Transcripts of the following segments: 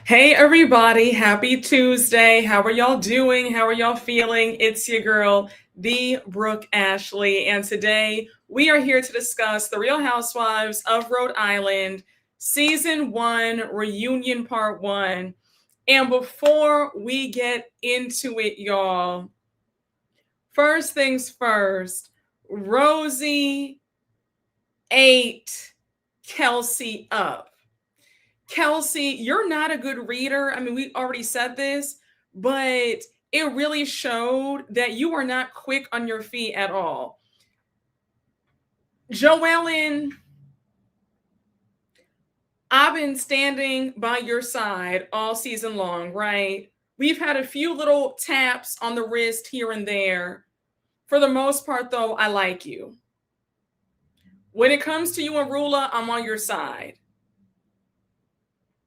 Hey everybody, happy Tuesday. How are y'all doing? How are y'all feeling? It's your girl, the Brooke Ashley, and today we are here to discuss The Real Housewives of Rhode Island, Season 1, Reunion Part 1. And before we get into it, y'all, first things first, Rosie ate Kelsey up. Kelsey, you're not a good reader. I mean, we already said this, but it really showed that you are not quick on your feet at all. Joellen, I've been standing by your side all season long, right? We've had a few little taps on the wrist here and there. For the most part, though, I like you. When it comes to you and Rula, I'm on your side.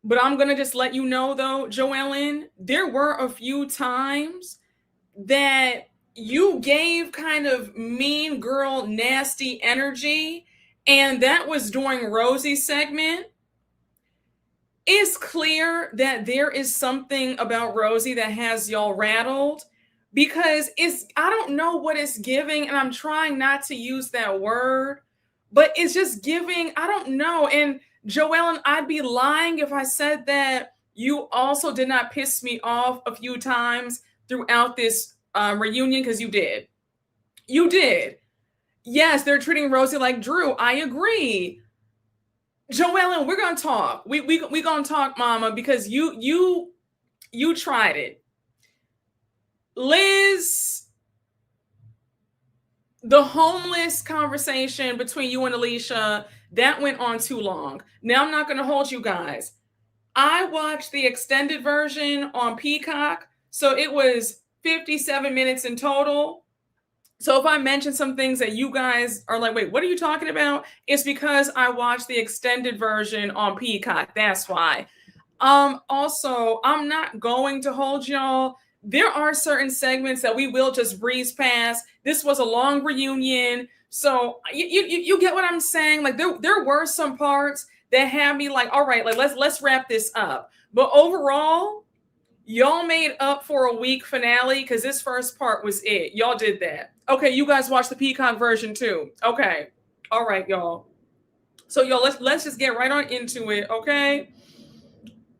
But I'm going to just let you know, though, Joellen, there were a few times that you gave kind of mean girl, nasty energy. And that was during Rosie's segment. It's clear that there is something about Rosie that has y'all rattled because I don't know what it's giving. And I'm trying not to use that word, but it's just giving, I don't know. And Joellen, I'd be lying if I said that you also did not piss me off a few times throughout this reunion, because you did. You did. Yes, they're treating Rosie like Drew. I agree. Joellen, we're gonna talk. We gonna talk, Mama, because you tried it. Liz, the homeless conversation between you and Alicia, that went on too long. Now I'm not going to hold you guys. I watched the extended version on Peacock, so it was 57 minutes in total. So if I mention some things that you guys are like, wait, what are you talking about? It's because I watched the extended version on Peacock. That's why. Also, I'm not going to hold y'all. There are certain segments that we will just breeze past. This was a long reunion. So you get what I'm saying? Like there were some parts that had me like, all right, like let's wrap this up. But overall, y'all made up for a weak finale because this first part was it. Y'all did that. Okay, you guys watched the Peacock version too. Okay. All right, y'all. So y'all, let's just get right on into it, okay?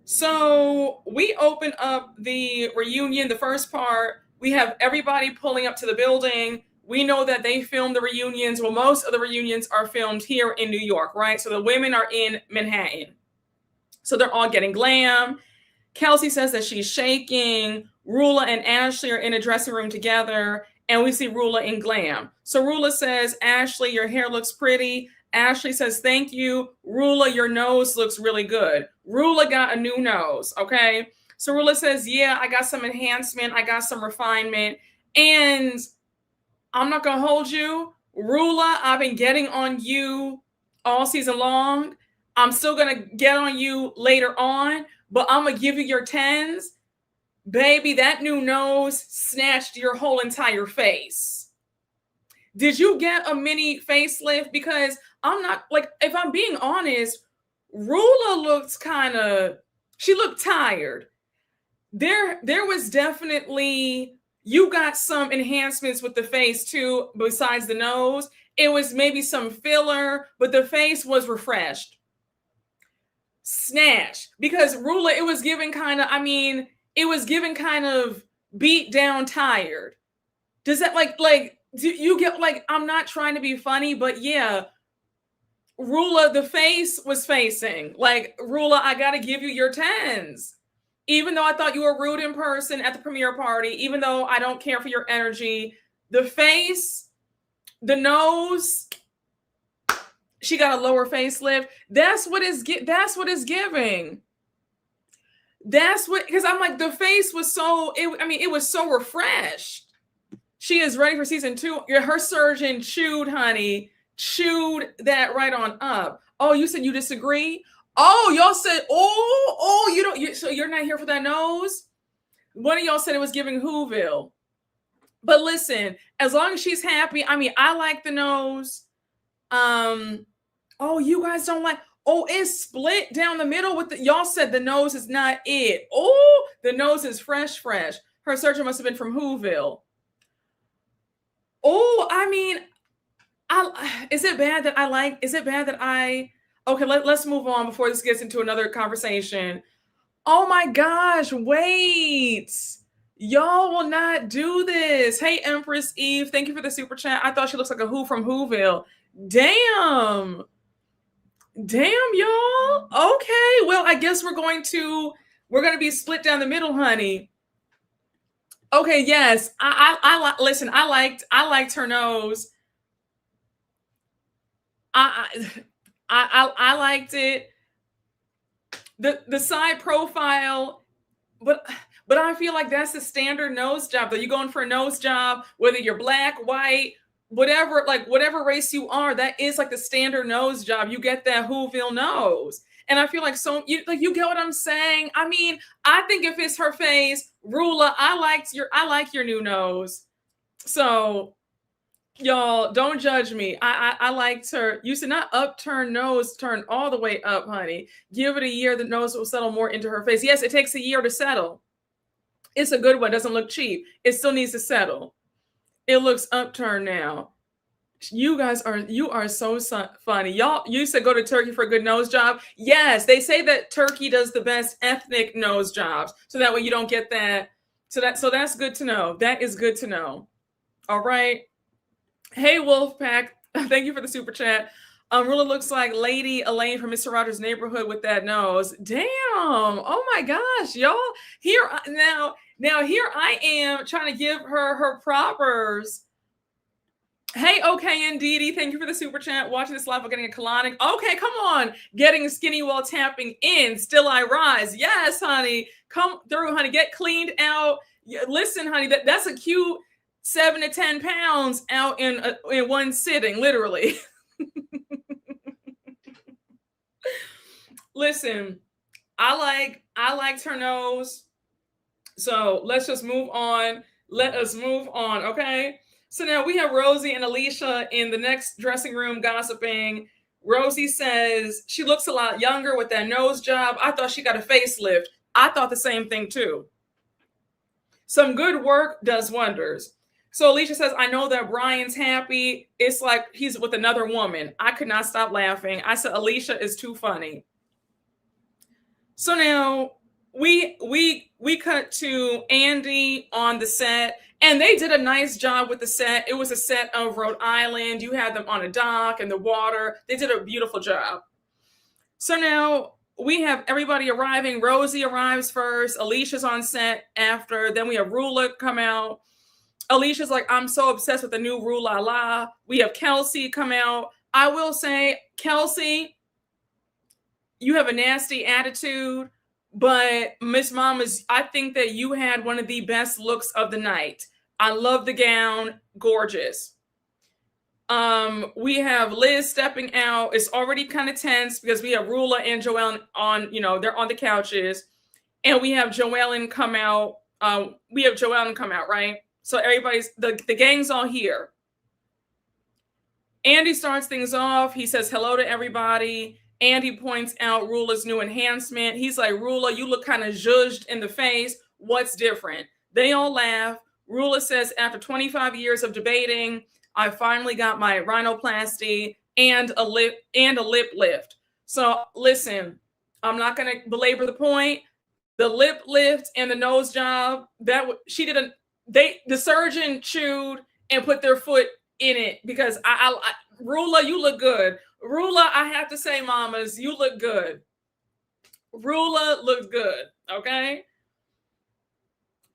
So we open up the reunion, the first part. We have everybody pulling up to the building. We know that they filmed the reunions. Well, most of the reunions are filmed here in New York, right? So the women are in Manhattan. So they're all getting glam. Kelsey says that she's shaking. Rula and Ashley are in a dressing room together, and we see Rula in glam. So Rula says, Ashley, your hair looks pretty. Ashley says, thank you. Rula, your nose looks really good. Rula got a new nose, okay? So Rula says, yeah, I got some enhancement. I got some refinement. And I'm not going to hold you. Rula, I've been getting on you all season long. I'm still going to get on you later on, but I'm going to give you your 10s. Baby, that new nose snatched your whole entire face. Did you get a mini facelift? Because I'm not, like, if I'm being honest, Rula looked she looked tired. There was definitely, you got some enhancements with the face too, besides the nose. It was maybe some filler, but the face was refreshed. Snatch. Because Rula, it was giving it was giving kind of beat down tired. Does that do you get, like, I'm not trying to be funny, but yeah, Rula, the face was facing. Like, Rula, I got to give you your 10s. Even though I thought you were rude in person at the premiere party, even though I don't care for your energy, the face, the nose, she got a lower facelift. That's what it's giving. That's what, because I'm like, the face was it was so refreshed. She is ready for season 2. Her surgeon chewed, honey. Chewed that right on up. Oh, you said you disagree? Oh, y'all said, so you're not here for that nose? One of y'all said it was giving Whoville. But listen, as long as she's happy, I mean, I like the nose. Oh, you guys don't like, Oh, it's split down the middle with y'all said the nose is not it. Oh, the nose is fresh. Her surgeon must have been from Whoville. Oh, I mean, is it bad that okay, let's move on before this gets into another conversation. Oh my gosh, wait. Y'all will not do this. Hey, Empress Eve, thank you for the super chat. I thought she looks like a Who from Whoville. Damn, y'all. Okay, well, I guess we're going to be split down the middle, honey. Okay, yes. Listen, I liked her nose. I liked it. The side profile, but I feel like that's the standard nose job. Though you're going for a nose job, whether you're black, white, whatever race you are, that is like the standard nose job. You get that Whoville nose. And I feel like you get what I'm saying? I mean, I think if it's her face, Rula, I like your new nose. So y'all don't judge me. I liked her. You said not upturn nose, turn all the way up, honey. Give it a year, the nose will settle more into her face. Yes, it takes a year to settle. It's a good one. Doesn't look cheap. It still needs to settle. It looks upturned now. You are so funny. Y'all, you said go to Turkey for a good nose job. Yes, they say that Turkey does the best ethnic nose jobs. So that way you don't get that. So that's good to know. That is good to know. All right. Hey, Wolfpack. Thank you for the super chat. Rula looks like Lady Elaine from Mr. Rogers' Neighborhood with that nose. Damn. Oh my gosh, y'all. Here I am trying to give her propers. Hey, okay, Indeedy. Thank you for the super chat. Watching this live, we're getting a colonic. Okay, come on. Getting skinny while tapping in. Still I rise. Yes, honey. Come through, honey. Get cleaned out. Listen, honey, that's a cute 7 to 10 pounds out in one sitting, literally. Listen, I liked her nose. So let's just move on. Let us move on, okay? So now we have Rosie and Alicia in the next dressing room gossiping. Rosie says she looks a lot younger with that nose job. I thought she got a facelift. I thought the same thing too. Some good work does wonders. So Alicia says, I know that Brian's happy. It's like he's with another woman. I could not stop laughing. I said, Alicia is too funny. So now we cut to Andy on the set, and they did a nice job with the set. It was a set of Rhode Island. You had them on a dock and the water. They did a beautiful job. So now we have everybody arriving. Rosie arrives first. Alicia's on set after. Then we have Rula come out. Alicia's like, I'm so obsessed with the new Rulla la. We have Kelsey come out. I will say, Kelsey, you have a nasty attitude, but Miss Mamas, I think that you had one of the best looks of the night. I love the gown, gorgeous. We have Liz stepping out. It's already kind of tense because we have Rulla and Jo-Ellen on, they're on the couches, and we have Joelen come out. Right? So everybody's the gang's all here. Andy starts things off. He says hello to everybody. Andy points out Rula's new enhancement. He's like, Rula, you look kind of zhuzhed in the face. What's different? They all laugh. Rula says, after 25 years of debating, I finally got my rhinoplasty and a lip lift. So listen, I'm not going to belabor the point. The lip lift and the nose job, the surgeon chewed and put their foot in it because Rula, you look good. Rula, I have to say, mamas, you look good. Rula looks good, okay?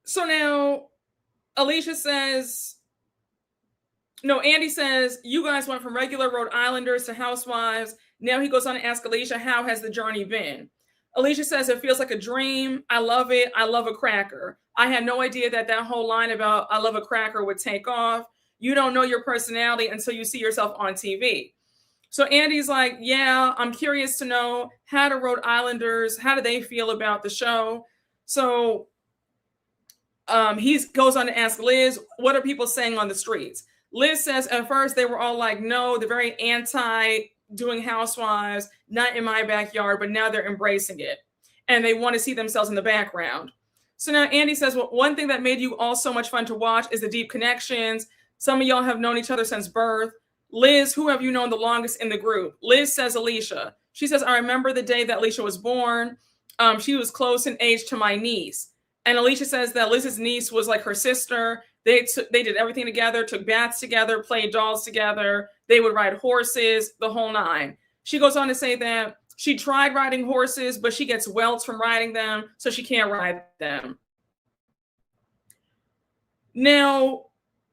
So now Andy says, you guys went from regular Rhode Islanders to Housewives. Now he goes on to ask Alicia, how has the journey been? Alicia says, it feels like a dream. I love it. I love a cracker. I had no idea that whole line about I love a cracker would take off. You don't know your personality until you see yourself on TV. So Andy's like, yeah, I'm curious to know how do Rhode Islanders, how do they feel about the show? So he goes on to ask Liz, what are people saying on the streets? Liz says at first they were all like, no, they're very anti doing Housewives, not in my backyard, but now they're embracing it. And they want to see themselves in the background. So now Andy says, well, one thing that made you all so much fun to watch is the deep connections. Some of y'all have known each other since birth. Liz, who have you known the longest in the group? Liz says Alicia. She says, I remember the day that Alicia was born. She was close in age to my niece. And Alicia says that Liz's niece was like her sister. They did everything together, took baths together, played dolls together. They would ride horses, the whole nine. She goes on to say that she tried riding horses, but she gets welts from riding them, so she can't ride them. Now,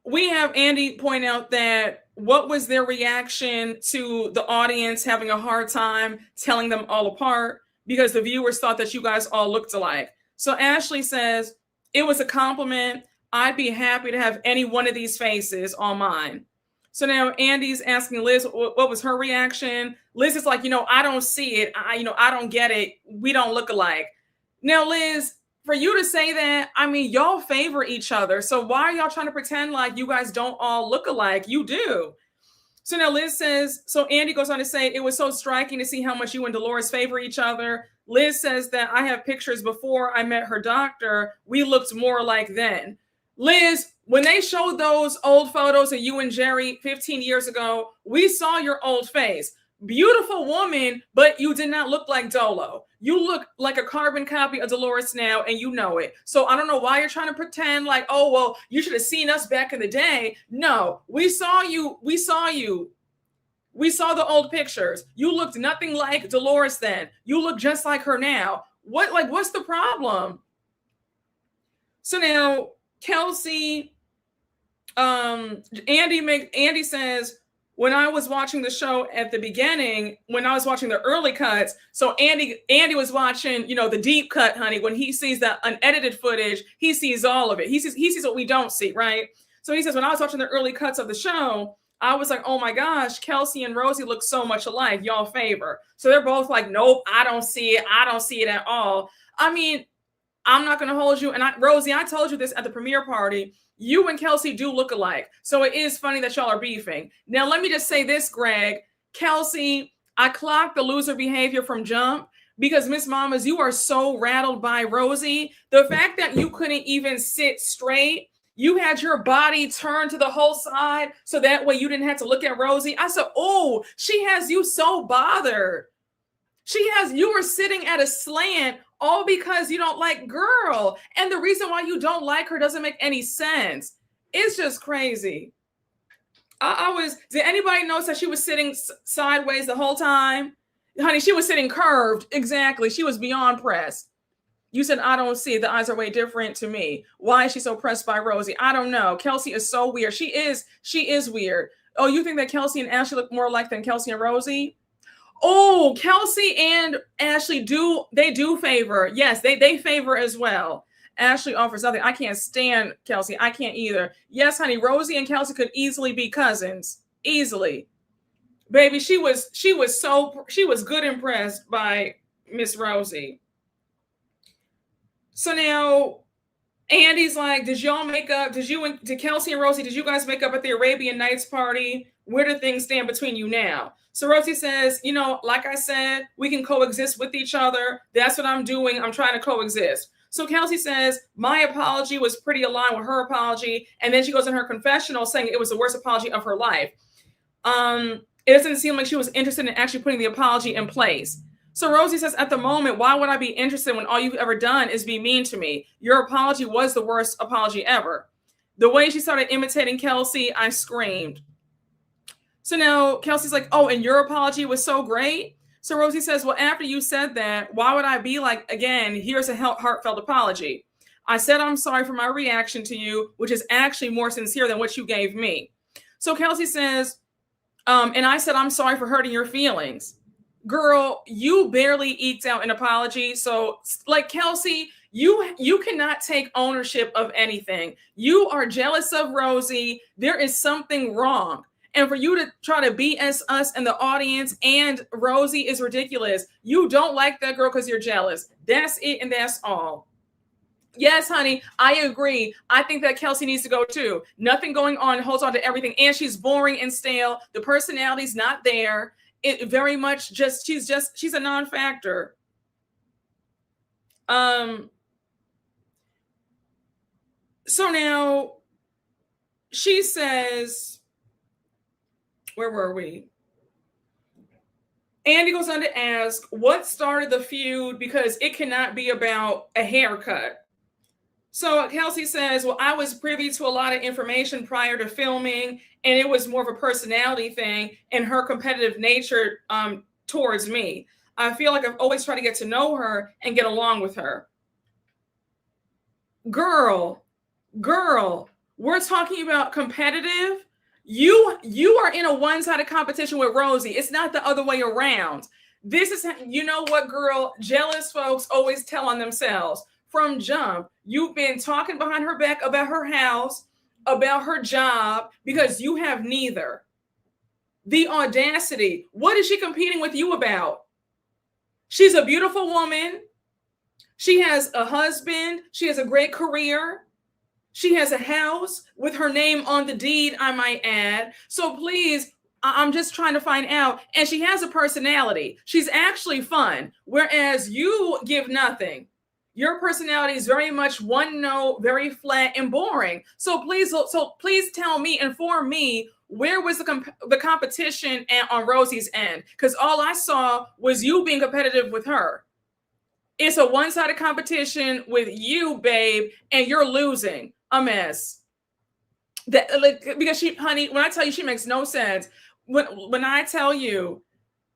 we have Andy point out that what was their reaction to the audience having a hard time telling them all apart because the viewers thought that you guys all looked alike. So Ashley says, it was a compliment. I'd be happy to have any one of these faces on mine. So now Andy's asking Liz, what was her reaction? Liz is like, I don't see it. I don't get it. We don't look alike. Now, Liz, for you to say that, y'all favor each other. So why are y'all trying to pretend like you guys don't all look alike? You do. So now Liz says, so Andy goes on to say, it was so striking to see how much you and Dolores favor each other. Liz says that I have pictures before I met her doctor. We looked more alike then. Liz, when they showed those old photos of you and Jerry 15 years ago, we saw your old face. Beautiful woman, but you did not look like Dolo. You look like a carbon copy of Dolores now, and you know it. So I don't know why you're trying to pretend like, oh, well, you should have seen us back in the day. No, we saw you. We saw you. We saw the old pictures. You looked nothing like Dolores then. You look just like her now. What's the problem? So now Kelsey, Andy says, when I was watching the show at the beginning, when I was watching the early cuts, so Andy was watching, the deep cut, honey. When he sees the unedited footage, he sees all of it. He sees what we don't see, right? So he says, when I was watching the early cuts of the show, I was like, oh my gosh, Kelsey and Rosie look so much alike. Y'all favor. So they're both like, nope, I don't see it. I don't see it at all. I'm not going to hold you. And Rosie, I told you this at the premiere party. You and Kelsey do look alike. So it is funny that y'all are beefing. Now, let me just say this, Greg. Kelsey, I clocked the loser behavior from jump because Miss Mamas, you are so rattled by Rosie. The fact that you couldn't even sit straight, you had your body turned to the whole side so that way you didn't have to look at Rosie. I said, oh, she has you so bothered. You were sitting at a slant all because you don't like girl. And the reason why you don't like her doesn't make any sense. It's just crazy. Did anybody notice that she was sitting sideways the whole time? Honey, she was sitting curved. Exactly. She was beyond pressed. You said, I don't see it. The eyes are way different to me. Why is she so pressed by Rosie? I don't know. Kelsey is so weird. She is weird. Oh, you think that Kelsey and Ashley look more alike than Kelsey and Rosie? Oh, Kelsey and Ashley do favor. Yes, they favor as well. Ashley offers nothing. I can't stand Kelsey. I can't either. Yes, honey, Rosie and Kelsey could easily be cousins. Easily. Baby, she was good impressed by Miss Rosie. So now Andy's like, did Kelsey and Rosie, did you guys make up at the Arabian Nights party? Where do things stand between you now? So Rosie says, like I said, we can coexist with each other. That's what I'm doing. I'm trying to coexist. So Kelsey says, my apology was pretty aligned with her apology. And then she goes in her confessional saying it was the worst apology of her life. It doesn't seem like she was interested in actually putting the apology in place. So Rosie says, at the moment, why would I be interested when all you've ever done is be mean to me? Your apology was the worst apology ever. The way she started imitating Kelsey, I screamed. So now Kelsey's like, oh, and your apology was so great? So Rosie says, well, after you said that, why would I be like, again, here's a heartfelt apology. I said I'm sorry for my reaction to you, which is actually more sincere than what you gave me. So Kelsey says, and I said, I'm sorry for hurting your feelings. Girl, you barely eked out an apology. So like Kelsey, you cannot take ownership of anything. You are jealous of Rosie. There is something wrong. And for you to try to BS us and the audience and Rosie is ridiculous. You don't like that girl because you're jealous. That's it and that's all. Yes, honey, I agree. I think that Kelsey needs to go too. Nothing going on, holds on to everything. And she's boring and stale. The personality's not there. it very much she's a non-factor. So now she says, where were we? Andy goes on to ask, what started the feud? Because it cannot be about a haircut. So Kelsey says, well, I was privy to a lot of information prior to filming, and it was more of a personality thing and her competitive nature towards me. I feel like I've always tried to get to know her and get along with her. Girl, we're talking about competitive. You are in a one-sided competition with Rosie. It's not the other way around. This is, you know what, girl, jealous folks always tell on themselves. From jump, you've been talking behind her back about her house, about her job, because you have neither. The audacity. What is she competing with you about? She's a beautiful woman. She has a husband. She has a great career. She has a house with her name on the deed, I might add. So please, I'm just trying to find out. And she has a personality. She's actually fun, whereas you give nothing. Your personality is very much one note, very flat and boring. So please tell me, inform me, where was the competition on Rosie's end? Because all I saw was you being competitive with her. It's a one-sided competition with you, babe, and you're losing. A mess. Because she, honey, when I tell you she makes no sense, when I tell you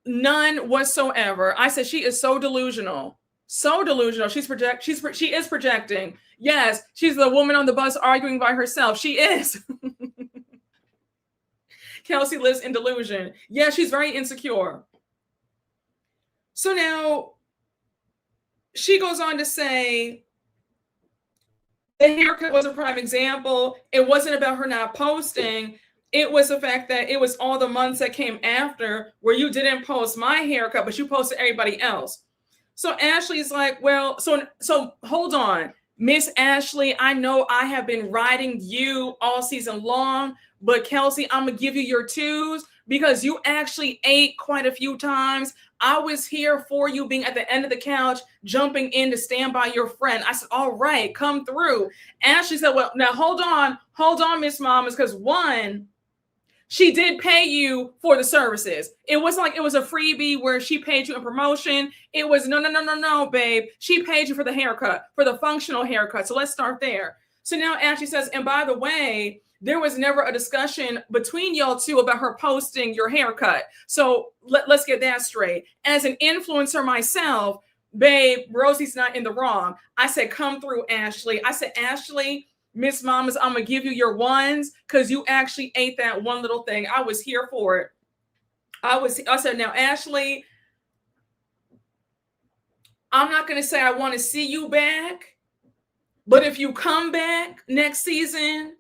none whatsoever, I said she is so delusional. So delusional. She is projecting. Yes, she's the woman on the bus arguing by herself. She is. Kelsey lives in delusion. Yeah, she's very insecure. So now she goes on to say, the haircut was a prime example. It wasn't about her not posting. It was the fact that it was all the months that came after where you didn't post my haircut, but you posted everybody else. So Ashley's like, well, so hold on, Miss Ashley, I know I have been riding you all season long, but Kelsey, I'm going to give you your twos because you actually ate quite a few times. I was here for you, being at the end of the couch, jumping in to stand by your friend. I said, all right, come through. Ashley said, well, now hold on, Miss Mamas, because one, she did pay you for the services. It wasn't like it was a freebie where she paid you a promotion. It was no, babe. She paid you for the haircut, for the functional haircut. So let's start there. So now Ashley says, and by the way, there was never a discussion between y'all two about her posting your haircut. So let's get that straight. As an influencer myself, babe, Rosie's not in the wrong. I said, come through, Ashley. I said, Ashley, Miss Mamas, I'm going to give you your ones because you actually ate that one little thing. I was here for it. I said, now, Ashley, I'm not going to say I want to see you back, but if you come back next season,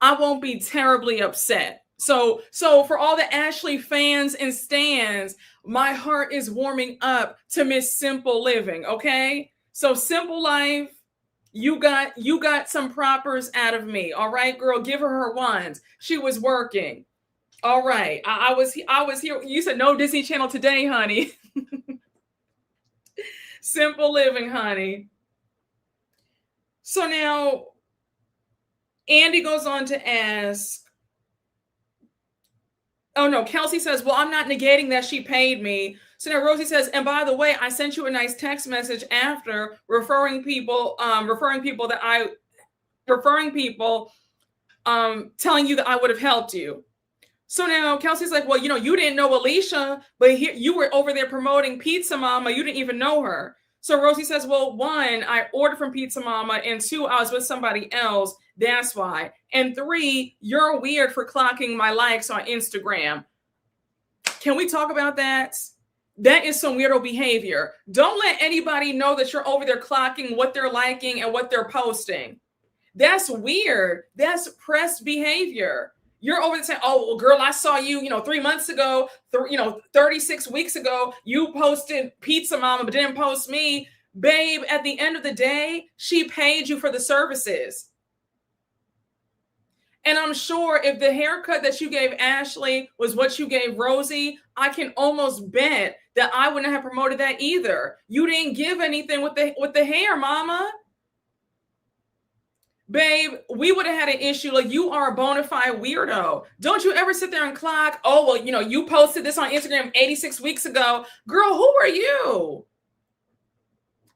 I won't be terribly upset. So for all the Ashley fans and stans, my heart is warming up to Miss Simple Living, okay? So Simple Life, you got some propers out of me, all right, girl? Give her ones. She was working. All right, I was here. You said no Disney Channel today, honey. Simple Living, honey. So now Andy goes on to ask, oh no, Kelsey says, well, I'm not negating that she paid me. So now Rosie says, and by the way, I sent you a nice text message after referring people telling you that I would have helped you. So now Kelsey's like, well, you didn't know Alicia, but here you were over there promoting Pizza Mama. You didn't even know her. So Rosie says, well, one, I ordered from Pizza Mama, and two, I was with somebody else. That's why. And three, you're weird for clocking my likes on Instagram. Can we talk about that? That is some weirdo behavior. Don't let anybody know that you're over there clocking what they're liking and what they're posting. That's weird. That's pressed behavior. You're over there saying, oh, well, girl, I saw you, 3 months ago, 36 weeks ago, you posted Pizza Mama, but didn't post me. Babe, at the end of the day, she paid you for the services. And I'm sure if the haircut that you gave Ashley was what you gave Rosie, I can almost bet that I wouldn't have promoted that either. You didn't give anything with the hair, mama. Babe, we would have had an issue. Like, you are a bona fide weirdo. Don't you ever sit there and clock, oh, well, you posted this on Instagram 86 weeks ago. Girl, who are you?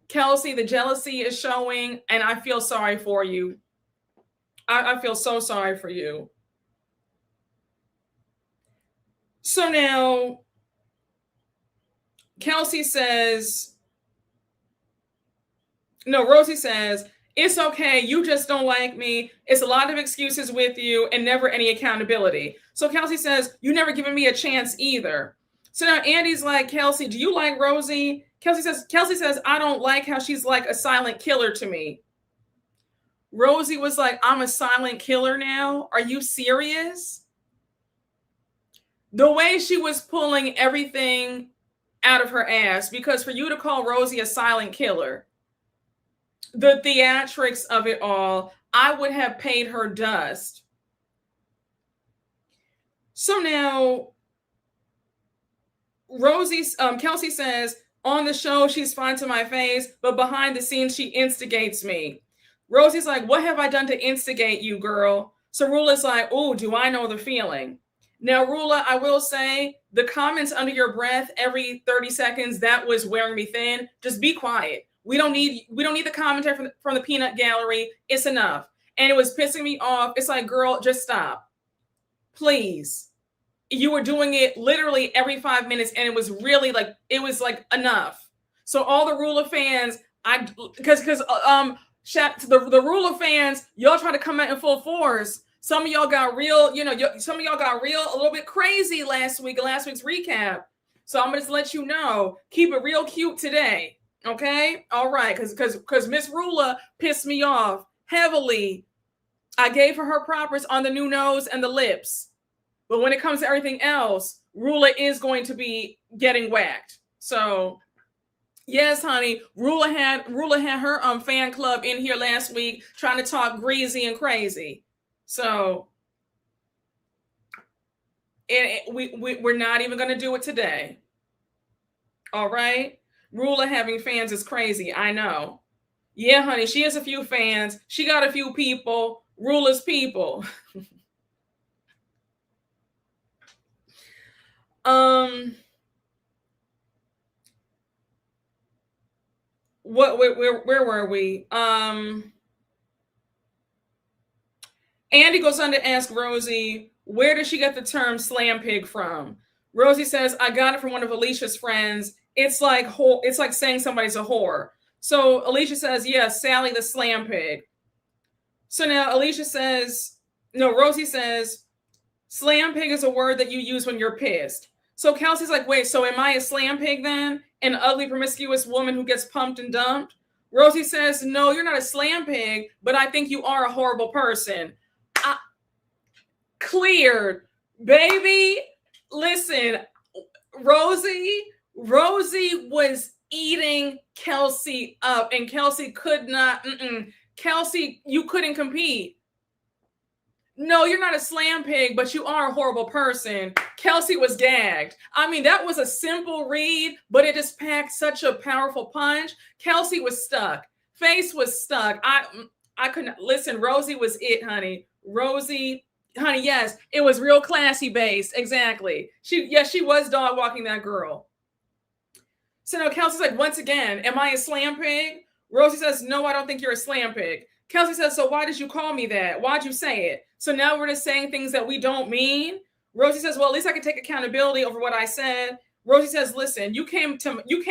Kelsey, the jealousy is showing, and I feel sorry for you. I feel so sorry for you. So now, Rosie says, it's okay. You just don't like me. It's a lot of excuses with you and never any accountability. So Kelsey says, you never given me a chance either. So now Andy's like, Kelsey, do you like Rosie? Kelsey says, I don't like how she's like a silent killer to me. Rosie was like, I'm a silent killer now? Are you serious? The way she was pulling everything out of her ass, because for you to call Rosie a silent killer, the theatrics of it all, I would have paid her dust. So now, Kelsey says, on the show, she's fine to my face, but behind the scenes, she instigates me. Rosie's like, what have I done to instigate you, girl? So Rula's like, oh, do I know the feeling? Now, Rula, I will say, the comments under your breath every 30 seconds, that was wearing me thin. Just be quiet. We don't need the commentary from the peanut gallery. It's enough. And it was pissing me off. It's like, girl, just stop. Please. You were doing it literally every 5 minutes, and it was really like enough. So all the Rula fans, because the Rula fans, y'all try to come out in full force. Some of y'all got real, some of y'all got real a little bit crazy last week's recap. So I'm gonna just let you know, keep it real cute today. Okay? All right, because Miss Rula pissed me off heavily. I gave her propers on the new nose and the lips. But when it comes to everything else, Rula is going to be getting whacked. So, yes, honey, Rula had her fan club in here last week trying to talk greasy and crazy. So, we're not even going to do it today. All right? Rula having fans is crazy. I know. Yeah, honey, she has a few fans. She got a few people. Rula's people. Where were we? Andy goes on to ask Rosie, where did she get the term slam pig from? Rosie says, I got it from one of Alicia's friends. It's like saying somebody's a whore. So Alicia says, yes, Sally the slam pig. So now Rosie says, slam pig is a word that you use when you're pissed. So Kelsey's like, wait, so am I a slam pig then? An ugly, promiscuous woman who gets pumped and dumped? Rosie says, no, you're not a slam pig, but I think you are a horrible person. Cleared. Baby, listen, Rosie was eating Kelsey up, and Kelsey could not, Kelsey, you couldn't compete. No, you're not a slam pig, but you are a horrible person. Kelsey was gagged. I mean, that was a simple read, but it just packed such a powerful punch. Kelsey was stuck. Face was stuck. I couldn't listen. Rosie was it, honey. Rosie, honey, yes, it was real classy based. Exactly. She was dog walking that girl. So now Kelsey's like, once again, am I a slam pig? Rosie says, no, I don't think you're a slam pig. Kelsey says, so why did you call me that? Why'd you say it? So now we're just saying things that we don't mean. Rosie says, well, at least I can take accountability over what I said. Rosie says, listen, you came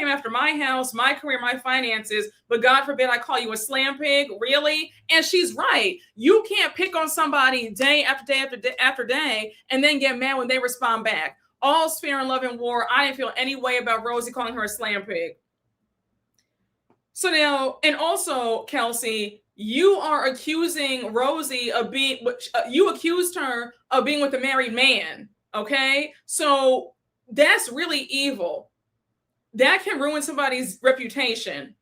after my house, my career, my finances, but God forbid I call you a slam pig. Really? And she's right. You can't pick on somebody day after day after day after day and then get mad when they respond back. All's fair in love and war. I didn't feel any way about Rosie calling her a slam pig. So now, and also, Kelsey, you are accusing Rosie of you accused her of being with a married man. Okay. So that's really evil. That can ruin somebody's reputation.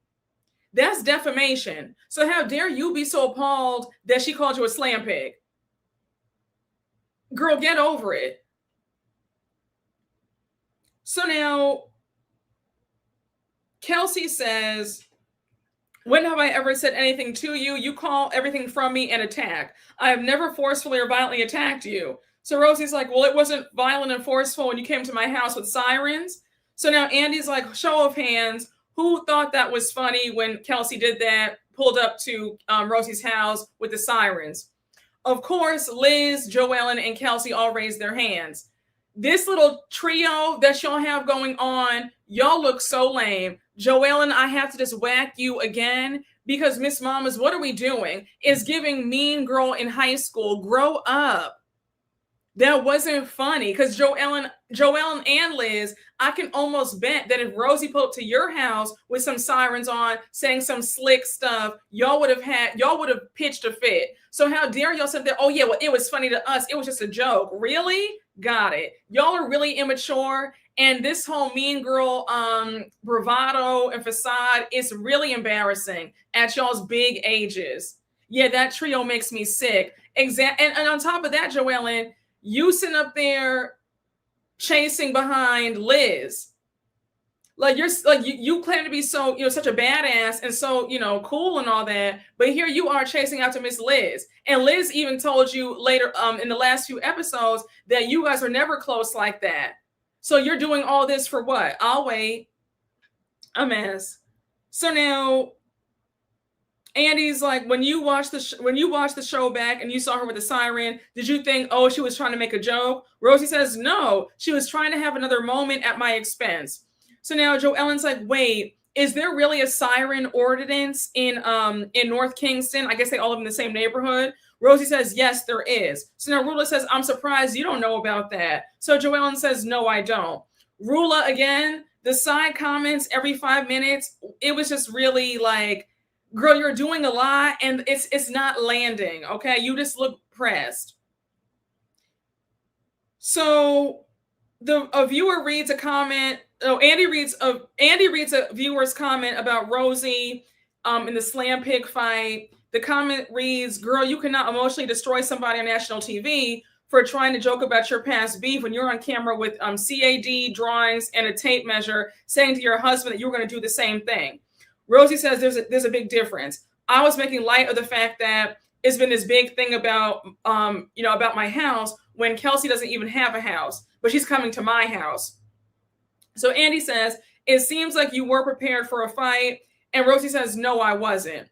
That's defamation. So how dare you be so appalled that she called you a slam pig? Girl, get over it. So now, Kelsey says, when have I ever said anything to you? You call everything from me an attack. I have never forcefully or violently attacked you. So Rosie's like, well, it wasn't violent and forceful when you came to my house with sirens. So now Andy's like, show of hands. Who thought that was funny when Kelsey did that, pulled up to Rosie's house with the sirens? Of course, Liz, Joellen, and Kelsey all raised their hands. This little trio that y'all have going on, y'all look so lame. Joellen, I have to just whack you again because Miss Mamas, what are we doing? Is giving mean girl in high school. Grow up. That wasn't funny because Joellen and Liz, I can almost bet that if Rosie pulled up to your house with some sirens on, saying some slick stuff, y'all would have pitched a fit. So how dare y'all sit there? Oh yeah, well, it was funny to us. It was just a joke. Really? Got it. Y'all are really immature. And this whole mean girl bravado and facade is really embarrassing at y'all's big ages. Yeah, that trio makes me sick. And on top of that, Joellen, you sitting up there chasing behind Liz. Like you claim to be so, such a badass and so, cool and all that. But here you are chasing after Miss Liz. And Liz even told you later in the last few episodes that you guys were never close like that. So you're doing all this for what? I'll wait. A mess. So now Andy's like, when you watch the show back and you saw her with the siren, did you think, oh, she was trying to make a joke? Rosie says, no, she was trying to have another moment at my expense. So now JoEllen's like, wait, is there really a siren ordinance in North Kingston? I guess they all live in the same neighborhood. Rosie says, yes, there is. So now Rula says, I'm surprised you don't know about that. So JoEllen says, no, I don't. Rula, again, the side comments every 5 minutes, it was just really like, girl, you're doing a lot and it's not landing, okay? You just look pressed. So a viewer reads a comment. Oh, Andy reads a viewer's comment about Rosie in the slam pig fight. The comment reads, girl, you cannot emotionally destroy somebody on national TV for trying to joke about your past beef when you're on camera with CAD drawings and a tape measure saying to your husband that you were going to do the same thing. Rosie says there's a big difference. I was making light of the fact that it's been this big thing about about my house when Kelsey doesn't even have a house, but she's coming to my house. So Andy says, it seems like you were prepared for a fight. And Rosie says, no, I wasn't.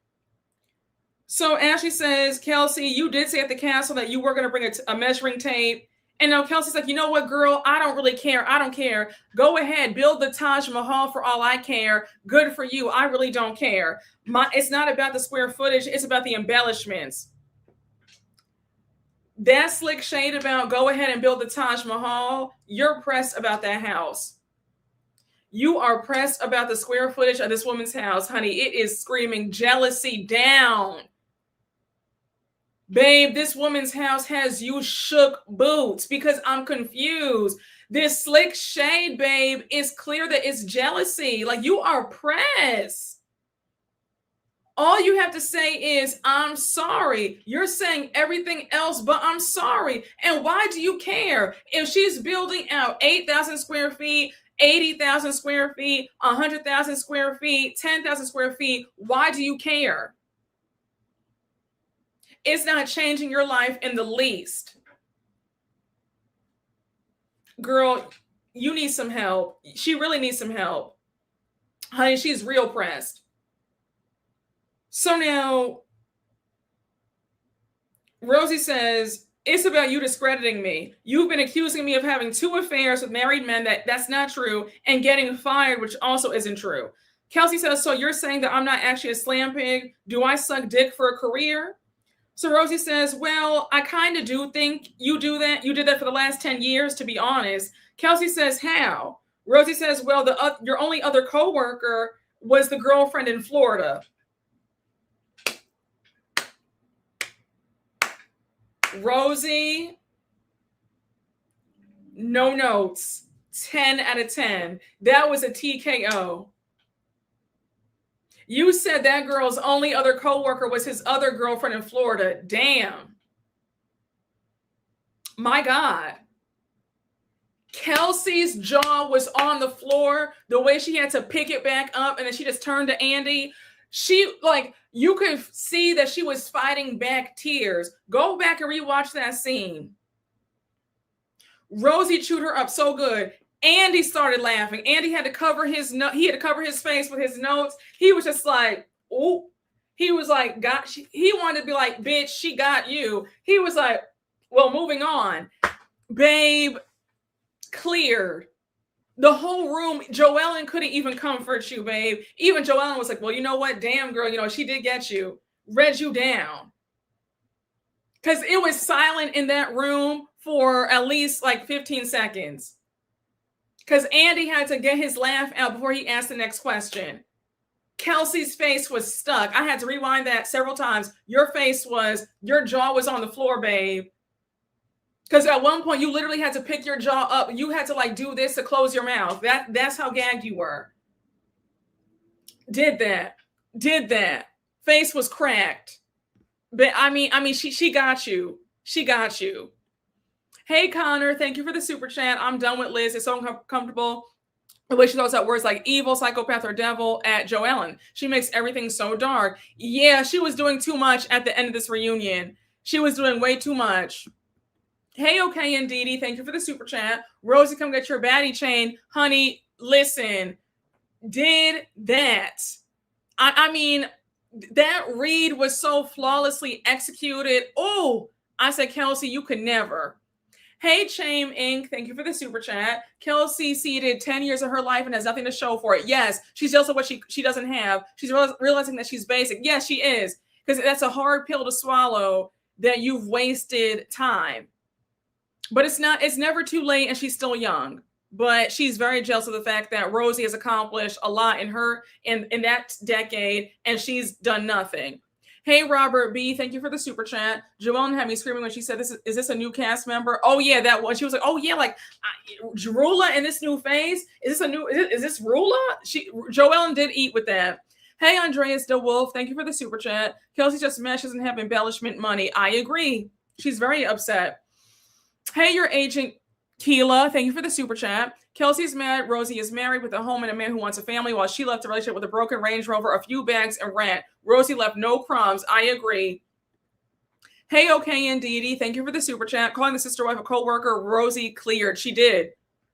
So Ashley says, Kelsey, you did say at the castle that you were going to bring a measuring tape. And now Kelsey's like, you know what, girl? I don't really care. I don't care. Go ahead. Build the Taj Mahal for all I care. Good for you. I really don't care. It's not about the square footage. It's about the embellishments. That slick shade about go ahead and build the Taj Mahal. You're pressed about that house. You are pressed about the square footage of this woman's house, honey. It is screaming jealousy down. Babe, this woman's house has you shook boots because I'm confused. This slick shade, babe, is clear that it's jealousy. Like you are pressed. All you have to say is, I'm sorry. You're saying everything else, but I'm sorry. And why do you care? If she's building out 8,000 square feet, 80,000 square feet, 100,000 square feet, 10,000 square feet, why do you care? It's not changing your life in the least. Girl, you need some help. She really needs some help. Honey, she's real pressed. So now, Rosie says, it's about you discrediting me. You've been accusing me of having 2 affairs with married men that's not true and getting fired, which also isn't true. Kelsey says, so you're saying that I'm not actually a slam pig? Do I suck dick for a career? So Rosie says, well, I kind of do think you do that. You did that for the last 10 years, to be honest. Kelsey says, how? Rosie says, well, your only other coworker was the girlfriend in Florida. Rosie, no notes. 10 out of 10. That was a TKO. You said that girl's only other coworker was his other girlfriend in Florida. Damn. My God. Kelsey's jaw was on the floor, the way she had to pick it back up, and then she just turned to Andy. She, like, you could see that she was fighting back tears. Go back and rewatch that scene. Rosie chewed her up so good. Andy started laughing. Andy had to cover his face with his notes. He was just like, oh. He was like, he wanted to be like, bitch, she got you. He was like, well, moving on. Babe, cleared. The whole room, Joellen couldn't even comfort you, babe. Even Joellen was like, well, you know what? Damn, girl, she did get you. Read you down. Because it was silent in that room for at least like 15 seconds. Because Andy had to get his laugh out before he asked the next question. Kelsey's face was stuck. I had to rewind that several times. Your jaw was on the floor, babe. Because at one point, you literally had to pick your jaw up. You had to like do this to close your mouth. That's how gagged you were. Did that. Face was cracked. But I mean, she got you. She got you. Hey, Connor, thank you for the super chat. I'm done with Liz. It's so uncomfortable the way she throws out words like evil, psychopath, or devil at JoEllen. She makes everything so dark. Yeah, she was doing too much at the end of this reunion. She was doing way too much. Hey, okay, and Dee Dee, thank you for the super chat. Rosie, come get your baddie chain. Honey, listen, did that. I mean, that read was so flawlessly executed. Oh, I said, Kelsey, you could never. Hey, Chame Inc., thank you for the super chat. Kelsey seeded 10 years of her life and has nothing to show for it. Yes, she's also what she doesn't have. She's realizing that she's basic. Yes, she is. Because that's a hard pill to swallow that you've wasted time. But it's never too late, and she's still young. But she's very jealous of the fact that Rosie has accomplished a lot in that decade, and she's done nothing. Hey, Robert B., thank you for the super chat. Joellen had me screaming when she said, is this a new cast member? Oh, yeah, that one. She was like, oh, yeah, like, Rula in this new phase? Is this Rula? Joellen did eat with that. Hey, Andreas DeWolf, thank you for the super chat. Kelsey just mad she doesn't have embellishment money. I agree. She's very upset. Hey, your agent, Keela, thank you for the super chat. Kelsey's mad Rosie is married with a home and a man who wants a family while she left a relationship with a broken Range Rover, a few bags, and rent. Rosie left no crumbs. I agree. Hey, okay, and Dee Dee, thank you for the super chat. Calling the sister wife a co-worker, Rosie cleared. She did.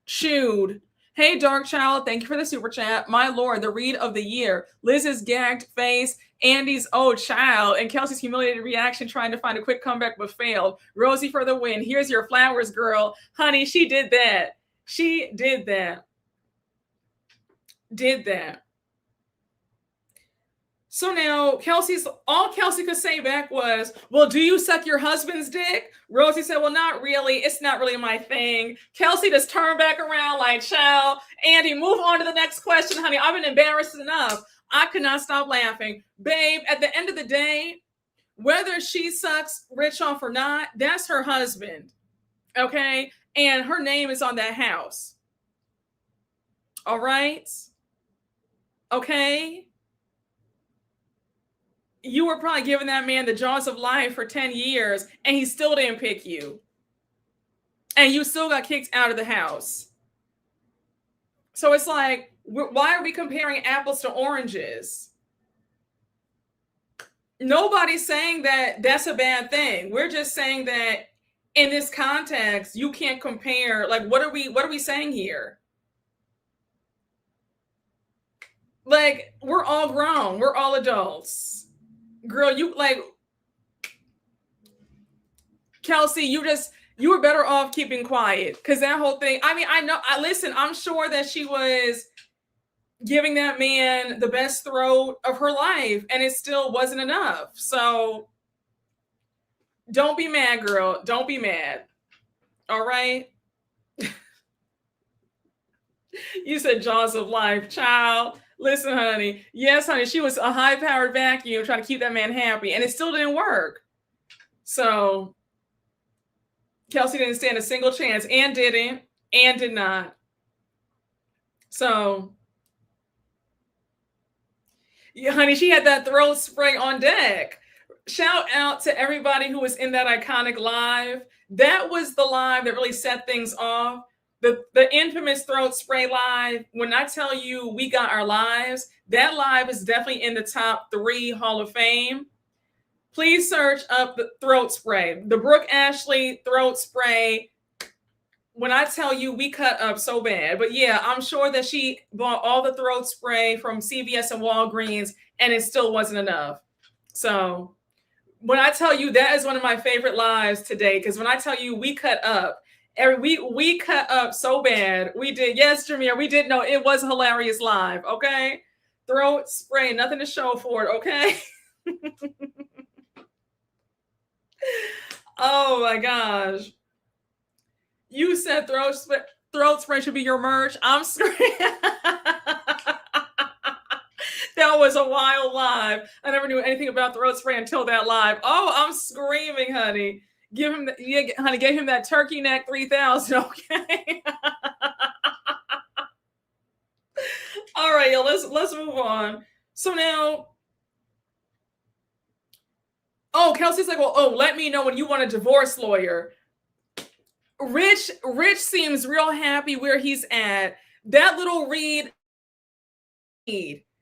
Chewed. Hey, Dark Child, thank you for the super chat. My lord, the read of the year. Liz's gagged face, Andy's oh child, and Kelsey's humiliated reaction trying to find a quick comeback but failed. Rosie for the win. Here's your flowers, girl. Honey, she did that. She did that. Did that. So now all Kelsey could say back was, well, do you suck your husband's dick? Rosie said, well, not really. It's not really my thing. Kelsey just turned back around like, child, Andy, move on to the next question, honey. I've been embarrassed enough. I could not stop laughing. Babe, at the end of the day, whether she sucks Rich off or not, that's her husband. Okay? And her name is on that house. All right? Okay? You were probably giving that man the jaws of life for 10 years, and he still didn't pick you. And you still got kicked out of the house. So it's like, why are we comparing apples to oranges? Nobody's saying that that's a bad thing. We're just saying that in this context, you can't compare. Like, what are we saying here? Like, we're all grown. We're all adults. Girl, Kelsey, you were better off keeping quiet, because that whole thing, I mean, I'm sure that she was giving that man the best throat of her life, and it still wasn't enough. So don't be mad, girl. Don't be mad. All right? You said jaws of life, child. Listen, honey. Yes, honey, she was a high-powered vacuum trying to keep that man happy, and it still didn't work. So Kelsey didn't stand a single chance, and didn't, and did not. So, yeah, honey, she had that throat spray on deck. shout out to everybody who was in that iconic live. That was the live that really set things off. The infamous throat spray live. When I tell you we got our lives, that live is definitely in the top 3 Hall of Fame. Please search up the throat spray, the Brooke Ashley throat spray. When I tell you we cut up so bad, but yeah, I'm sure that she bought all the throat spray from CVS and Walgreens and it still wasn't enough. So when I tell you that is one of my favorite lives today, because when I tell you we cut up, we cut up so bad. We did. Yes, Jameer, we did know it was a hilarious live. Okay. Throat spray, nothing to show for it. Okay. Oh my gosh. You said throat spray should be your merch. I'm screaming. That was a wild live. I never knew anything about throat spray until that live. Oh, I'm screaming, honey. Give him honey, gave him that turkey neck 3000, okay? All right, yo, let's move on. So now, Kelsey's like, well, let me know when you want a divorce lawyer. Rich seems real happy where he's at. That little Reed,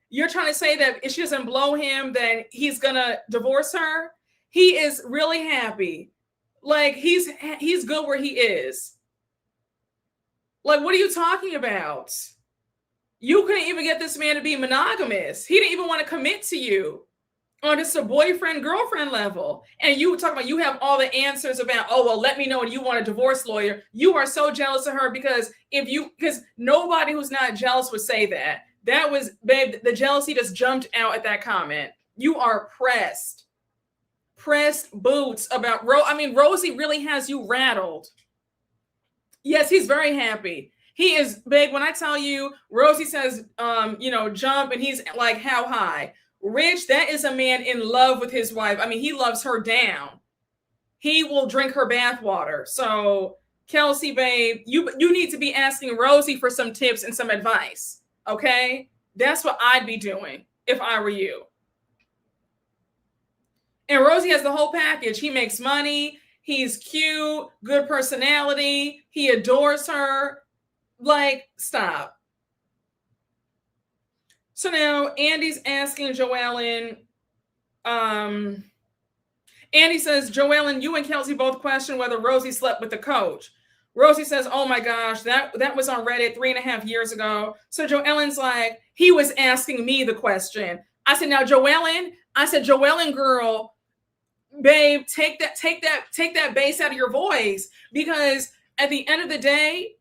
you're trying to say that if she doesn't blow him, then he's gonna divorce her? He is really happy. Like he's good where he is. Like, what are you talking about? You couldn't even get this man to be monogamous. He didn't even want to commit to you on just a boyfriend-girlfriend level. And you talk about you have all the answers about, let me know when you want a divorce lawyer. You are so jealous of her because nobody who's not jealous would say that. That was, babe, the jealousy just jumped out at that comment. You are pressed boots about Rosie really has you rattled. Yes, he's very happy. He is big. When I tell you, Rosie says, jump, and he's like, how high? Rich, that is a man in love with his wife. He loves her down. He will drink her bathwater. So, Kelsey, babe, you need to be asking Rosie for some tips and some advice. Okay? That's what I'd be doing if I were you. And Rosie has the whole package. He makes money. He's cute, good personality. He adores her. Like, stop. So now Andy's asking Joellen. Andy says, Joellen, you and Kelsey both question whether Rosie slept with the coach. Rosie says, oh my gosh, that was on Reddit 3.5 years ago. So Joellen's like, he was asking me the question. I said, now Joellen, girl, babe, take that bass out of your voice, because at the end of the day,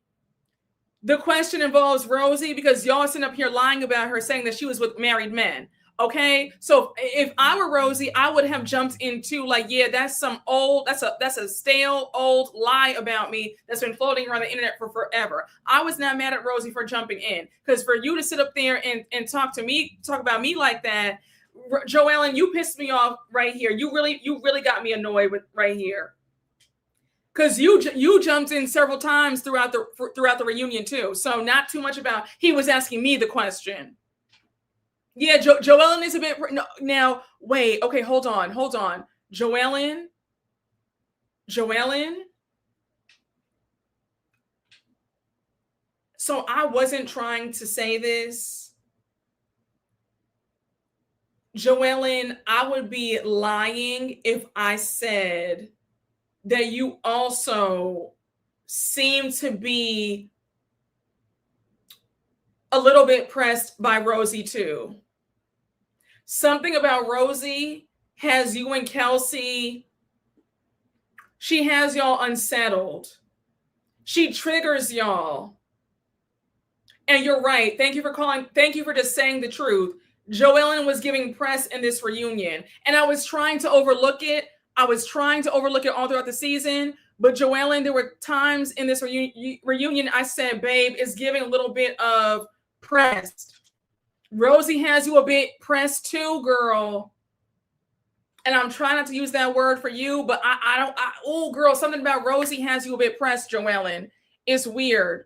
the question involves Rosie, because y'all sitting up here lying about her, saying that she was with married men. Okay, so if I were Rosie, I would have jumped into like, yeah, that's a stale old lie about me that's been floating around the internet for forever. I was not mad at Rosie for jumping in, because for you to sit up there and talk about me like that, Joellen, you pissed me off right here. You really got me annoyed with right here. Because you jumped in several times throughout the reunion too. So not too much about, he was asking me the question. Yeah, Joellen is a bit, no, now wait, okay, hold on. Joellen. So I wasn't trying to say this. Joellen, I would be lying if I said that you also seem to be a little bit pressed by Rosie too. Something about Rosie has you and Kelsey, she has y'all unsettled. She triggers y'all. And you're right. Thank you for calling. Thank you for just saying the truth. Joellen was giving press in this reunion, and I was trying to overlook it. all throughout the season. But Joellen, there were times in this reunion I said, babe, it's giving a little bit of pressed. Rosie has you a bit pressed too, girl. And I'm trying not to use that word for you, but girl, something about Rosie has you a bit pressed, Joellen. It's weird.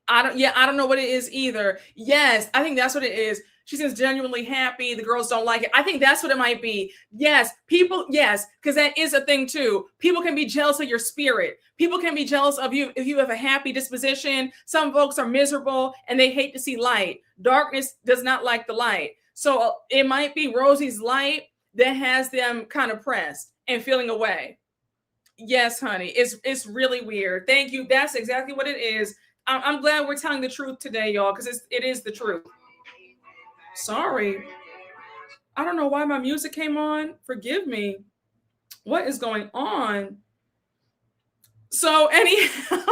I don't know what it is either. Yes, I think that's what it is. She seems genuinely happy. The girls don't like it. I think that's what it might be. Yes, people, yes, because that is a thing too. People can be jealous of your spirit. People can be jealous of you if you have a happy disposition. Some folks are miserable and they hate to see light. Darkness does not like the light. So it might be Rosie's light that has them kind of pressed and feeling away. Yes, honey. It's really weird. Thank you. That's exactly what it is. I'm glad we're telling the truth today, y'all, because it is the truth. Sorry. I don't know why my music came on. Forgive me. What is going on? So anyhow,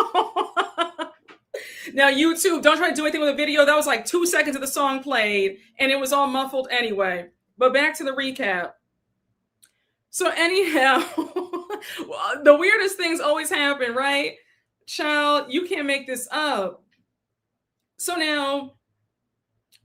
now YouTube, don't try to do anything with a video. That was like 2 seconds of the song played and it was all muffled anyway. But back to the recap. So anyhow, the weirdest things always happen, right? Child, you can't make this up. So now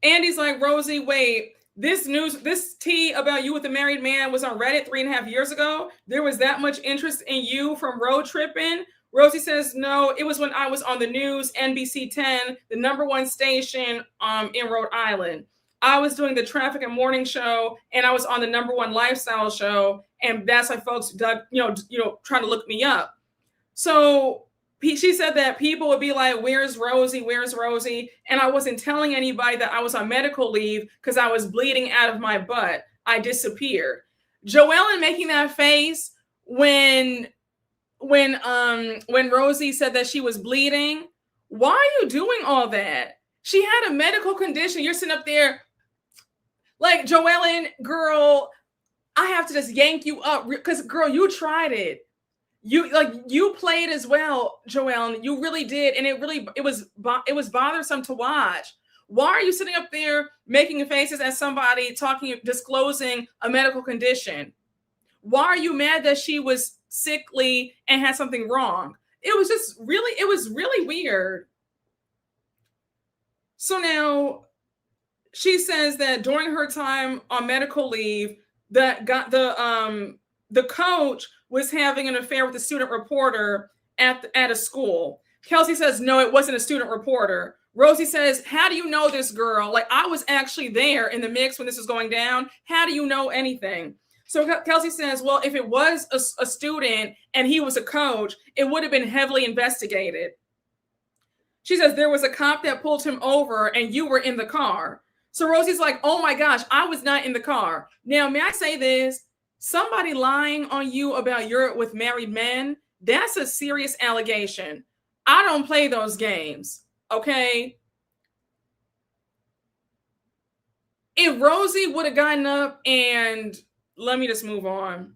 Andy's like, Rosie, wait, this tea about you with a married man was on Reddit 3.5 years ago. There was that much interest in you from road tripping. Rosie says, no, it was when I was on the news, NBC 10, the #1 station in Rhode Island. I was doing the traffic and morning show, and I was on the #1 lifestyle show, and that's why folks dug, trying to look me up. So she said that people would be like, where's Rosie? Where's Rosie? And I wasn't telling anybody that I was on medical leave because I was bleeding out of my butt. I disappeared. JoEllen making that face when Rosie said that she was bleeding. Why are you doing all that? She had a medical condition. You're sitting up there like, JoEllen, girl, I have to just yank you up because, girl, you tried it. You played as well, Joellen. You really did, and it was bothersome to watch. Why are you sitting up there making faces at somebody disclosing a medical condition? Why are you mad that she was sickly and had something wrong? It was really weird. So now she says that during her time on medical leave, the coach was having an affair with a student reporter at a school. Kelsey says, no, it wasn't a student reporter. Rosie says, how do you know this girl? Like, I was actually there in the mix when this was going down. How do you know anything? So Kelsey says, well, if it was a student and he was a coach, it would have been heavily investigated. She says, there was a cop that pulled him over and you were in the car. So Rosie's like, oh my gosh, I was not in the car. Now, may I say this? Somebody lying on you about you're with married men, that's a serious allegation. I don't play those games, okay? If Rosie would have gotten up and, let me just move on.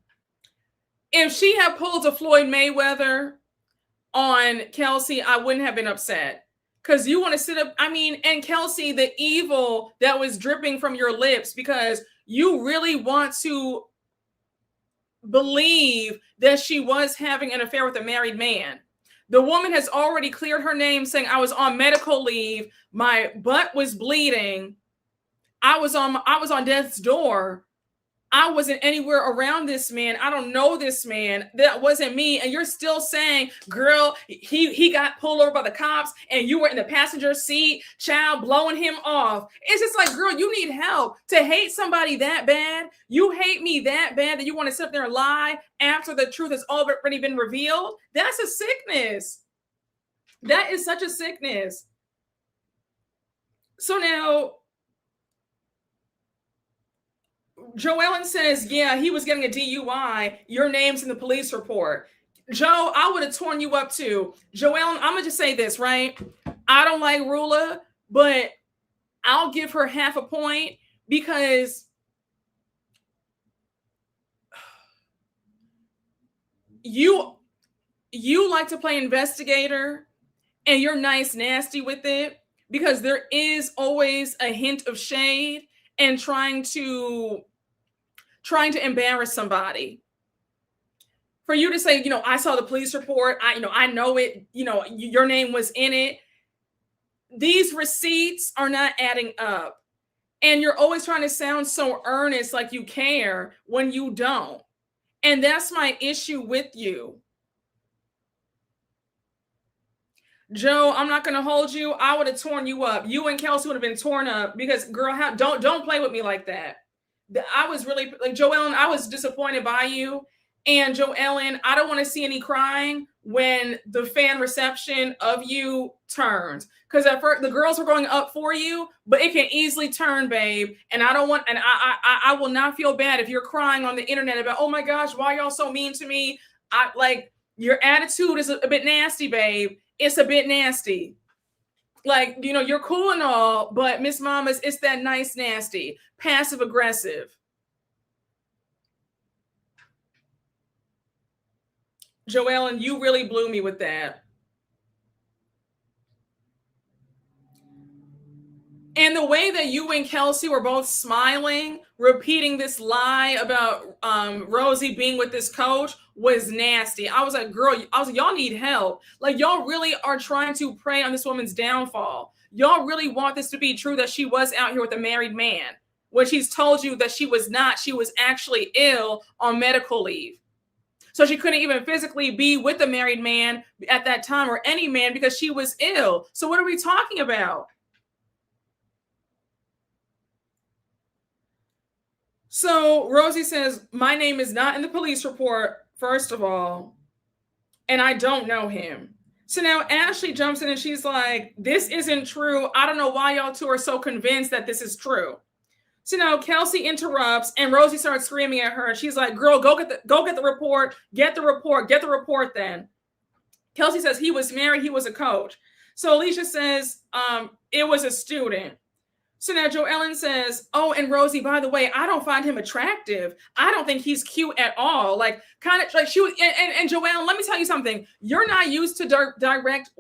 If she had pulled a Floyd Mayweather on Kelsey, I wouldn't have been upset. Because you want to sit up, and Kelsey, the evil that was dripping from your lips, because you really want to believe that she was having an affair with a married man. The woman has already cleared her name saying, I was on medical leave. My butt was bleeding. I was on death's door. I wasn't anywhere around this man. I don't know this man. That wasn't me. And you're still saying, girl, he got pulled over by the cops and you were in the passenger seat, child, blowing him off. It's just like, girl, you need help. To hate somebody that bad, you hate me that bad that you want to sit there and lie after the truth has already been revealed. That's a sickness. That is such a sickness. So now, Joellen says, yeah, he was getting a DUI. Your name's in the police report. Joe, I would have torn you up too. Joellen, I'm going to just say this, right? I don't like Rula, but I'll give her half a point because you like to play investigator and you're nice, nasty with it because there is always a hint of shade and trying to embarrass somebody. For you to say, I saw the police report, I know it, your name was in it. These receipts are not adding up. And you're always trying to sound so earnest, like you care, when you don't. And that's my issue with you. Joe, I'm not gonna hold you. I would have torn you up. You and Kelsey would have been torn up because, girl, don't play with me like that. I was really like, Joellen, I was disappointed by you. And Joellen, I don't want to see any crying when the fan reception of you turns. Because at first the girls were going up for you, but it can easily turn, babe. And I don't want, and I will not feel bad if you're crying on the internet about, oh my gosh, why y'all so mean to me? I like your attitude is a bit nasty, babe. It's a bit nasty. Like, you know, you're cool and all, but Miss Mama's, it's that nice nasty, passive aggressive. Joellen, you really blew me with that. And the way that you and Kelsey were both smiling, repeating this lie about Rosie being with this coach was nasty. I was like, girl, y'all need help. Like, y'all really are trying to prey on this woman's downfall. Y'all really want this to be true that she was out here with a married man when she's told you that she was not. She was actually ill on medical leave. So she couldn't even physically be with a married man at that time or any man because she was ill. So what are we talking about? So Rosie says, my name is not in the police report, first of all, and I don't know him. So now Ashley jumps in and she's like, this isn't true. I don't know why y'all two are so convinced that this is true. So now Kelsey interrupts and Rosie starts screaming at her. And she's like, girl, go get the report. Get the report then. Kelsey says he was married. He was a coach. So Alicia says, it was a student. So now JoEllen says, oh, and Rosie, by the way, I don't find him attractive. I don't think he's cute at all. Like, kind of like she was, and JoEllen, let me tell you something. You're not used to direct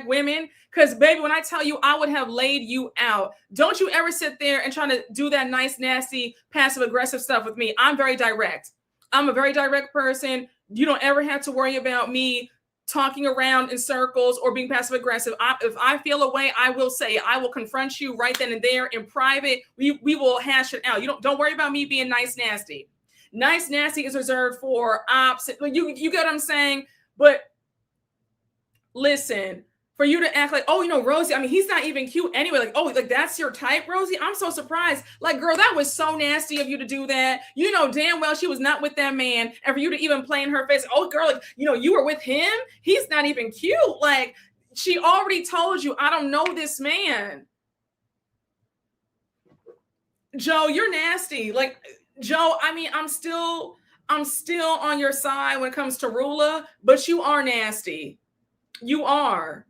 women. Because, baby, when I tell you, I would have laid you out. Don't you ever sit there and try to do that nice, nasty, passive-aggressive stuff with me. I'm very direct. I'm a very direct person. You don't ever have to worry about me talking around in circles or being passive aggressive. If I feel a way, I will say it. I will confront you right then and there in private. We will hash it out. Don't worry about me being nice nasty. Nice nasty is reserved for opposite. You get what I'm saying? But listen, for you to act like, oh, you know, Rosie, I mean, he's not even cute anyway. Like, oh, like that's your type, Rosie? I'm so surprised. Like, girl, that was so nasty of you to do that. You know damn well she was not with that man. And for you to even play in her face, oh, girl, like, you know, you were with him? He's not even cute. Like, she already told you, I don't know this man. Joe, you're nasty. Like, Joe, I mean, I'm still on your side when it comes to Rula, but you are nasty. You are.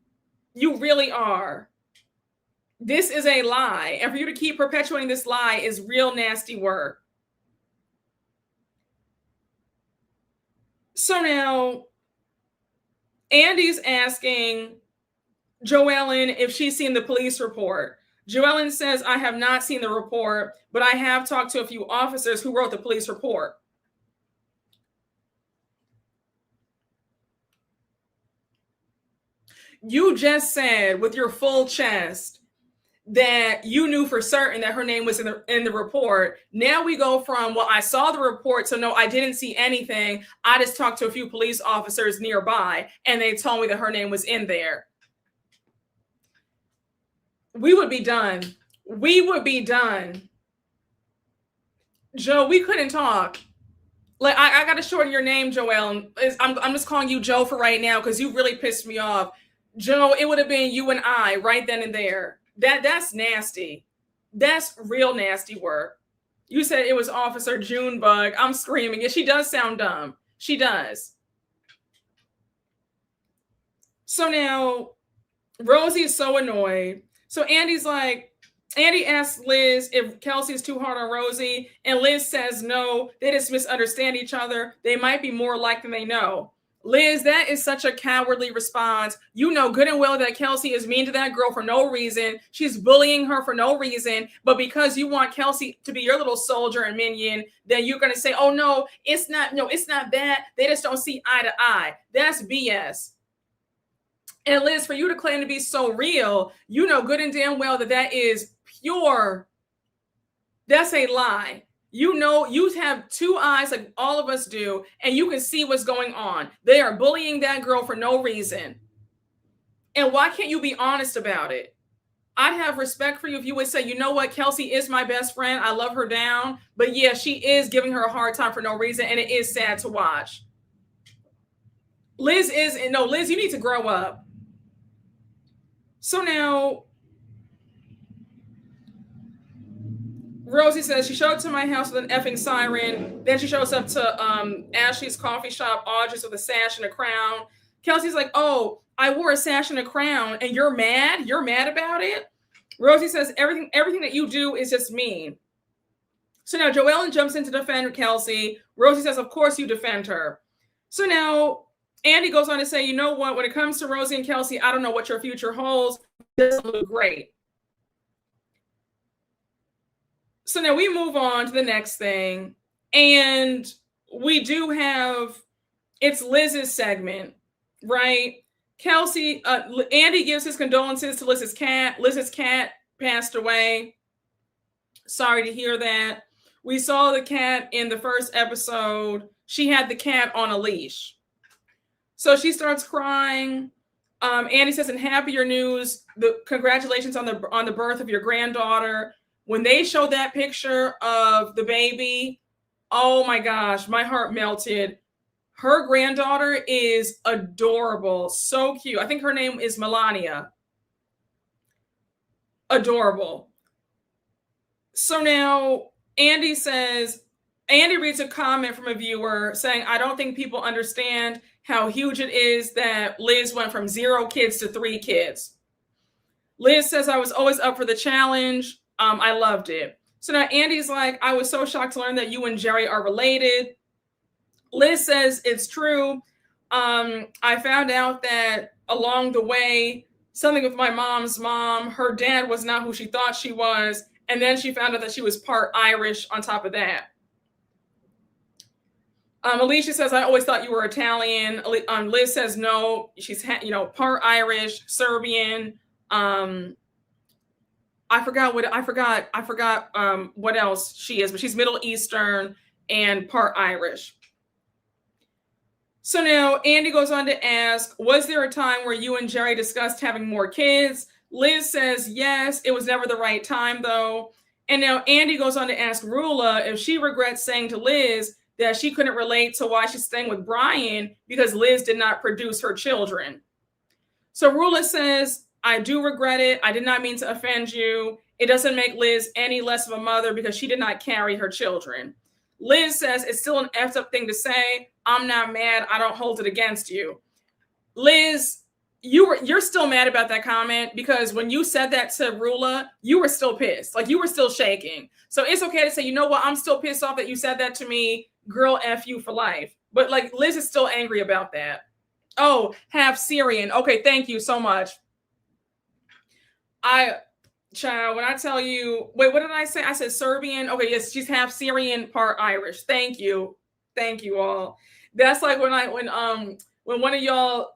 You really are. This is a lie. And for you to keep perpetuating this lie is real nasty work. So now Andy's asking JoEllen if she's seen the police report. JoEllen says, I have not seen the report, but I have talked to a few officers who wrote the police report. You just said with your full chest that you knew for certain that her name was in the report. Now we go from, well, I saw the report, so no, I didn't see anything. I just talked to a few police officers nearby, and they told me that her name was in there. We would be done. We would be done. Joe, we couldn't talk. Like, I got to shorten your name, Joelle. I'm just calling you Joe for right now because you really pissed me off. Joe, it would have been you and I right then and there. That's nasty. That's real nasty work. You said it was Officer Junebug. I'm screaming. Yeah, she does sound dumb. She does. So now Rosie is so annoyed. So Andy asks Liz if Kelsey is too hard on Rosie, and Liz says no, they just misunderstand each other. They might be more alike than they know. Liz, that is such a cowardly response. You know good and well that Kelsey is mean to that girl for no reason. She's bullying her for no reason. But because you want Kelsey to be your little soldier and minion, then you're going to say, oh, no, it's not that. They just don't see eye to eye. That's BS. And Liz, for you to claim to be so real, you know good and damn well that is pure. That's a lie. You know, you have two eyes like all of us do, and you can see what's going on. They are bullying that girl for no reason. And why can't you be honest about it? I'd have respect for you if you would say, you know what, Kelsey is my best friend. I love her down. But yeah, she is giving her a hard time for no reason. And it is sad to watch. Liz, you need to grow up. So now, Rosie says she showed up to my house with an effing siren. Then she shows up to Ashley's coffee shop, Audrey's, with a sash and a crown. Kelsey's like, oh, I wore a sash and a crown, and you're mad? You're mad about it? Rosie says everything that you do is just mean. So now Joellen jumps in to defend Kelsey. Rosie says, of course you defend her. So now Andy goes on to say, you know what? When it comes to Rosie and Kelsey, I don't know what your future holds. This will look great. So now we move on to the next thing. And we do have, it's Liz's segment, right? Kelsey, Andy gives his condolences to Liz's cat. Liz's cat passed away. Sorry to hear that. We saw the cat in the first episode. She had the cat on a leash. So she starts crying. Andy says, in happier news, congratulations on the birth of your granddaughter. When they showed that picture of the baby, oh my gosh, my heart melted. Her granddaughter is adorable. So cute. I think her name is Melania. Adorable. So now Andy reads a comment from a viewer saying, I don't think people understand how huge it is that Liz went from 0 kids to 3 kids. Liz says, I was always up for the challenge. I loved it. So now Andy's like, I was so shocked to learn that you and Jerry are related. Liz says it's true. I found out that along the way, something with my mom's mom, her dad was not who she thought she was. And then she found out that she was part Irish on top of that. Alicia says, I always thought you were Italian. Liz says, no, she's part Irish, Serbian. I forgot what else she is, but she's Middle Eastern and part Irish. So now Andy goes on to ask, was there a time where you and Jerry discussed having more kids? Liz says, yes, it was never the right time though. And now Andy goes on to ask Rula if she regrets saying to Liz that she couldn't relate to why she's staying with Brian because Liz did not produce her children. So Rula says, I do regret it. I did not mean to offend you. It doesn't make Liz any less of a mother because she did not carry her children. Liz says it's still an effed up thing to say. I'm not mad. I don't hold it against you. Liz, you're still mad about that comment because when you said that to Rula, you were still pissed. Like you were still shaking. So it's okay to say, you know what? I'm still pissed off that you said that to me. Girl, F you for life. But like Liz is still angry about that. Oh, half Syrian. Okay, thank you so much. Child, when I tell you, wait, what did I say? I said Serbian. Okay, yes, she's half Syrian, part Irish. Thank you all. That's like when one of y'all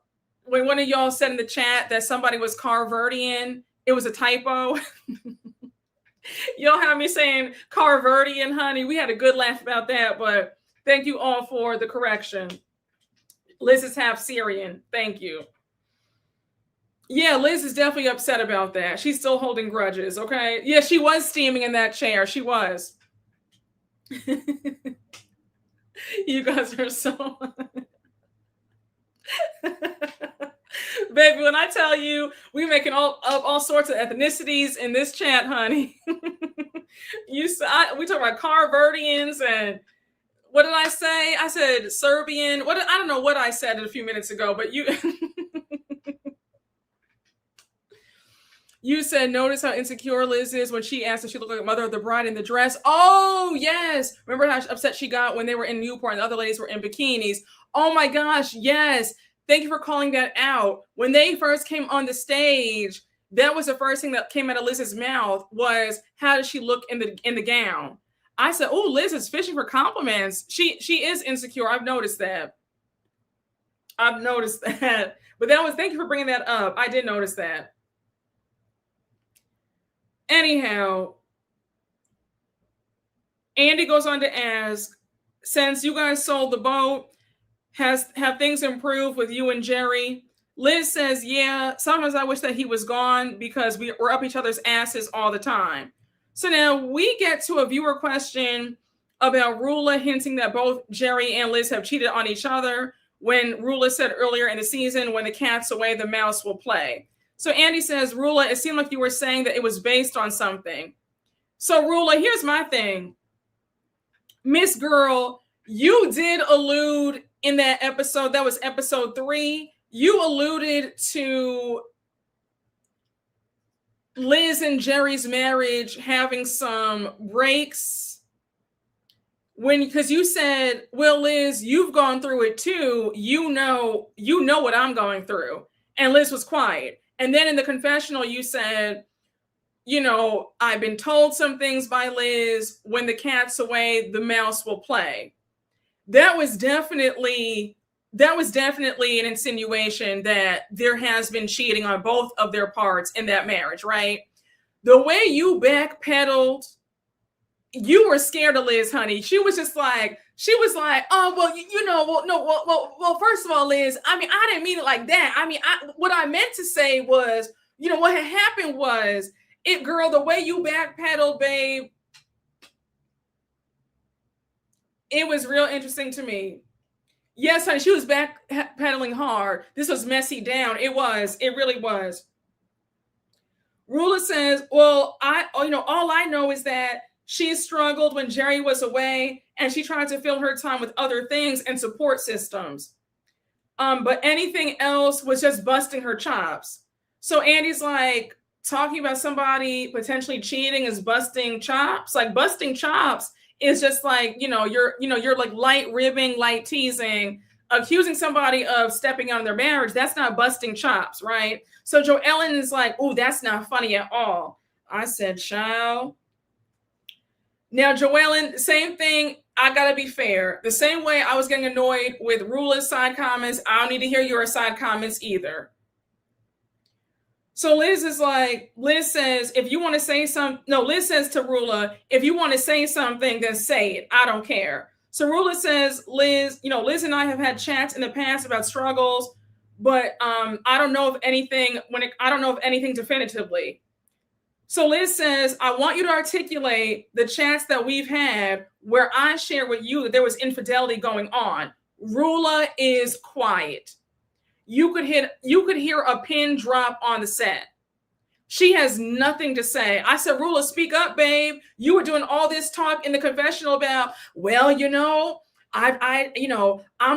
said in the chat that somebody was Carverdian. It was a typo. Y'all have me saying Carverdian, honey. We had a good laugh about that, but thank you all for the correction. Liz is half Syrian. Thank you. Yeah, Liz is definitely upset about that. She's still holding grudges, okay? Yeah, she was steaming in that chair. She was. You guys are so... Baby, when I tell you, we making all sorts of ethnicities in this chat, honey. We talk about Carverdians and what did I say? I said Serbian. I don't know what I said a few minutes ago, but you... You said, notice how insecure Liz is when she asked if she looked like a mother of the bride in the dress. Oh, yes. Remember how upset she got when they were in Newport and the other ladies were in bikinis? Oh, my gosh. Yes. Thank you for calling that out. When they first came on the stage, that was the first thing that came out of Liz's mouth was, how does she look in the gown? I said, oh, Liz is fishing for compliments. She is insecure. I've noticed that. But thank you for bringing that up. I did notice that. Anyhow, Andy goes on to ask, since you guys sold the boat, have things improved with you and Jerry? Liz says, yeah, sometimes I wish that he was gone because we're up each other's asses all the time. So now we get to a viewer question about Rula hinting that both Jerry and Liz have cheated on each other, when Rula said earlier in the season, when the cat's away, the mouse will play. So Andy says, Rula, it seemed like you were saying that it was based on something. So Rula, here's my thing. Miss Girl, you did allude in that episode, that was episode 3, you alluded to Liz and Jerry's marriage having some breaks because you said, well, Liz, you've gone through it too. You know what I'm going through. And Liz was quiet. And then in the confessional, you said, I've been told some things by Liz. When the cat's away, the mouse will play. That was definitely an insinuation that there has been cheating on both of their parts in that marriage, right? The way you backpedaled, you were scared of Liz, honey. She was like, oh, well, well, first of all, Liz, I mean, I didn't mean it like that. I mean, what I meant to say was, what had happened was, girl, the way you backpedaled, babe, it was real interesting to me. Yes, honey, she was backpedaling hard. This was messy down. It really was. Rula says, well, all I know is that she struggled when Jerry was away and she tried to fill her time with other things and support systems. But anything else was just busting her chops. So Andy's like, talking about somebody potentially cheating is busting chops. Like, busting chops is just like, you're like light ribbing, light teasing, accusing somebody of stepping on their marriage. That's not busting chops, right? So JoEllen is like, oh, that's not funny at all. I said, child. Now, JoEllen, same thing. I got to be fair. The same way I was getting annoyed with Rula's side comments, I don't need to hear your side comments either. So Liz says, if you want to say something, no, Liz says to Rula, if you want to say something, then say it. I don't care. So Rula says, Liz and I have had chats in the past about struggles, but I don't know of anything definitively. So Liz says, I want you to articulate the chats that we've had where I share with you that there was infidelity going on. Rula is quiet. You could hear a pin drop on the set. She has nothing to say. I said, Rula, speak up, babe. You were doing all this talk in the confessional about, well, I'm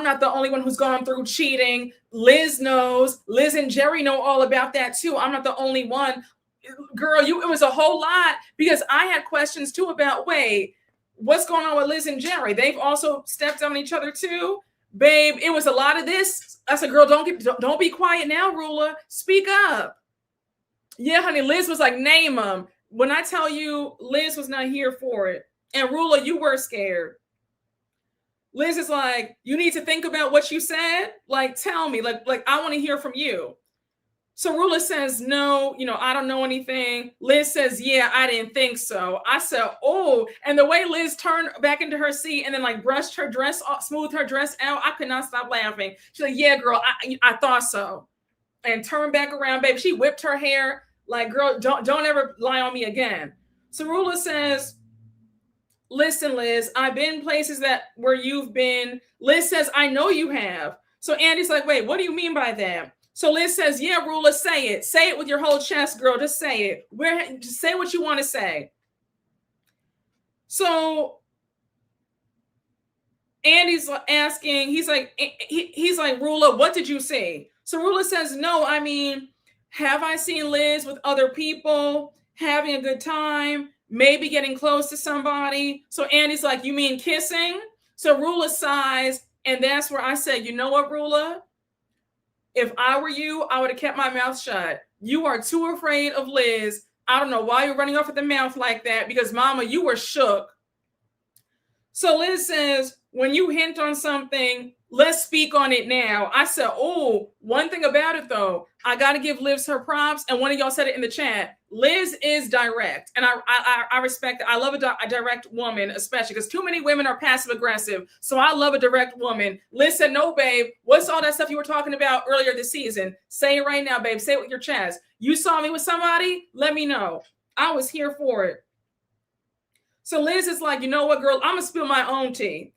not the only one who's gone through cheating. Liz knows. Liz and Jerry know all about that too. I'm not the only one. Girl, it was a whole lot, because I had questions too about, wait, what's going on with Liz and Jerry? They've also stepped on each other too. Babe, it was a lot of this. I said, girl, don't be quiet now, Rula. Speak up. Yeah, honey, Liz was like, name them. When I tell you, Liz was not here for it. And Rula, you were scared. Liz is like, you need to think about what you said. Like, tell me, like I want to hear from you. So Rula says, no, I don't know anything. Liz says, yeah, I didn't think so. I said, oh, and the way Liz turned back into her seat and then like brushed her dress off, smoothed her dress out, I could not stop laughing. She's like, yeah, girl, I thought so. And turned back around, baby. She whipped her hair like, girl, don't ever lie on me again. So Rula says, listen, Liz, I've been places where you've been. Liz says, I know you have. So Andy's like, wait, what do you mean by that? So Liz says, yeah, Rula, say it. Say it with your whole chest, girl. Just say it. Just say what you want to say. So Andy's asking, he's like, Rula, what did you see? So Rula says, no, I mean, have I seen Liz with other people, having a good time, maybe getting close to somebody? So Andy's like, you mean kissing? So Rula sighs, and that's where I said, you know what, Rula? If I were you, I would have kept my mouth shut. You are too afraid of Liz. I don't know why you're running off at the mouth like that, because mama, you were shook. So Liz says, when you hint on something, let's speak on it now. I said, oh, one thing about it though, I got to give Liz her props. And one of y'all said it in the chat. Liz is direct. And I respect it. I love a direct woman, especially because too many women are passive aggressive. So I love a direct woman. Liz said, no, babe, what's all that stuff you were talking about earlier this season? Say it right now, babe. Say it with your chest. You saw me with somebody? Let me know. I was here for it. So Liz is like, you know what, girl, I'm going to spill my own tea.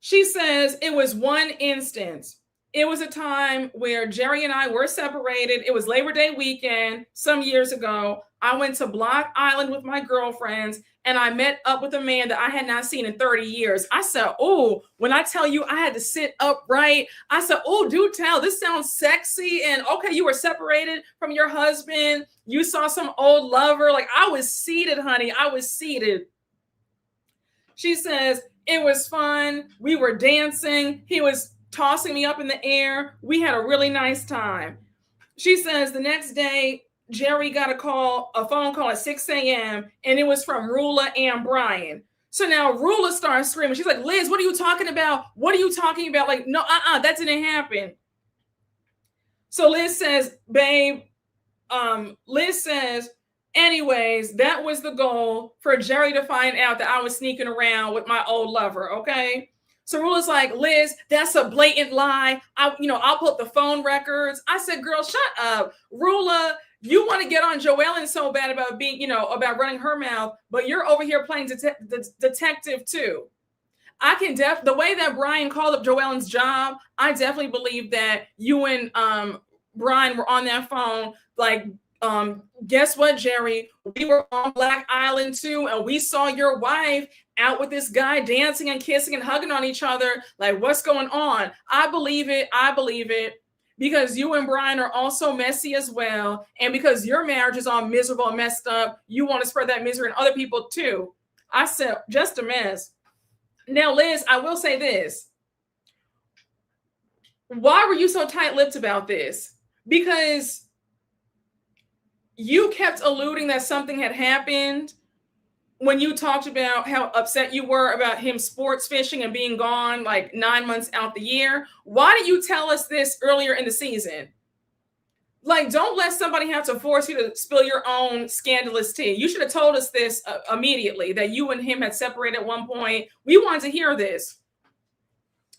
She says it was one instance. It was a time where Jerry and I were separated. It was Labor Day weekend some years ago. I went to Block Island with my girlfriends and I met up with a man that I had not seen in 30 years. I said, oh, when I tell you I had to sit upright, I said, oh, do tell. This sounds sexy. And okay, you were separated from your husband. You saw some old lover. Like I was seated, honey. I was seated. She says, it was fun. We were dancing. He was tossing me up in the air. We had a really nice time. She says the next day, Jerry got a phone call at 6 a.m. and it was from Rulla and Brian. So now Rulla starts screaming. She's like, Liz, what are you talking about? What are you talking about? Like, no, that didn't happen. So Liz says, babe, Liz says, anyways, that was the goal for Jerry to find out that I was sneaking around with my old lover, okay? So Rulla's like, Liz, that's a blatant lie. I'll pull up the phone records. I said, girl, shut up. Rulla, you want to get on JoEllen so bad about being, about running her mouth, but you're over here playing detective too. The way that Brian called up JoEllen's job, I definitely believe that you and Brian were on that phone, like, guess what, Jerry? We were on Black Island too, and we saw your wife out with this guy dancing and kissing and hugging on each other. Like, what's going on? I believe it. Because you and Brian are also messy as well. And because your marriage is all miserable and messed up, you want to spread that misery on other people too. I said, just a mess. Now, Liz, I will say this. Why were you so tight-lipped about this? Because you kept alluding that something had happened when you talked about how upset you were about him sports fishing and being gone like 9 months out the year. Why didn't you tell us this earlier in the season? Like, don't let somebody have to force you to spill your own scandalous tea. You should have told us this immediately, that you and him had separated at one point. We wanted to hear this.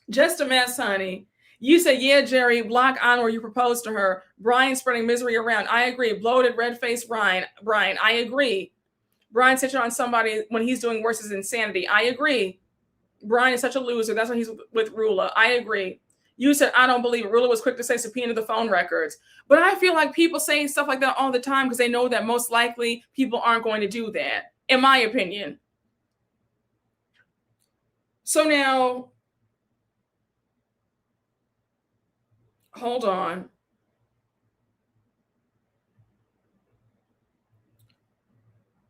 Just a mess, honey. You said, yeah, Jerry, Block on where you proposed to her. Brian spreading misery around. I agree. Bloated, red-faced Brian, I agree. Brian touching on somebody when he's doing worse is insanity. I agree. Brian is such a loser. That's why he's with Rulla. I agree. You said, I don't believe it. Rulla was quick to say subpoena the phone records. But I feel like people say stuff like that all the time because they know that most likely people aren't going to do that, in my opinion. So now, hold on.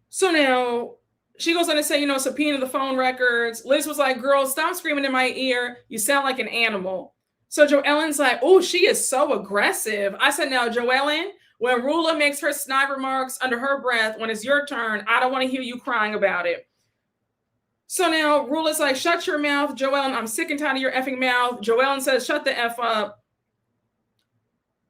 So now she goes on to say, subpoena the phone records. Liz was like, girl, stop screaming in my ear. You sound like an animal. So JoEllen's like, oh, she is so aggressive. I said, now, JoEllen, when Rulla makes her snide remarks under her breath, when it's your turn, I don't want to hear you crying about it. So now Rulla's like, shut your mouth, JoEllen. I'm sick and tired of your effing mouth. JoEllen says, shut the F up.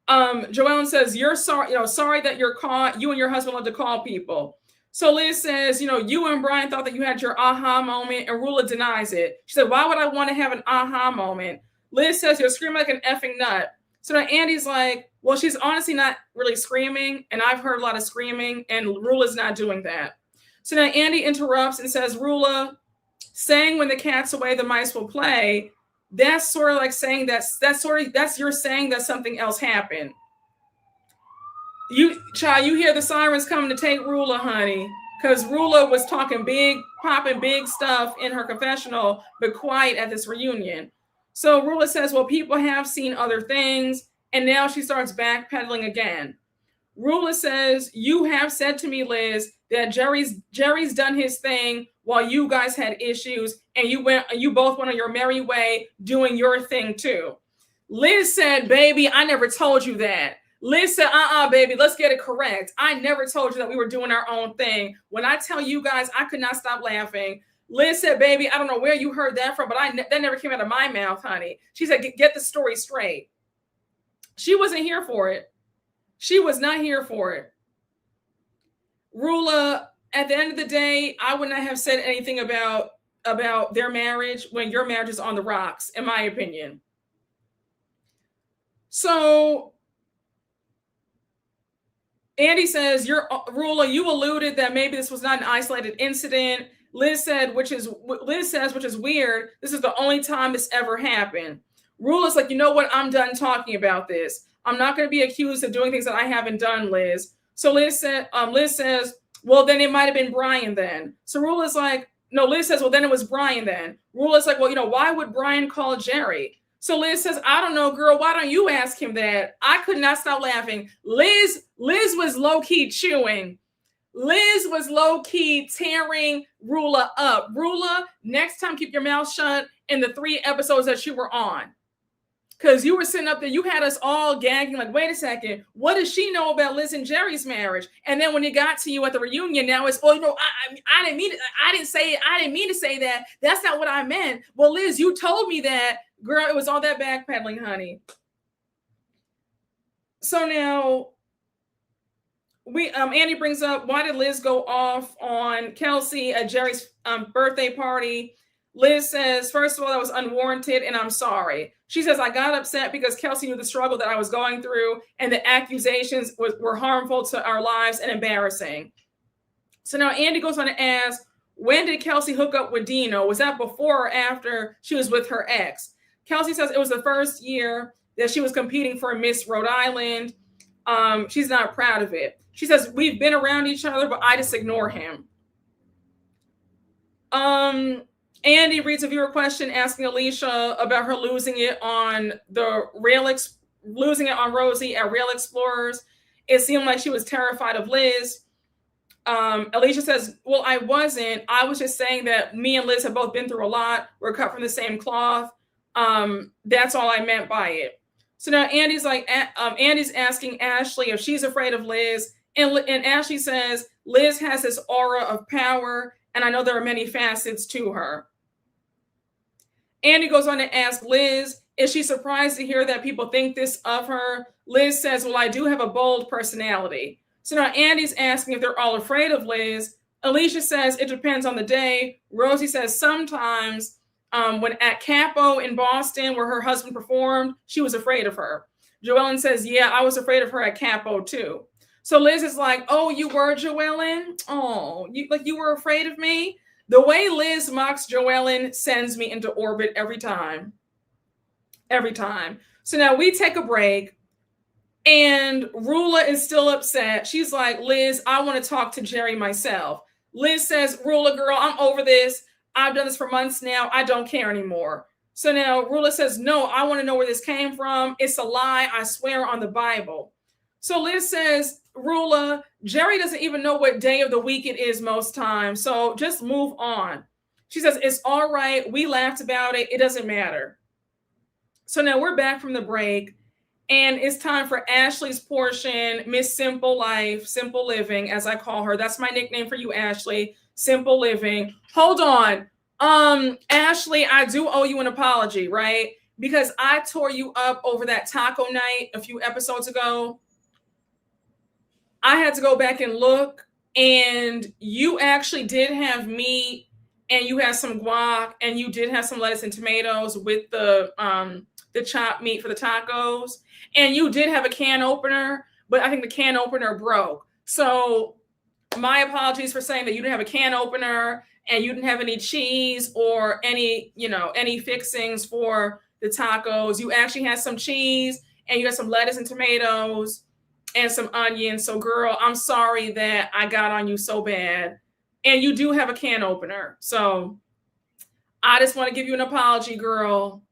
JoEllen says, you're sorry, sorry that you're caught. You and your husband love to call people. So Liz says, you and Brian thought that you had your aha moment, and Rulla denies it. She said, why would I want to have an aha moment? Liz says, you're screaming like an effing nut. So now Andy's like, well, she's honestly not really screaming, and I've heard a lot of screaming, and Rulla's not doing that. So now Andy interrupts and says, Rulla, saying when the cat's away, the mice will play. That's sort of like saying that's you're saying that something else happened. You hear the sirens coming to take Rulla, honey, because Rulla was talking big, popping big stuff in her confessional, but quiet at this reunion. So Rulla says, well, people have seen other things, and now she starts backpedaling again. Rulla says, you have said to me, Liz, that Jerry's done his thing while you guys had issues, and you both went on your merry way doing your thing too. Liz said, baby, I never told you that. Liz said, baby, let's get it correct. I never told you that we were doing our own thing. When I tell you guys, I could not stop laughing. Liz said, baby, I don't know where you heard that from, but that never came out of my mouth, honey. She said, get the story straight. She wasn't here for it. She was not here for it. Rula, at the end of the day, I would not have said anything about their marriage when your marriage is on the rocks, in my opinion. So Andy says, Rula, you alluded that maybe this was not an isolated incident. Liz says, which is weird. This is the only time this ever happened. Rula's like, you know what? I'm done talking about this. I'm not going to be accused of doing things that I haven't done, Liz. So Liz says, well, then it might have been Brian then. So Rula's like, no, Liz says, well, then it was Brian then. Rula's like, well, why would Brian call Jerry? So Liz says, I don't know, girl. Why don't you ask him that? I could not stop laughing. Liz was low-key chewing. Liz was low-key tearing Rula up. Rula, next time, keep your mouth shut in the 3 episodes that you were on. Because you were sitting up there, you had us all gagging like, wait a second, what does she know about Liz and Jerry's marriage? And then when it got to you at the reunion, now it's, I didn't mean it. I didn't mean to say that. That's not what I meant. Well, Liz, you told me that. Girl, it was all that backpedaling, honey. So now, Andy brings up, why did Liz go off on Kelsey at Jerry's birthday party? Liz says, first of all, that was unwarranted, and I'm sorry. She says, I got upset because Kelsey knew the struggle that I was going through, and the accusations were harmful to our lives and embarrassing. So now Andy goes on to ask, when did Kelsey hook up with Dino? Was that before or after she was with her ex? Kelsey says it was the first year that she was competing for Miss Rhode Island. She's not proud of it. She says, we've been around each other, but I just ignore him. Andy reads a viewer question asking Alicia about her losing it on Rosie at Rail Explorers. It seemed like she was terrified of Liz. Alicia says, well, I wasn't. I was just saying that me and Liz have both been through a lot. We're cut from the same cloth. That's all I meant by it. So now Andy's asking Ashley if she's afraid of Liz. And Ashley says, Liz has this aura of power, and I know there are many facets to her. Andy goes on to ask Liz, is she surprised to hear that people think this of her? Liz says, well, I do have a bold personality. So now Andy's asking if they're all afraid of Liz. Alicia says, it depends on the day. Rosie says, sometimes when at Capo in Boston, where her husband performed, she was afraid of her. Joellen says, yeah, I was afraid of her at Capo too. So Liz is like, oh, you were, Joellen? Oh, you were afraid of me? The way Liz mocks Joellen sends me into orbit every time. Every time. So now we take a break, and Rula is still upset. She's like, Liz, I want to talk to Jerry myself. Liz says, Rula, girl, I'm over this. I've done this for months now. I don't care anymore. So now Rula says, no, I want to know where this came from. It's a lie. I swear on the Bible. So Liz says, Rula, Jerry doesn't even know what day of the week it is most times. So just move on. She says, it's all right. We laughed about it. It doesn't matter. So now we're back from the break, and it's time for Ashley's portion, Miss Simple Life, Simple Living, as I call her. That's my nickname for you, Ashley. Simple Living. Hold on. Ashley, I do owe you an apology, right? Because I tore you up over that taco night a few episodes ago. I had to go back and look, and you actually did have meat, and you had some guac, and you did have some lettuce and tomatoes with the chopped meat for the tacos, and you did have a can opener, but I think the can opener broke. So my apologies for saying that you didn't have a can opener, and you didn't have any cheese or any fixings for the tacos. You actually had some cheese, and you had some lettuce and tomatoes and some onions. So girl, I'm sorry that I got on you so bad. And you do have a can opener. So I just want to give you an apology, girl.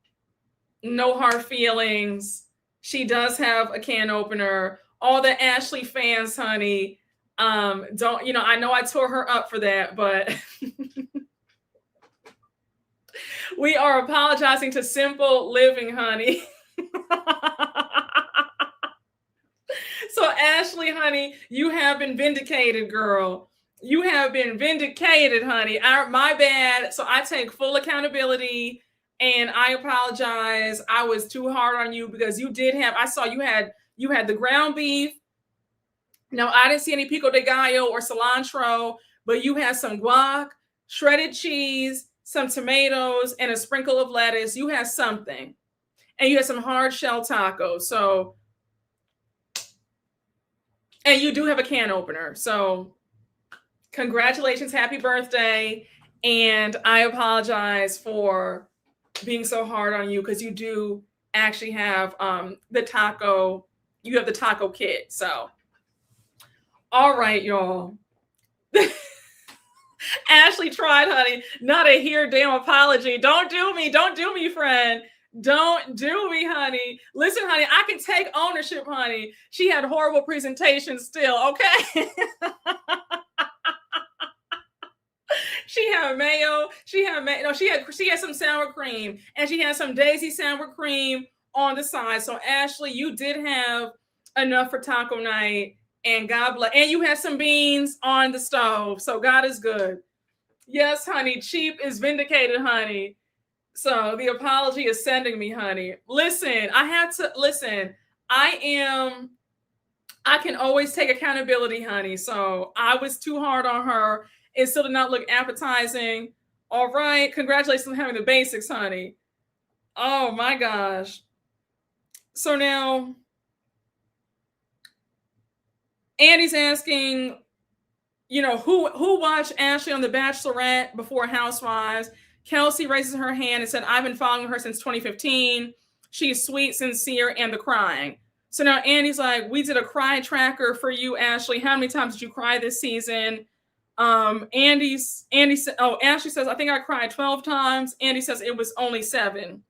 No hard feelings. She does have a can opener. All the Ashley fans, honey, I know I tore her up for that, but we are apologizing to Simple Living, honey. So Ashley, honey, you have been vindicated, girl. You have been vindicated, honey. My bad. So I take full accountability and I apologize. I was too hard on you because you did have, I saw you had the ground beef. Now I didn't see any pico de gallo or cilantro, but you had some guac, shredded cheese, some tomatoes, and a sprinkle of lettuce. You had something. And you had some hard shell tacos. So, and you do have a can opener. So congratulations, happy birthday. And I apologize for being so hard on you because you do actually have the taco kit. So, all right, y'all. Ashley tried, honey. Not a here damn apology. Don't do me, friend. Don't do me, honey. Listen, honey, I can take ownership, honey. She had horrible presentation still, okay? She had mayo. She had some sour cream, and she had some Daisy sour cream on the side. So Ashley, you did have enough for taco night, and God bless. And you had some beans on the stove. So God is good. Yes, honey. Cheap is vindicated, honey. So the apology is sending me, honey. Listen, I can always take accountability, honey. So I was too hard on her. It still did not look appetizing. All right. Congratulations on having the basics, honey. Oh my gosh. So now Andy's asking, who watched Ashley on The Bachelorette before Housewives? Kelsey raises her hand and said, I've been following her since 2015. She's sweet, sincere, and the crying. So now Andy's like, we did a cry tracker for you, Ashley. How many times did you cry this season? Ashley says, I think I cried 12 times. Andy says it was only 7.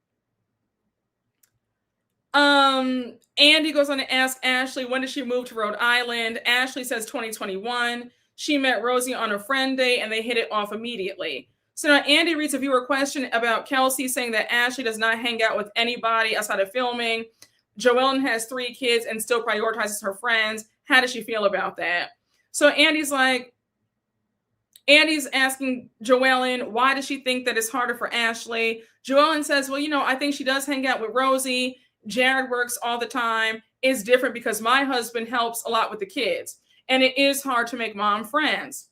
Andy goes on to ask Ashley, when did she move to Rhode Island? Ashley says 2021. She met Rosie on a friend day and they hit it off immediately. So now Andy reads a viewer question about Kelsey saying that Ashley does not hang out with anybody outside of filming. Joellen has 3 kids and still prioritizes her friends. How does she feel about that? So Andy's asking Joellen, why does she think that it's harder for Ashley? Joellen says, well, I think she does hang out with Rosie. Jared works all the time. It's different because my husband helps a lot with the kids. And it is hard to make mom friends.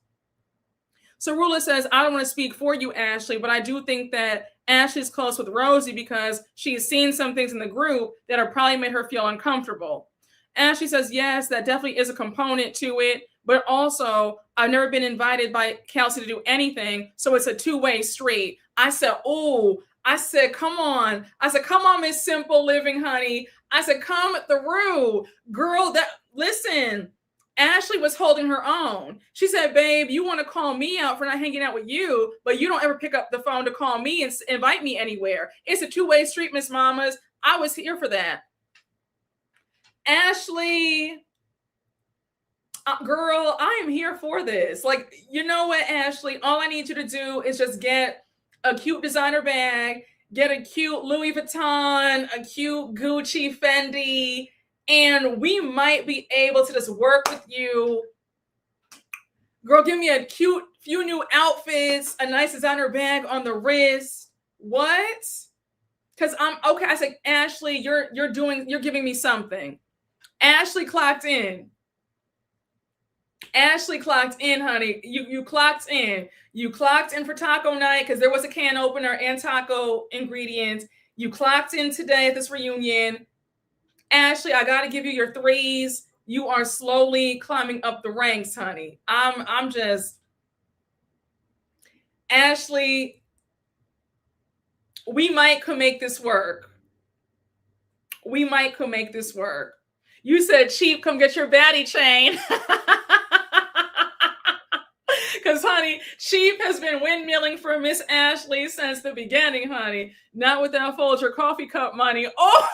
So Rula says, I don't want to speak for you, Ashley, but I do think that Ashley's close with Rosie because she's seen some things in the group that have probably made her feel uncomfortable. Ashley says, yes, that definitely is a component to it. But also, I've never been invited by Kelsey to do anything. So it's a two-way street. I said, come on. Come on, Miss Simple Living, honey. I said, come through. Girl, listen. Ashley was holding her own. She said, babe, you want to call me out for not hanging out with you, but you don't ever pick up the phone to call me and invite me anywhere. It's a two-way street, Miss Mamas. I was here for that. Ashley, girl, I am here for this. Like, you know what, Ashley? All I need you to do is just get a cute designer bag, get a cute Louis Vuitton, a cute Gucci, Fendi, and we might be able to just work with you. Girl, give me a cute few new outfits, a nice designer bag on the wrist. What? Because I'm okay. I said, Ashley, you're giving me something. Ashley clocked in. Ashley clocked in, honey. You clocked in. You clocked in for taco night because there was a can opener and taco ingredients. You clocked in today at this reunion. Ashley, I got to give you your 3s. You are slowly climbing up the ranks, honey. I'm just, Ashley, we might could make this work. We might could make this work. You said, cheap, come get your baddie chain. Because, honey, Cheap has been windmilling for Miss Ashley since the beginning, honey. Not without Folger coffee cup money. Oh!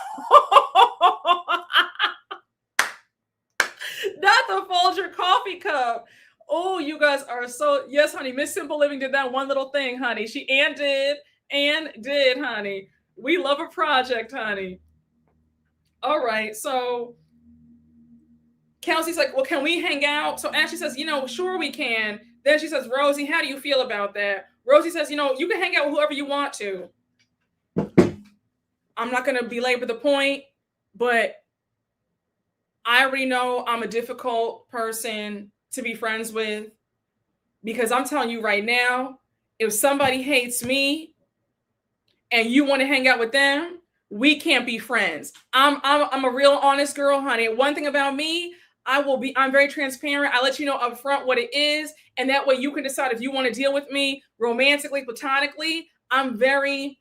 Not the Folger coffee cup. Oh, you guys are so... Yes, honey, Miss Simple Living did that one little thing, honey. She did, honey. We love a project, honey. All right, so... Kelsey's like, well, can we hang out? So Ashley says, sure we can. Then she says, Rosie, how do you feel about that? Rosie says, you can hang out with whoever you want to. I'm not going to belabor the point, but I already know I'm a difficult person to be friends with, because I'm telling you right now, if somebody hates me and you want to hang out with them, we can't be friends. I'm a real honest girl, honey. One thing about me, I'm very transparent. I let you know up front what it is, and that way you can decide if you want to deal with me romantically, platonically. I'm very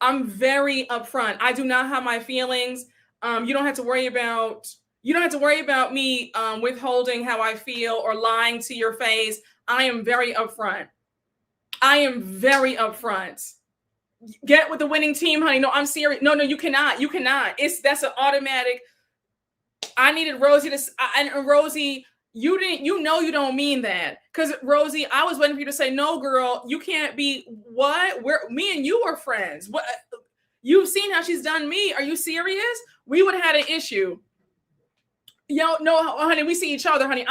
upfront. I do not have my feelings. You don't have to worry about me withholding how I feel or lying to your face. I am very upfront. Get with the winning team, honey. No, I'm serious. No, you cannot. That's an automatic. I needed Rosie and Rosie, you don't mean that. Because Rosie, I was waiting for you to say, no, girl, you can't be what? Me and you are friends. What? You've seen how she's done me. Are you serious? We would have had an issue. No, honey, we see each other, honey.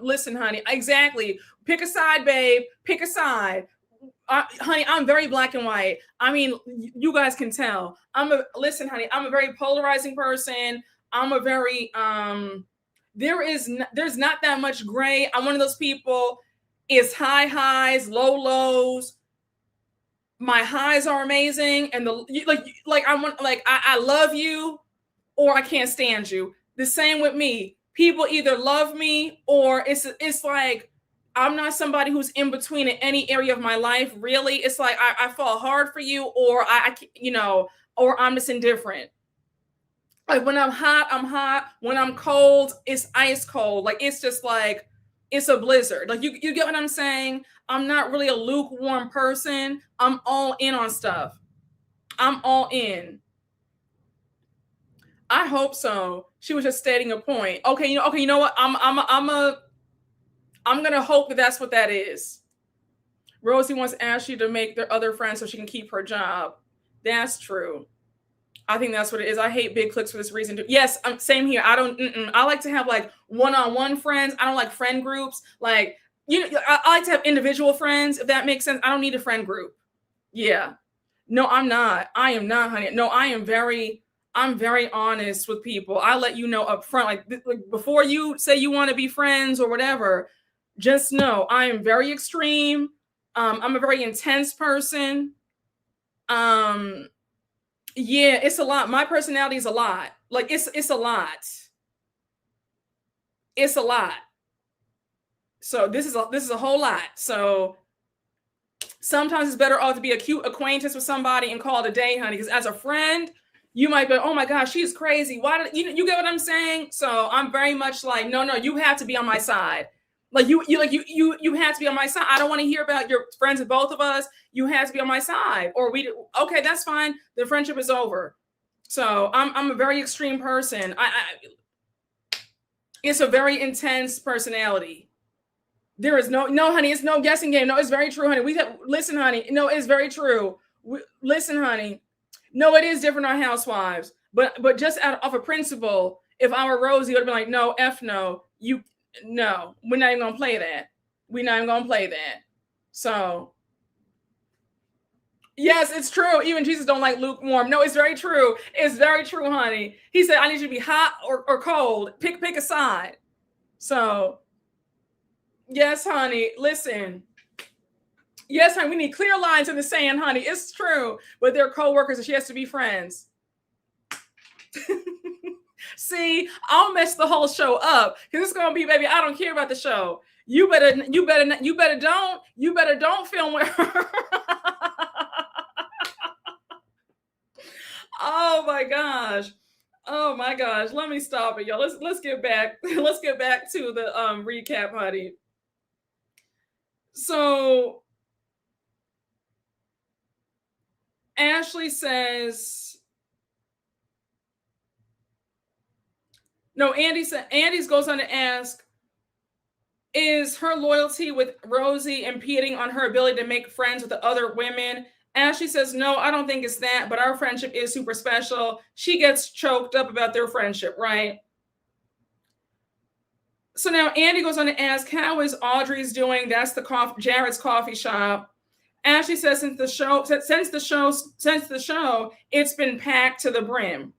Listen, honey, exactly. Pick a side, babe. Pick a side. Honey, I'm very black and white. I mean, you guys can tell. Listen, honey, I'm a very polarizing person. I'm a very, there's not that much gray. I'm one of those people. It's high highs, low lows. My highs are amazing. And I love you or I can't stand you. The same with me. People either love me or it's like, I'm not somebody who's in between in any area of my life. Really. It's like, I fall hard for you or or I'm just indifferent. Like when I'm hot, I'm hot. When I'm cold, it's ice cold. Like, it's just like, it's a blizzard. Like, you get what I'm saying? I'm not really a lukewarm person. I'm all in on stuff. I'm all in. I hope so. She was just stating a point. Okay, you know what? I'm gonna hope that that's what that is. Rosie wants Ashley to make their other friends so she can keep her job. That's true. I think that's what it is. I hate big cliques for this reason too. Yes, same here. I like to have like one-on-one friends. I don't like friend groups. Like, I like to have individual friends, if that makes sense. I don't need a friend group. Yeah. No, I'm not. I am not, honey. No, I'm very honest with people. I let you know up front, like before you say you want to be friends or whatever, just know I am very extreme. I'm a very intense person. Yeah, it's a lot. My personality is a lot. Like, it's a lot. It's a lot. So this is a whole lot. So sometimes it's better off to be a cute acquaintance with somebody and call it a day, honey. Because as a friend, you might be, oh my gosh, she's crazy. Why did you get what I'm saying? So I'm very much like, no, you have to be on my side. Like you have to be on my side. I don't want to hear about your friends with both of us. You have to be on my side, or okay, that's fine. The friendship is over. So I'm a very extreme person. It's a very intense personality. There is no, honey, it's no guessing game. No, it's very true, honey. Listen, honey. No, it's very true. Listen, honey. No, it is different on Housewives. But just off a principle, if I were Rosie, I would have been like, no, no, no, we're not even gonna play that. So yes, it's true. Even Jesus don't like lukewarm. No, it's very true. It's very true, honey. He said, I need you to be hot or cold. Pick a side. So yes, honey. Listen. Yes, honey. We need clear lines in the sand, honey. It's true. But they're co-workers and she has to be friends. See, I'll mess the whole show up because it's gonna be, baby, I don't care about the show. You better don't film with her. Oh my gosh. Let me stop it, y'all. Let's get back. Let's get back to the recap, honey. So Ashley says, no, Andy's goes on to ask, is her loyalty with Rosie impeding on her ability to make friends with the other women? Ashley says, no, I don't think it's that, but our friendship is super special. She gets choked up about their friendship, right? So now Andy goes on to ask, how is Audrey's doing? That's the Jared's coffee shop. Ashley says since the show, it's been packed to the brim.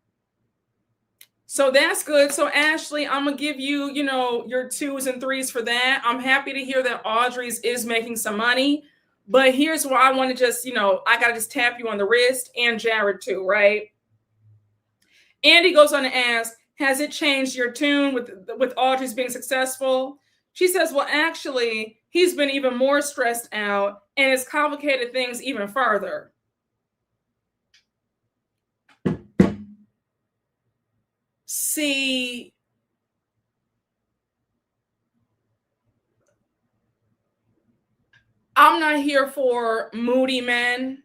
So that's good. So Ashley, I'm gonna give you, your 2s and 3s for that. I'm happy to hear that Audrey's is making some money. But here's where I want to just, I gotta just tap you on the wrist, and Jared too, right? Andy goes on to ask, has it changed your tune with Audrey's being successful? She says, well, actually, he's been even more stressed out, and it's complicated things even further. See, I'm not here for moody men.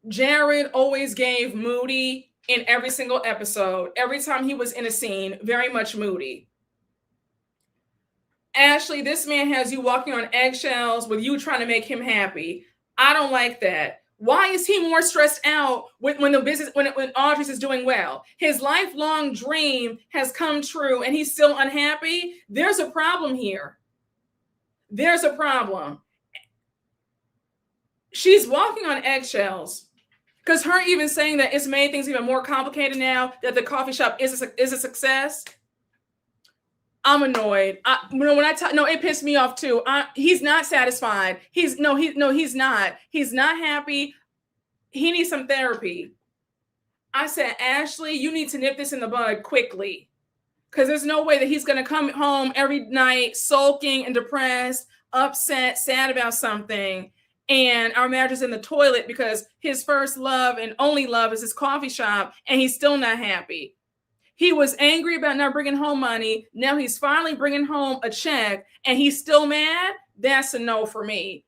Jared always gave moody in every single episode. Every time he was in a scene, very much moody. Ashley, this man has you walking on eggshells with you trying to make him happy. I don't like that. Why is he more stressed out when Audrey's is doing well? His lifelong dream has come true and he's still unhappy. There's a problem here. There's a problem. She's walking on eggshells because her even saying that it's made things even more complicated now that the coffee shop is a success. I'm annoyed. It pissed me off too. He's not satisfied. He's not. He's not happy. He needs some therapy. I said, Ashley, you need to nip this in the bud quickly, because there's no way that he's going to come home every night sulking and depressed, upset, sad about something, and our marriage is in the toilet because his first love and only love is his coffee shop, and he's still not happy. He was angry about not bringing home money. Now he's finally bringing home a check and he's still mad. That's a no for me.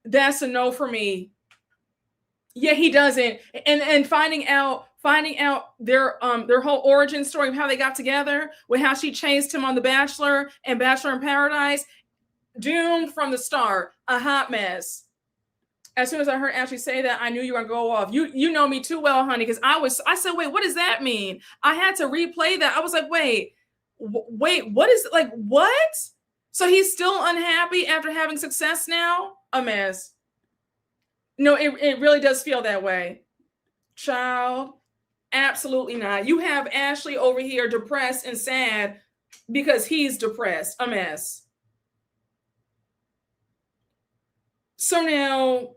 That's a no for me. Yeah, he doesn't. And finding out their whole origin story of how they got together, with how she chased him on The Bachelor and Bachelor in Paradise, doomed from the start, a hot mess. As soon as I heard Ashley say that, I knew you were gonna go off. You know me too well, honey, because I said, wait, what does that mean? I had to replay that. I was like, wait, what is, like, what? So he's still unhappy after having success now? A mess. No, it really does feel that way. Child, absolutely not. You have Ashley over here depressed and sad because he's depressed. A mess. So now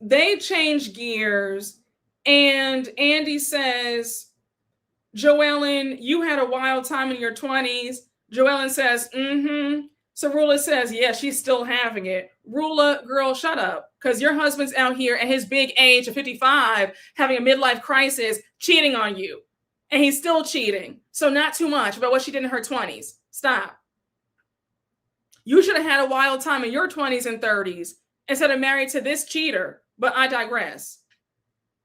they change gears, and Andy says, Joellen, you had a wild time in your 20s. Joellen says, mm-hmm. So Rula says, yeah, she's still having it. Rula, girl, shut up. Because your husband's out here at his big age of 55, having a midlife crisis, cheating on you. And he's still cheating. So not too much about what she did in her 20s. Stop. You should have had a wild time in your 20s and 30s instead of married to this cheater. But I digress.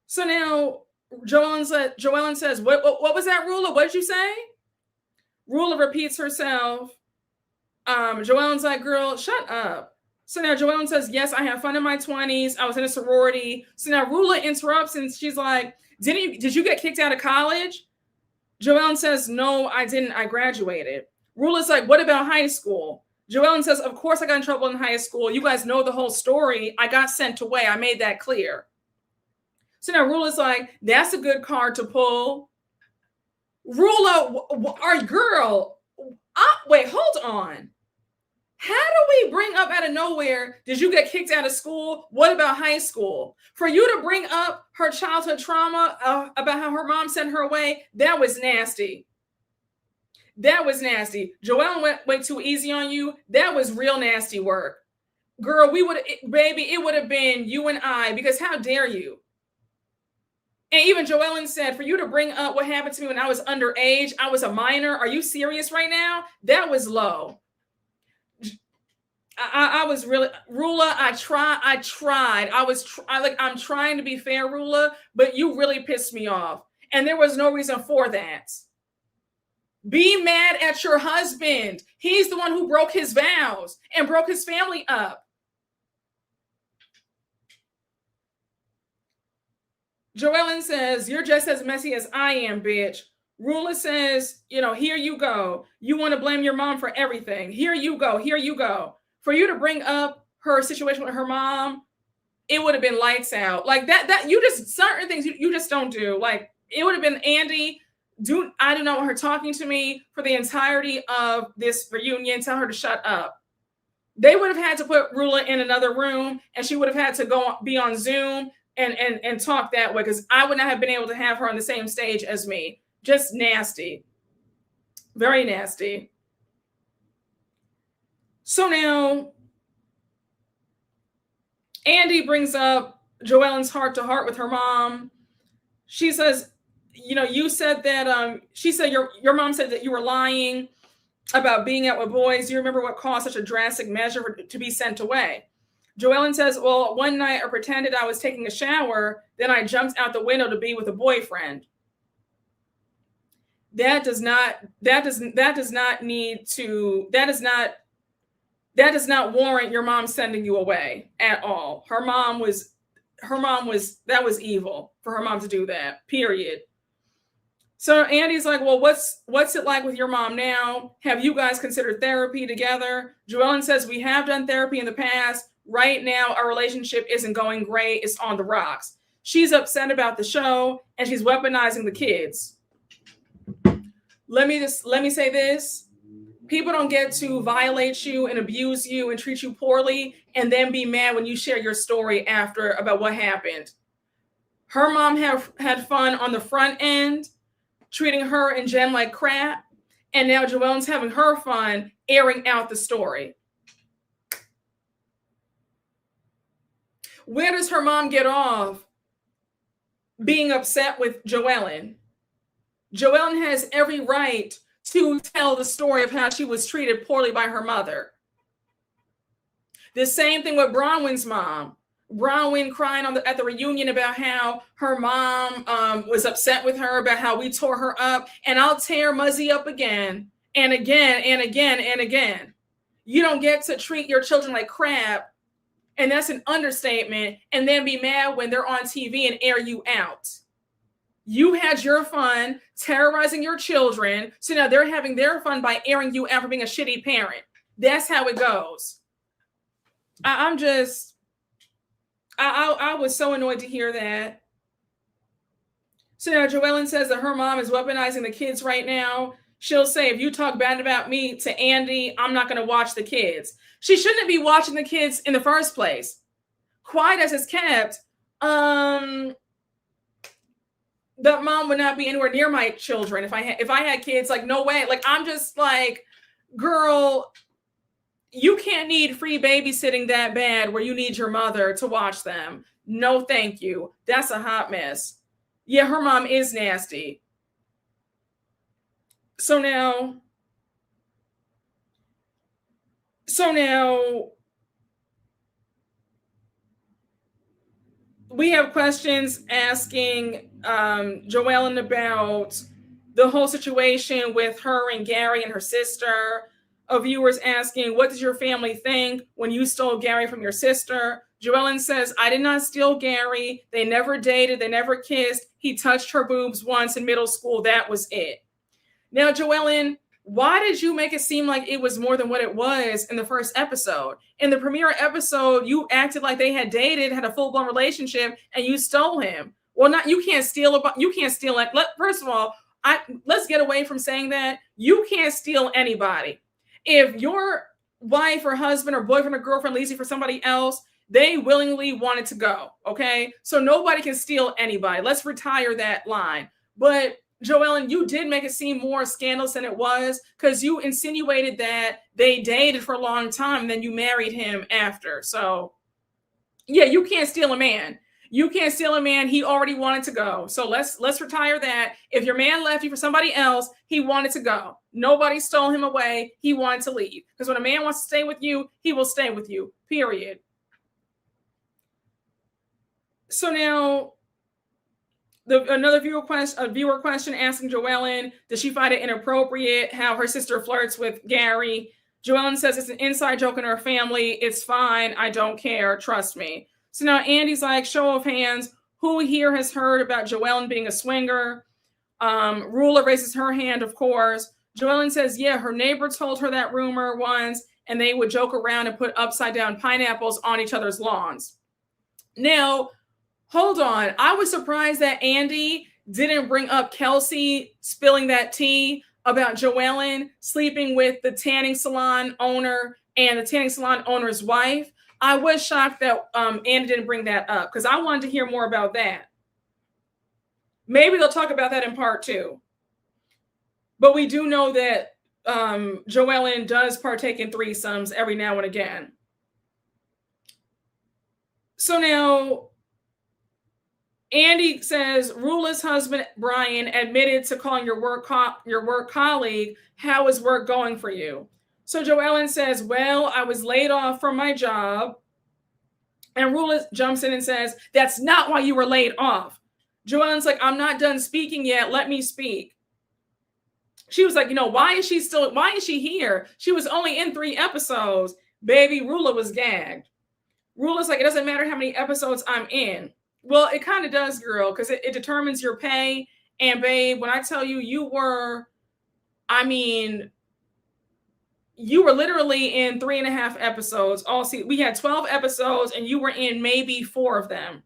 So now Joellen says, what was that, Rula? What did you say? Rula repeats herself. Joellen's like, girl, shut up. So now Joellen says, yes, I had fun in my 20s. I was in a sorority. So now Rula interrupts and she's like, did you get kicked out of college? Joellen says, no, I didn't. I graduated. Rula's like, what about high school? Joellen says, of course I got in trouble in high school. You guys know the whole story. I got sent away. I made that clear. So now Rula's like, that's a good card to pull. Rula, our girl, wait, hold on. How do we bring up out of nowhere, did you get kicked out of school? What about high school? For you to bring up her childhood trauma about how her mom sent her away, that was nasty. That was nasty. Joellen went way too easy on you. That was real nasty work. Girl, it would have been you and I, because how dare you? And even Joellen said, for you to bring up what happened to me when I was underage, I was a minor. Are you serious right now? That was low. I was really, Rula, I tried. I'm trying to be fair, Rula, but you really pissed me off. And there was no reason for that. Be mad at your husband. He's the one who broke his vows and broke his family up. Joellen says, you're just as messy as I am, bitch. Rula says, here you go. You want to blame your mom for everything. Here you go. Here you go. For you to bring up her situation with her mom, it would have been lights out. Like that you just, certain things you just don't do. Like, it would have been, Andy, I do not want her talking to me for the entirety of this reunion. Tell her to shut up. They would have had to put Rula in another room, and she would have had to be on Zoom and talk that way, because I would not have been able to have her on the same stage as me. Just nasty. Very nasty. So now Andy brings up JoEllen's heart-to-heart with her mom. She says, you said that, she said your mom said that you were lying about being out with boys. Do you remember what caused such a drastic measure to be sent away? JoEllen says, well, one night I pretended I was taking a shower, then I jumped out the window to be with a boyfriend. That does not warrant your mom sending you away at all. That was evil for her mom to do that, period. So Andy's like, well, what's it like with your mom now? Have you guys considered therapy together? JoEllen says, we have done therapy in the past. Right now, our relationship isn't going great. It's on the rocks. She's upset about the show, and she's weaponizing the kids. Let me say this. People don't get to violate you and abuse you and treat you poorly and then be mad when you share your story after about what happened. Her mom had fun on the front end, treating her and Jen like crap, and now JoEllen's having her fun airing out the story. Where does her mom get off being upset with JoEllen? JoEllen has every right to tell the story of how she was treated poorly by her mother. The same thing with Bronwyn's mom. Bronwyn crying at the reunion about how her mom was upset with her, about how we tore her up, and I'll tear Muzzy up again and again and again and again. You don't get to treat your children like crap, and that's an understatement, and then be mad when they're on TV and air you out. You had your fun terrorizing your children, so now they're having their fun by airing you out for being a shitty parent. That's how it goes. I was so annoyed to hear that. So now JoEllen says that her mom is weaponizing the kids right now. She'll say, if you talk bad about me to Andy, I'm not going to watch the kids. She shouldn't be watching the kids in the first place. Quiet as it's kept, that mom would not be anywhere near my children if I had kids. Like, no way. Like, I'm just like, girl, you can't need free babysitting that bad where you need your mother to watch them. No, thank you. That's a hot mess. Yeah, her mom is nasty. So now we have questions asking JoEllen about the whole situation with her and Gary and her sister. A viewer's asking, what does your family think when you stole Gary from your sister? JoEllen says, I did not steal Gary. They never dated. They never kissed. He touched her boobs once in middle school. That was it. Now, JoEllen, why did you make it seem like it was more than what it was in the first episode? In the premiere episode, you acted like they had dated, had a full-blown relationship, and you stole him. Well, you can't steal it. First of all, let's get away from saying that. You can't steal anybody. If your wife or husband or boyfriend or girlfriend leaves you for somebody else, they willingly wanted to go, okay? So nobody can steal anybody. Let's retire that line. But JoEllen, you did make it seem more scandalous than it was, because you insinuated that they dated for a long time and then you married him after. So yeah, you can't steal a man. You can't steal a man. He already wanted to go. So let's retire that. If your man left you for somebody else, he wanted to go. Nobody stole him away. He wanted to leave. Because when a man wants to stay with you, he will stay with you, period. So now, another viewer question asking JoEllen, does she find it inappropriate how her sister flirts with Gary? JoEllen says it's an inside joke in her family. It's fine. I don't care. Trust me. So now Andy's like, show of hands, who here has heard about JoEllen being a swinger? Rula raises her hand, of course. Joellen says, yeah, her neighbor told her that rumor once, and they would joke around and put upside down pineapples on each other's lawns. Now, hold on. I was surprised that Andy didn't bring up Kelsey spilling that tea about Joellen sleeping with the tanning salon owner and the tanning salon owner's wife. I was shocked that Andy didn't bring that up because I wanted to hear more about that. Maybe they'll talk about that in part 2. But we do know that Joellen does partake in threesomes every now and again. So now, Andy says, Rula's husband, Brian, admitted to calling your work colleague. How is work going for you? So Joellen says, well, I was laid off from my job. And Rula jumps in and says, that's not why you were laid off. Joellen's like, I'm not done speaking yet. Let me speak. She was like, why is she here? She was only in 3 episodes. Baby, Rula was gagged. Rula's like, it doesn't matter how many episodes I'm in. Well, it kind of does, girl, because it determines your pay. And babe, when I tell you, you were literally in 3.5 episodes. We had 12 episodes and you were in maybe 4 of them,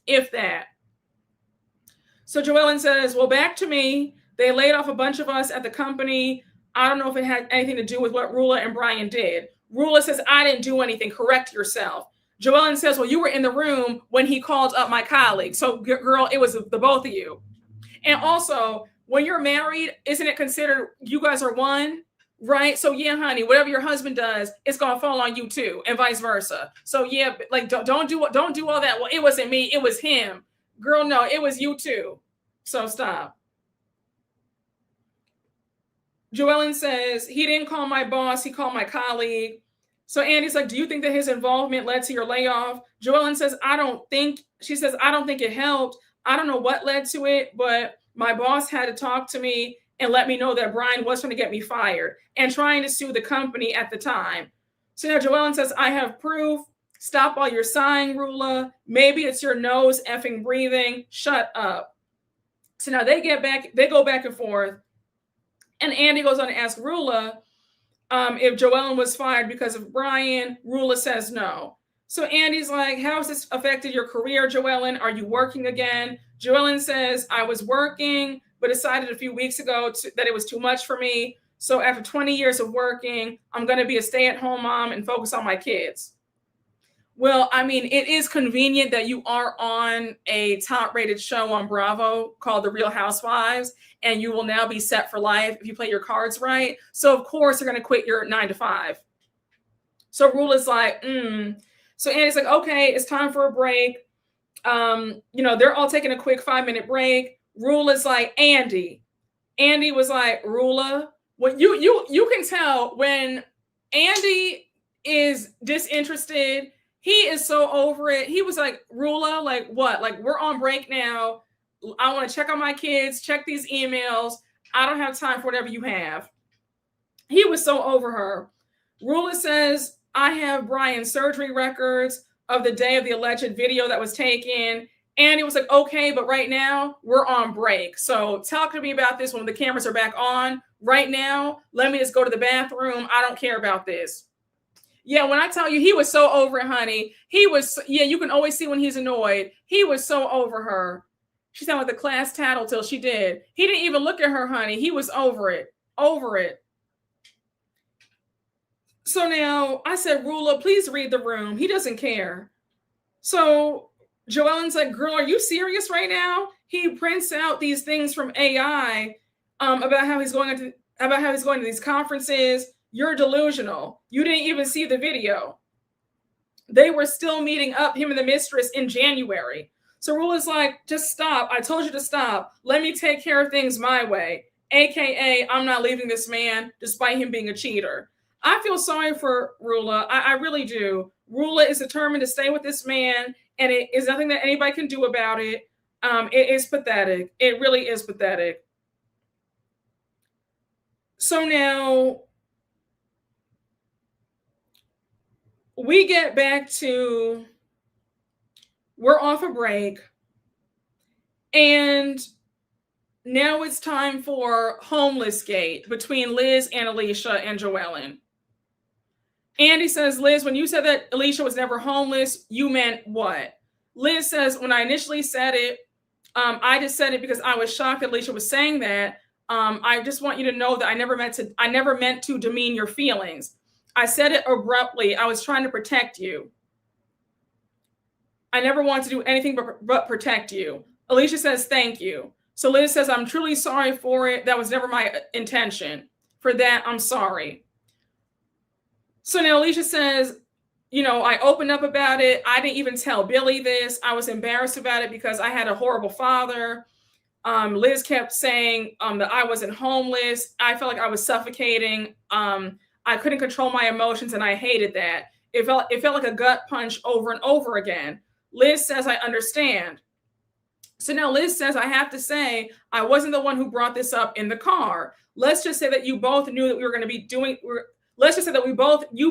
if that. So Joellen says, well, back to me. They laid off a bunch of us at the company. I don't know if it had anything to do with what Rula and Brian did. Rula says, I didn't do anything. Correct yourself. Joellen says, well, you were in the room when he called up my colleague. So, girl, it was the both of you. And also, when you're married, isn't it considered you guys are one? Right? So, yeah, honey, whatever your husband does, it's going to fall on you too, and vice versa. So, yeah, like, don't do all that. Well, it wasn't me. It was him. Girl, no, it was you too. So stop. Joellen says, he didn't call my boss. He called my colleague. So Andy's like, do you think that his involvement led to your layoff? Joellen says, I don't think it helped. I don't know what led to it, but my boss had to talk to me and let me know that Brian was trying to get me fired and trying to sue the company at the time. So now Joellen says, I have proof. Stop while you're sighing, Rula. Maybe it's your nose effing breathing. Shut up. So now they go back and forth. And Andy goes on to ask Rula if Joellen was fired because of Brian. Rula says no. So Andy's like, how has this affected your career, Joellen? Are you working again? Joellen says, I was working, but decided a few weeks ago that it was too much for me. So after 20 years of working, I'm going to be a stay-at-home mom and focus on my kids. Well, I mean, it is convenient that you are on a top-rated show on Bravo called The Real Housewives, and you will now be set for life if you play your cards right. So, of course, you're going to quit your 9 to 5. So Rula's like, So Andy's like, okay, it's time for a break. They're all taking a quick 5-minute break. Rula's like, Andy. Andy was like, Rula, what you can tell when Andy is disinterested. He is so over it. He was like, Rula, like what? Like, we're on break now. I want to check on my kids, check these emails. I don't have time for whatever you have. He was so over her. Rula says, I have Brian's surgery records of the day of the alleged video that was taken. And it was like, okay, but right now we're on break. So talk to me about this when the cameras are back on. Right now, let me just go to the bathroom. I don't care about this. Yeah, when I tell you, he was so over it, honey. You can always see when he's annoyed. He was so over her. She sounded like the class tattle till she did. He didn't even look at her, honey. He was over it. Over it. So now I said, Rula, please read the room. He doesn't care. So Joellen's like, girl, are you serious right now? He prints out these things from AI about how he's going to these conferences. You're delusional. You didn't even see the video. They were still meeting up, him and the mistress, in January. So Rula's like, just stop. I told you to stop. Let me take care of things my way. AKA, I'm not leaving this man despite him being a cheater. I feel sorry for Rula. I really do. Rula is determined to stay with this man, and it is nothing that anybody can do about it. It is pathetic. It really is pathetic. So now we get back to, we're off a break, and now it's time for homeless gate between Liz and Alicia and Joellen. Andy says, Liz, when you said that Alicia was never homeless, you meant what? Liz says, when I initially said it, I just said it because I was shocked that Alicia was saying that. I just want you to know that I never meant to demean your feelings. I said it abruptly. I was trying to protect you. I never wanted to do anything but protect you. Alicia says, thank you. So Liz says, I'm truly sorry for it. That was never my intention. For that, I'm sorry. So now Alicia says, I opened up about it. I didn't even tell Billy this. I was embarrassed about it because I had a horrible father. Liz kept saying that I wasn't homeless. I felt like I was suffocating. I couldn't control my emotions, and I hated that. It felt like a gut punch over and over again. Liz says, I understand. So now Liz says, I have to say, I wasn't the one who brought this up in the car. Let's just say that you both knew that we were going to be doing. Let's just say that you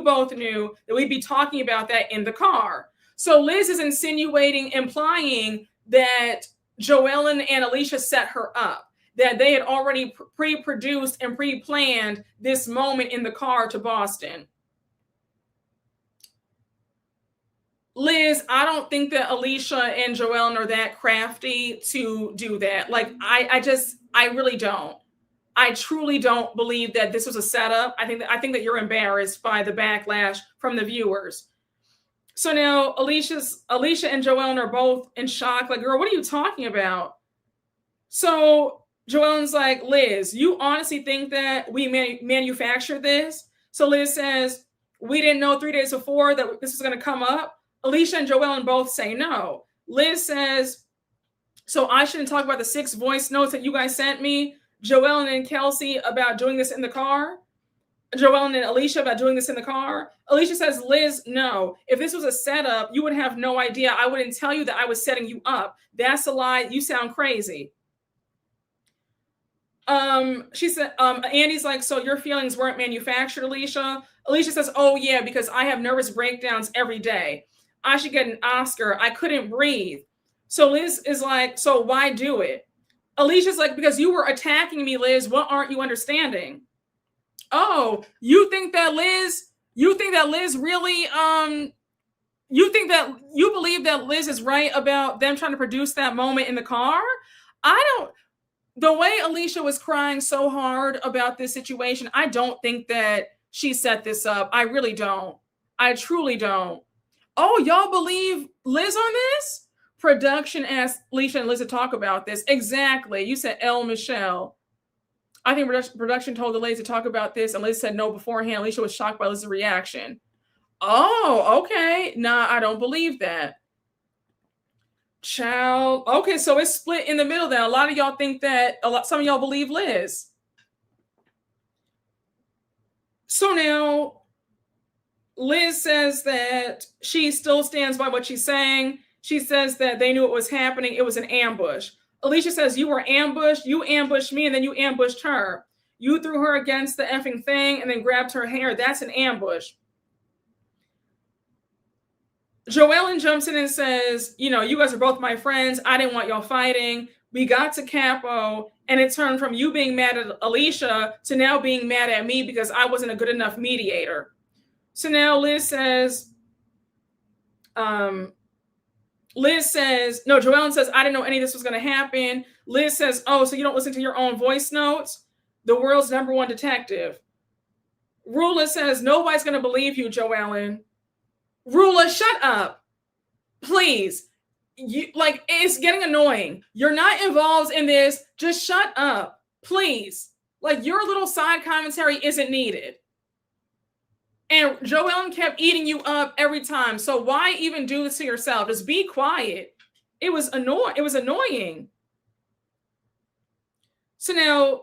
both knew that we'd be talking about that in the car. So Liz is implying that Joellen and Alicia set her up, that they had already pre-produced and pre-planned this moment in the car to Boston. Liz, I don't think that Alicia and Joellen are that crafty to do that. Like, I really don't. I truly don't believe that this was a setup. I think that you're embarrassed by the backlash from the viewers. So now Alicia and Joellen are both in shock. Like, girl, what are you talking about? So Joellen's like, Liz, you honestly think that we manufactured this? So Liz says, we didn't know 3 days before that this was going to come up. Alicia and Joellen both say no. Liz says, so I shouldn't talk about the 6 voice notes that you guys sent me? Joelen and Kelsey about doing this in the car? Joellen and Alicia about doing this in the car? Alicia says, Liz, no. If this was a setup, you would have no idea. I wouldn't tell you that I was setting you up. That's a lie. You sound crazy. She said, Andy's like, so your feelings weren't manufactured, Alicia? Alicia says, oh yeah, because I have nervous breakdowns every day. I should get an Oscar. I couldn't breathe. So Liz is like, so why do it? Alicia's like, because you were attacking me, Liz. What aren't you understanding? Oh, you think that Liz really, you believe that Liz is right about them trying to produce that moment in the car? The way Alicia was crying so hard about this situation, I don't think that she set this up. I really don't. I truly don't. Oh, y'all believe Liz on this? Production asked Alicia and Liz to talk about this. Exactly. You said L. Michelle. I think production told the ladies to talk about this, and Liz said no beforehand. Alicia was shocked by Liz's reaction. Oh, okay. Nah, I don't believe that. Child. Okay, so it's split in the middle then. A lot of y'all think that, some of y'all believe Liz. So now, Liz says that she still stands by what she's saying. She says that they knew it was happening. It was an ambush. Alicia says, you were ambushed. You ambushed me, and then you ambushed her. You threw her against the effing thing and then grabbed her hair. That's an ambush. Joellen jumps in and says, you guys are both my friends. I didn't want y'all fighting. We got to Capo, and it turned from you being mad at Alicia to now being mad at me because I wasn't a good enough mediator. So now Liz says, Joellen says, I didn't know any of this was going to happen. Liz says, oh, so you don't listen to your own voice notes? The world's #1 detective. Rula says, nobody's going to believe you, Joellen. Rula, shut up. Please. It's getting annoying. You're not involved in this. Just shut up. Please. Your little side commentary isn't needed. And Joellen kept eating you up every time. So why even do this to yourself? Just be quiet. It was annoying. So now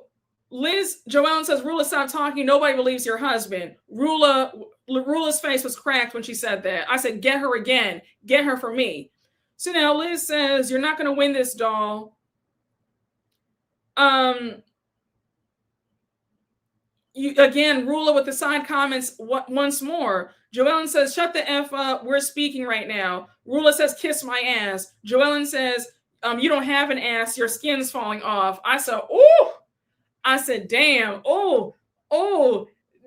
Joellen says, Rula, stop talking. Nobody believes your husband. Rula's face was cracked when she said that. I said, get her again. Get her for me. So now Liz says, you're not going to win this, doll. Rula with the side comments once more. Joellen says, shut the F up. We're speaking right now. Rula says, kiss my ass. Joellen says, you don't have an ass, your skin's falling off. I said, oh, I said, damn, oh,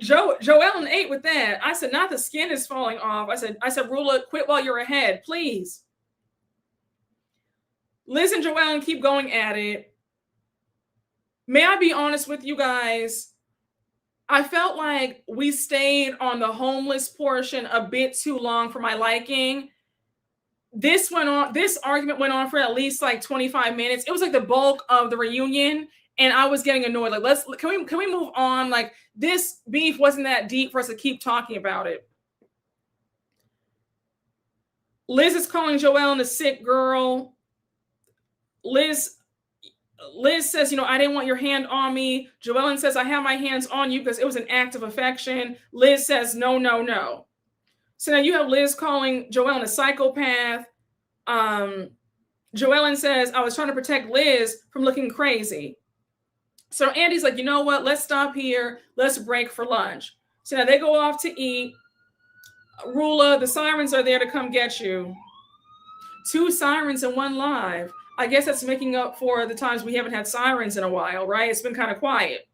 Joellen ate with that. I said, not the skin is falling off. I said, Rula, quit while you're ahead, please. Liz and Joellen keep going at it. May I be honest with you guys? I felt like we stayed on the homeless portion a bit too long for my liking. This argument went on for at least like 25 minutes. It was like the bulk of the reunion, and I was getting annoyed. Like, can we move on? Like, this beef wasn't that deep for us to keep talking about it. Liz is calling Joellen a sick girl. Liz says, I didn't want your hand on me. Joellen says, I have my hands on you because it was an act of affection. Liz says, no, no, no. So now you have Liz calling Joellen a psychopath. Joellen says, I was trying to protect Liz from looking crazy. So Andy's like, you know what? Let's stop here. Let's break for lunch. So now they go off to eat. Rula, the sirens are there to come get you. 2 sirens and 1 live. I guess that's making up for the times we haven't had sirens in a while, right? It's been kind of quiet.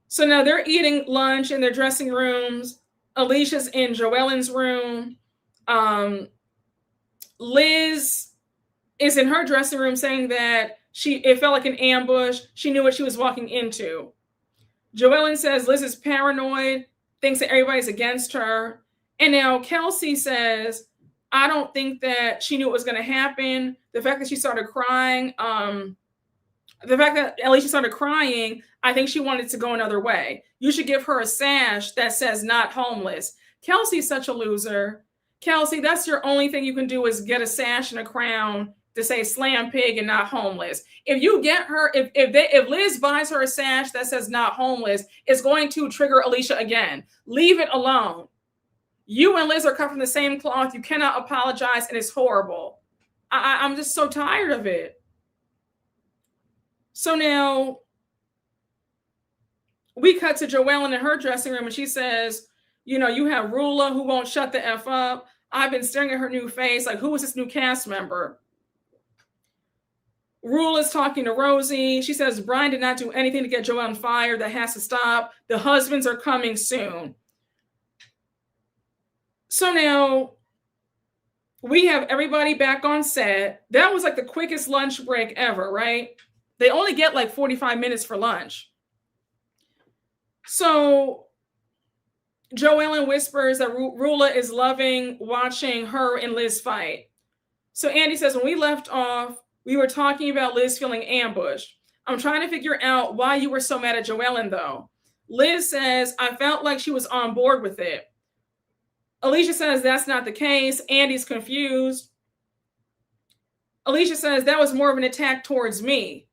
So now they're eating lunch in their dressing rooms. Alicia's in Joellen's room. Liz is in her dressing room saying that it felt like an ambush. She knew what she was walking into. Joellen says Liz is paranoid, thinks that everybody's against her. And now Kelsey says, I don't think that she knew it was going to happen. The fact that she started crying, the fact that Alicia started crying, I think she wanted to go another way. You should give her a sash that says not homeless. Kelsey's such a loser. Kelsey, that's your only thing you can do is get a sash and a crown to say slam pig and not homeless. If you get her, if Liz buys her a sash that says not homeless, it's going to trigger Alicia again. Leave it alone. You and Liz are cut from the same cloth. You cannot apologize, and it's horrible. I'm just so tired of it. So now we cut to Joellen in her dressing room, and she says, you have Rula who won't shut the F up. I've been staring at her new face. Like, who is this new cast member? Rula's talking to Rosie. She says, Brian did not do anything to get Joellen fired. That has to stop. The husbands are coming soon. So now we have everybody back on set. That was like the quickest lunch break ever, right? They only get like 45 minutes for lunch. So Joellen whispers that Rula is loving watching her and Liz fight. So Andy says, when we left off, we were talking about Liz feeling ambushed. I'm trying to figure out why you were so mad at Joellen, though. Liz says, I felt like she was on board with it. Alicia says that's not the case. Andy's confused. Alicia says that was more of an attack towards me.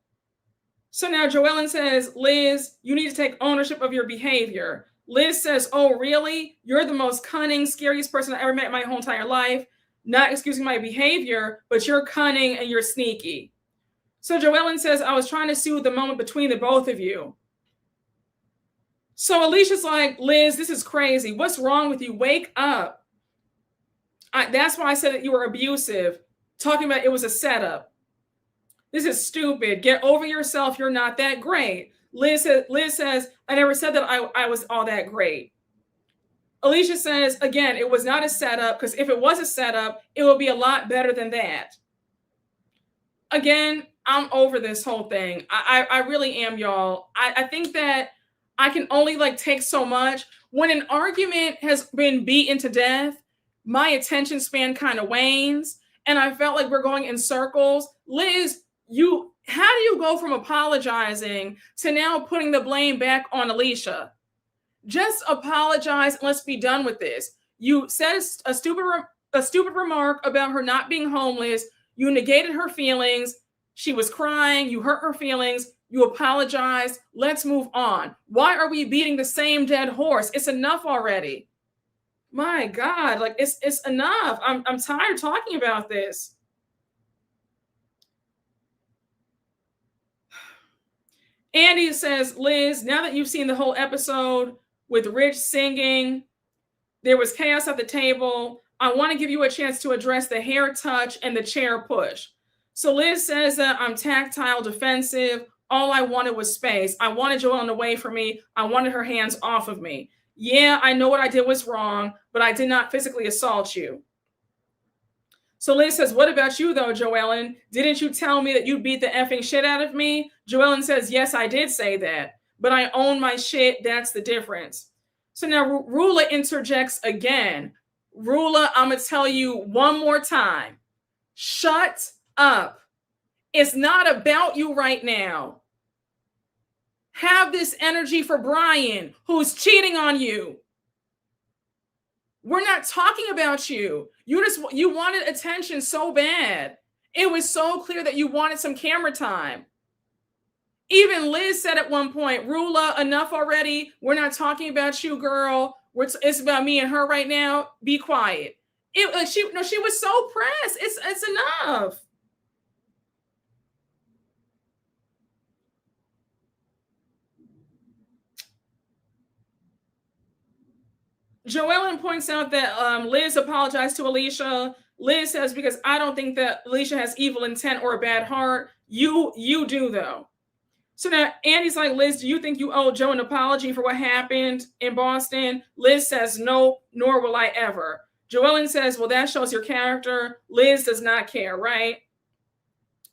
So now Joellen says, Liz, you need to take ownership of your behavior. Liz says, oh, really? You're the most cunning, scariest person I ever met in my whole entire life. Not excusing my behavior, but you're cunning and you're sneaky. So Joellen says, I was trying to soothe the moment between the both of you. So Alicia's like, Liz, this is crazy. What's wrong with you? Wake up. That's why I said that you were abusive. Talking about it was a setup. This is stupid. Get over yourself. You're not that great. Liz says, I never said that I was all that great. Alicia says, again, it was not a setup, because if it was a setup, it would be a lot better than that. Again, I'm over this whole thing. I really am, y'all. I think that I can only take so much. When an argument has been beaten to death, my attention span kind of wanes. And I felt like we're going in circles. Liz, how do you go from apologizing to now putting the blame back on Alicia? Just apologize and let's be done with this. You said a stupid remark about her not being homeless. You negated her feelings. She was crying. You hurt her feelings. You apologized. Let's move on. Why are we beating the same dead horse? It's enough already. My God, it's enough. I'm tired talking about this. Andy says, Liz, now that you've seen the whole episode with Rich singing, there was chaos at the table. I want to give you a chance to address the hair touch and the chair push. So Liz says that I'm tactile, defensive. All I wanted was space. I wanted Joellen away from me. I wanted her hands off of me. Yeah, I know what I did was wrong, but I did not physically assault you. So Liz says, what about you though, Joellen? Didn't you tell me that you beat the effing shit out of me? Joellen says, yes, I did say that, but I own my shit. That's the difference. So now Rula interjects again. Rula, I'm going to tell you one more time. Shut up. It's not about you right now. Have this energy for Brian, who's cheating on you. We're not talking about you. You wanted attention so bad. It was so clear that you wanted some camera time. Even Liz said at one point, Rula, enough already. We're not talking about you, girl. It's about me and her right now. Be quiet. She was so pressed. It's enough. Joellen points out that Liz apologized to Alicia. Liz says, because I don't think that Alicia has evil intent or a bad heart. You do, though. So now Andy's like, Liz, do you think you owe Joe an apology for what happened in Boston? Liz says, no, nor will I ever. Joellen says, well, that shows your character. Liz does not care, right?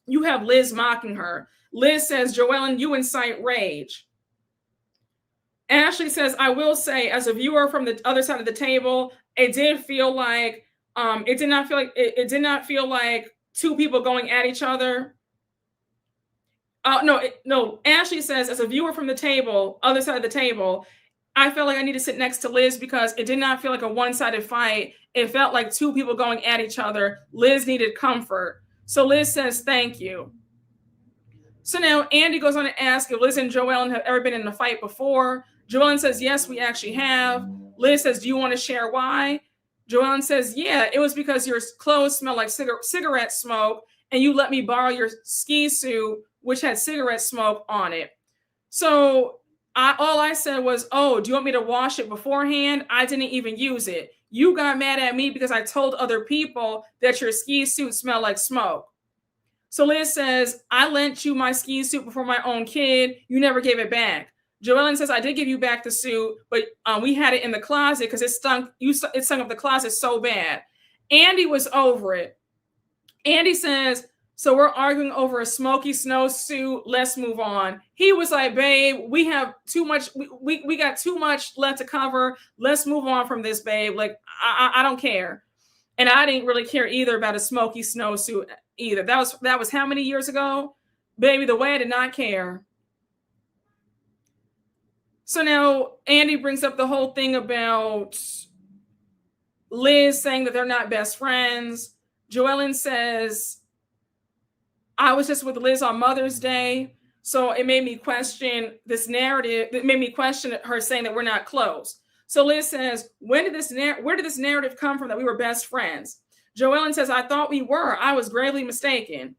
You have Liz mocking her. Liz says, Joellen, you incite rage. Ashley says, I will say, as a viewer from the other side of the table, it did not feel like two people going at each other. No. Ashley says, as a viewer from the table, other side of the table, I felt like I need to sit next to Liz because it did not feel like a one-sided fight. It felt like two people going at each other. Liz needed comfort. So Liz says, thank you. So now Andy goes on to ask if Liz and Joellen have ever been in a fight before. Joellen says, yes, we actually have. Liz says, do you want to share why? Joellen says, yeah, it was because your clothes smell like cigarette smoke and you let me borrow your ski suit, which had cigarette smoke on it. So all I said was, oh, do you want me to wash it beforehand? I didn't even use it. You got mad at me because I told other people that your ski suit smelled like smoke. So Liz says, I lent you my ski suit before my own kid. You never gave it back. Joellen says, I did give you back the suit, but we had it in the closet because it stunk up the closet so bad. Andy was over it. Andy says, so we're arguing over a smoky snow suit. Let's move on. He was like, babe, we have too much. We got too much left to cover. Let's move on from this, babe. Like, I don't care. And I didn't really care either about a smoky snow suit either. That was how many years ago? Baby, the way I did not care. So now Andy brings up the whole thing about Liz saying that they're not best friends. Joellen says, I was just with Liz on Mother's Day. So it made me question this narrative. It made me question her saying that we're not close. So Liz says, where did this narrative come from that we were best friends? Joellen says, I thought we were. I was gravely mistaken.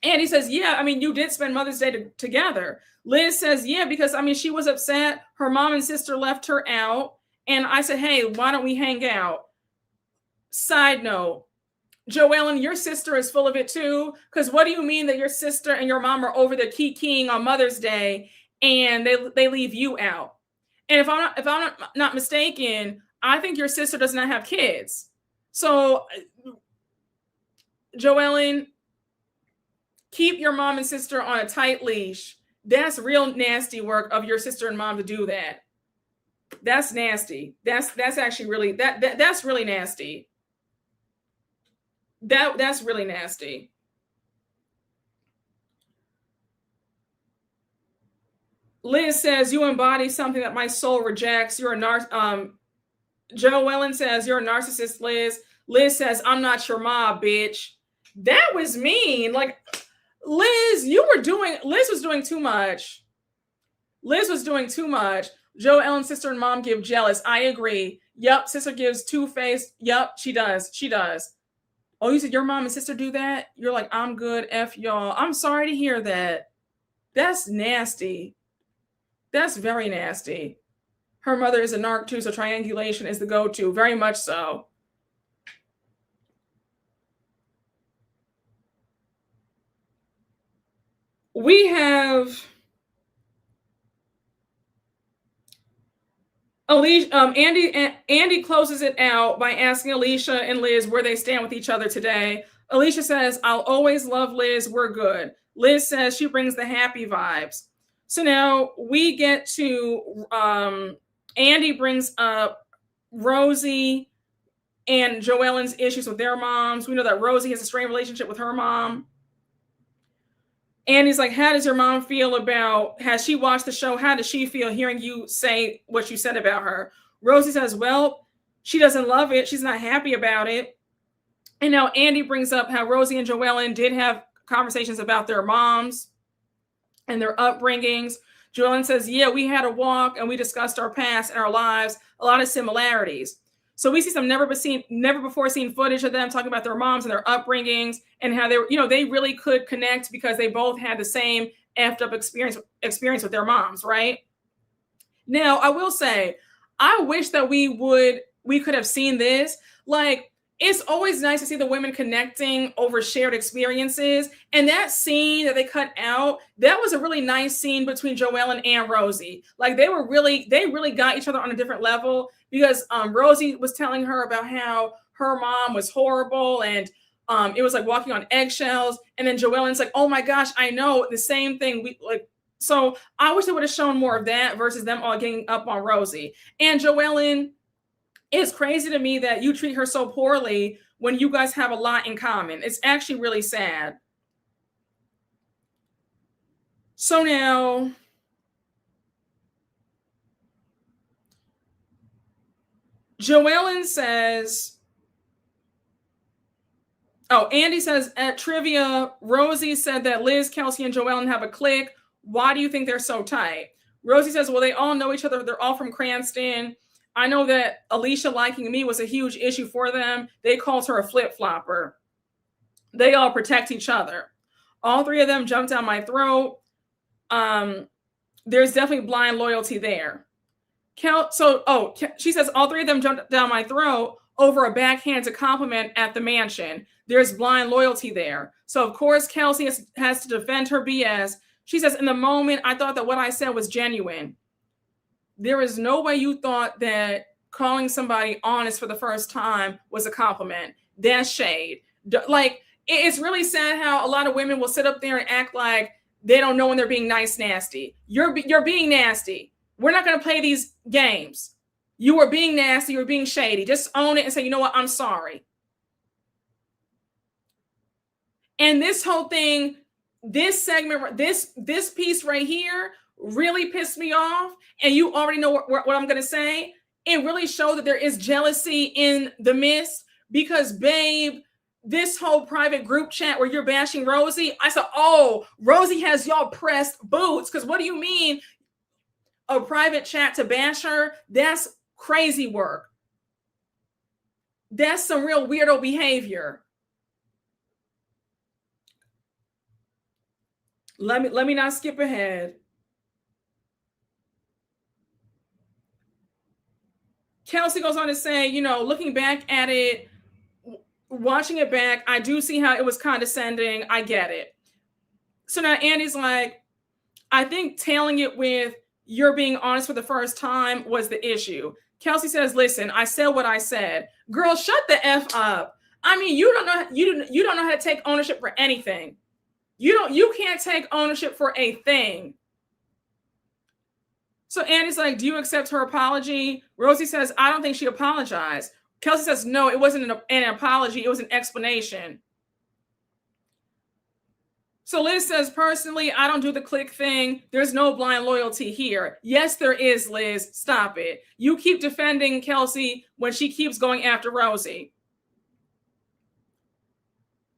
And he says, yeah, you did spend Mother's Day together. Liz says, yeah, because, she was upset. Her mom and sister left her out. And I said, hey, why don't we hang out? Side note, Joellen, your sister is full of it too. Because what do you mean that your sister and your mom are over there keying on Mother's Day and they leave you out? And if I'm not mistaken, I think your sister does not have kids. So, Joellen, keep your mom and sister on a tight leash. That's real nasty work of your sister and mom to do that. That's nasty. That's actually really that's really nasty. That's really nasty. Liz says, you embody something that my soul rejects. Joellen says, you're a narcissist, Liz. Liz says, I'm not your mom, bitch. That was mean. Like, Liz was doing too much. Liz was doing too much. JoEllen's sister and mom give jealous. I agree. Yep, sister gives two-faced. Yep, she does. Oh, you said your mom and sister do that? You're like, I'm good, F y'all. I'm sorry to hear that. That's nasty. That's very nasty. Her mother is a narc too, so triangulation is the go-to. Very much so. we have Alicia, Andy closes it out by asking Alicia and Liz where they stand with each other today. Alicia says, I'll always love Liz. We're good. Liz says she brings the happy vibes. So now we get to Andy brings up Rosie and JoEllen's issues with their moms. We know that Rosie has a strained relationship with her mom. Andy's like, how does your mom feel about, has she watched the show? How does she feel hearing you say what you said about her? Rosie says, well, she doesn't love it. She's not happy about it. And now Andy brings up how Rosie and JoEllen did have conversations about their moms and their upbringings. JoEllen says, yeah, we had a walk and we discussed our past and our lives, a lot of similarities. So we see some never before seen footage of them talking about their moms and their upbringings and how they were, they really could connect because they both had the same effed up experience with their moms, right? Now, I will say, I wish that we could have seen this. Like, it's always nice to see the women connecting over shared experiences. And that scene that they cut out, that was a really nice scene between JoEllen and Rosie. Like they really got each other on a different level because Rosie was telling her about how her mom was horrible and it was like walking on eggshells. And then JoEllen's like, oh my gosh, I know the same thing. So I wish they would have shown more of that versus them all getting up on Rosie. And JoEllen, it's crazy to me that you treat her so poorly when you guys have a lot in common. It's actually really sad. So now, JoEllen says, Andy says at trivia, Rosie said that Liz, Kelsey, and JoEllen have a clique. Why do you think they're so tight? Rosie says, well, they all know each other. They're all from Cranston. I know that Alicia liking me was a huge issue for them. They called her a flip-flopper. They all protect each other. All three of them jumped down my throat. There's definitely blind loyalty there. She says all three of them jumped down my throat over a backhanded compliment at the mansion. There's blind loyalty there. So, of course, Kelsey has to defend her BS. She says, in the moment, I thought that what I said was genuine. There is no way you thought that calling somebody honest for the first time was a compliment. That's shade. Like, it's really sad how a lot of women will sit up there and act like they don't know when they're being nice, nasty. You're being nasty. We're not going to play these games. You were being nasty. You were being shady. Just own it and say, you know what? I'm sorry. And this whole thing, this segment, this piece right here really pissed me off. And you already know what I'm going to say. It really showed that there is jealousy in the midst because, babe, this whole private group chat where you're bashing Rosie, I said, oh, Rosie has y'all pressed boots. Because what do you mean a private chat to bash her? That's crazy work. That's some real weirdo behavior. Let me not skip ahead. Kelsey goes on to say, looking back at it, watching it back, I do see how it was condescending. I get it. So now Andy's like, I think tailing it with you're being honest for the first time was the issue. Kelsey says, listen, I said what I said. Girl, shut the F up. I mean, you don't know how to take ownership for anything. You can't take ownership for a thing. So Andy's like, do you accept her apology? Rosie says, I don't think she apologized. Kelsey says, no, it wasn't an apology. It was an explanation. So Liz says, personally, I don't do the click thing. There's no blind loyalty here. Yes, there is, Liz. Stop it. You keep defending Kelsey when she keeps going after Rosie.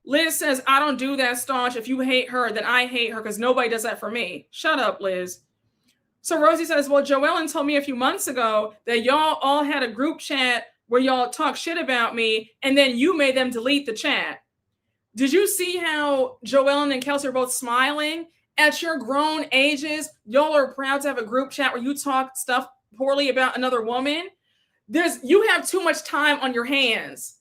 Liz says, I don't do that staunch. If you hate her, then I hate her because nobody does that for me. Shut up, Liz. So Rosie says, well, JoEllen told me a few months ago that y'all all had a group chat where y'all talk shit about me, and then you made them delete the chat. Did you see how JoEllen and Kelsey are both smiling? At your grown ages, y'all are proud to have a group chat where you talk stuff poorly about another woman. You have too much time on your hands.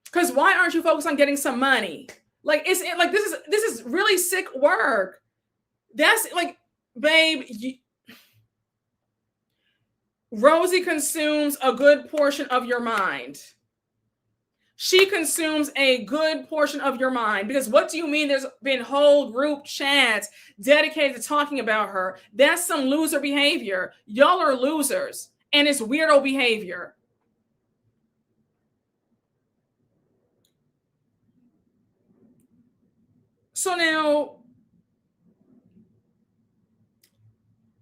Because why aren't you focused on getting some money? Like this is really sick work. That's like, babe, Rosie consumes a good portion of your mind. She consumes a good portion of your mind, because what do you mean there's been whole group chats dedicated to talking about her? That's some loser behavior. Y'all are losers, and it's weirdo behavior. So now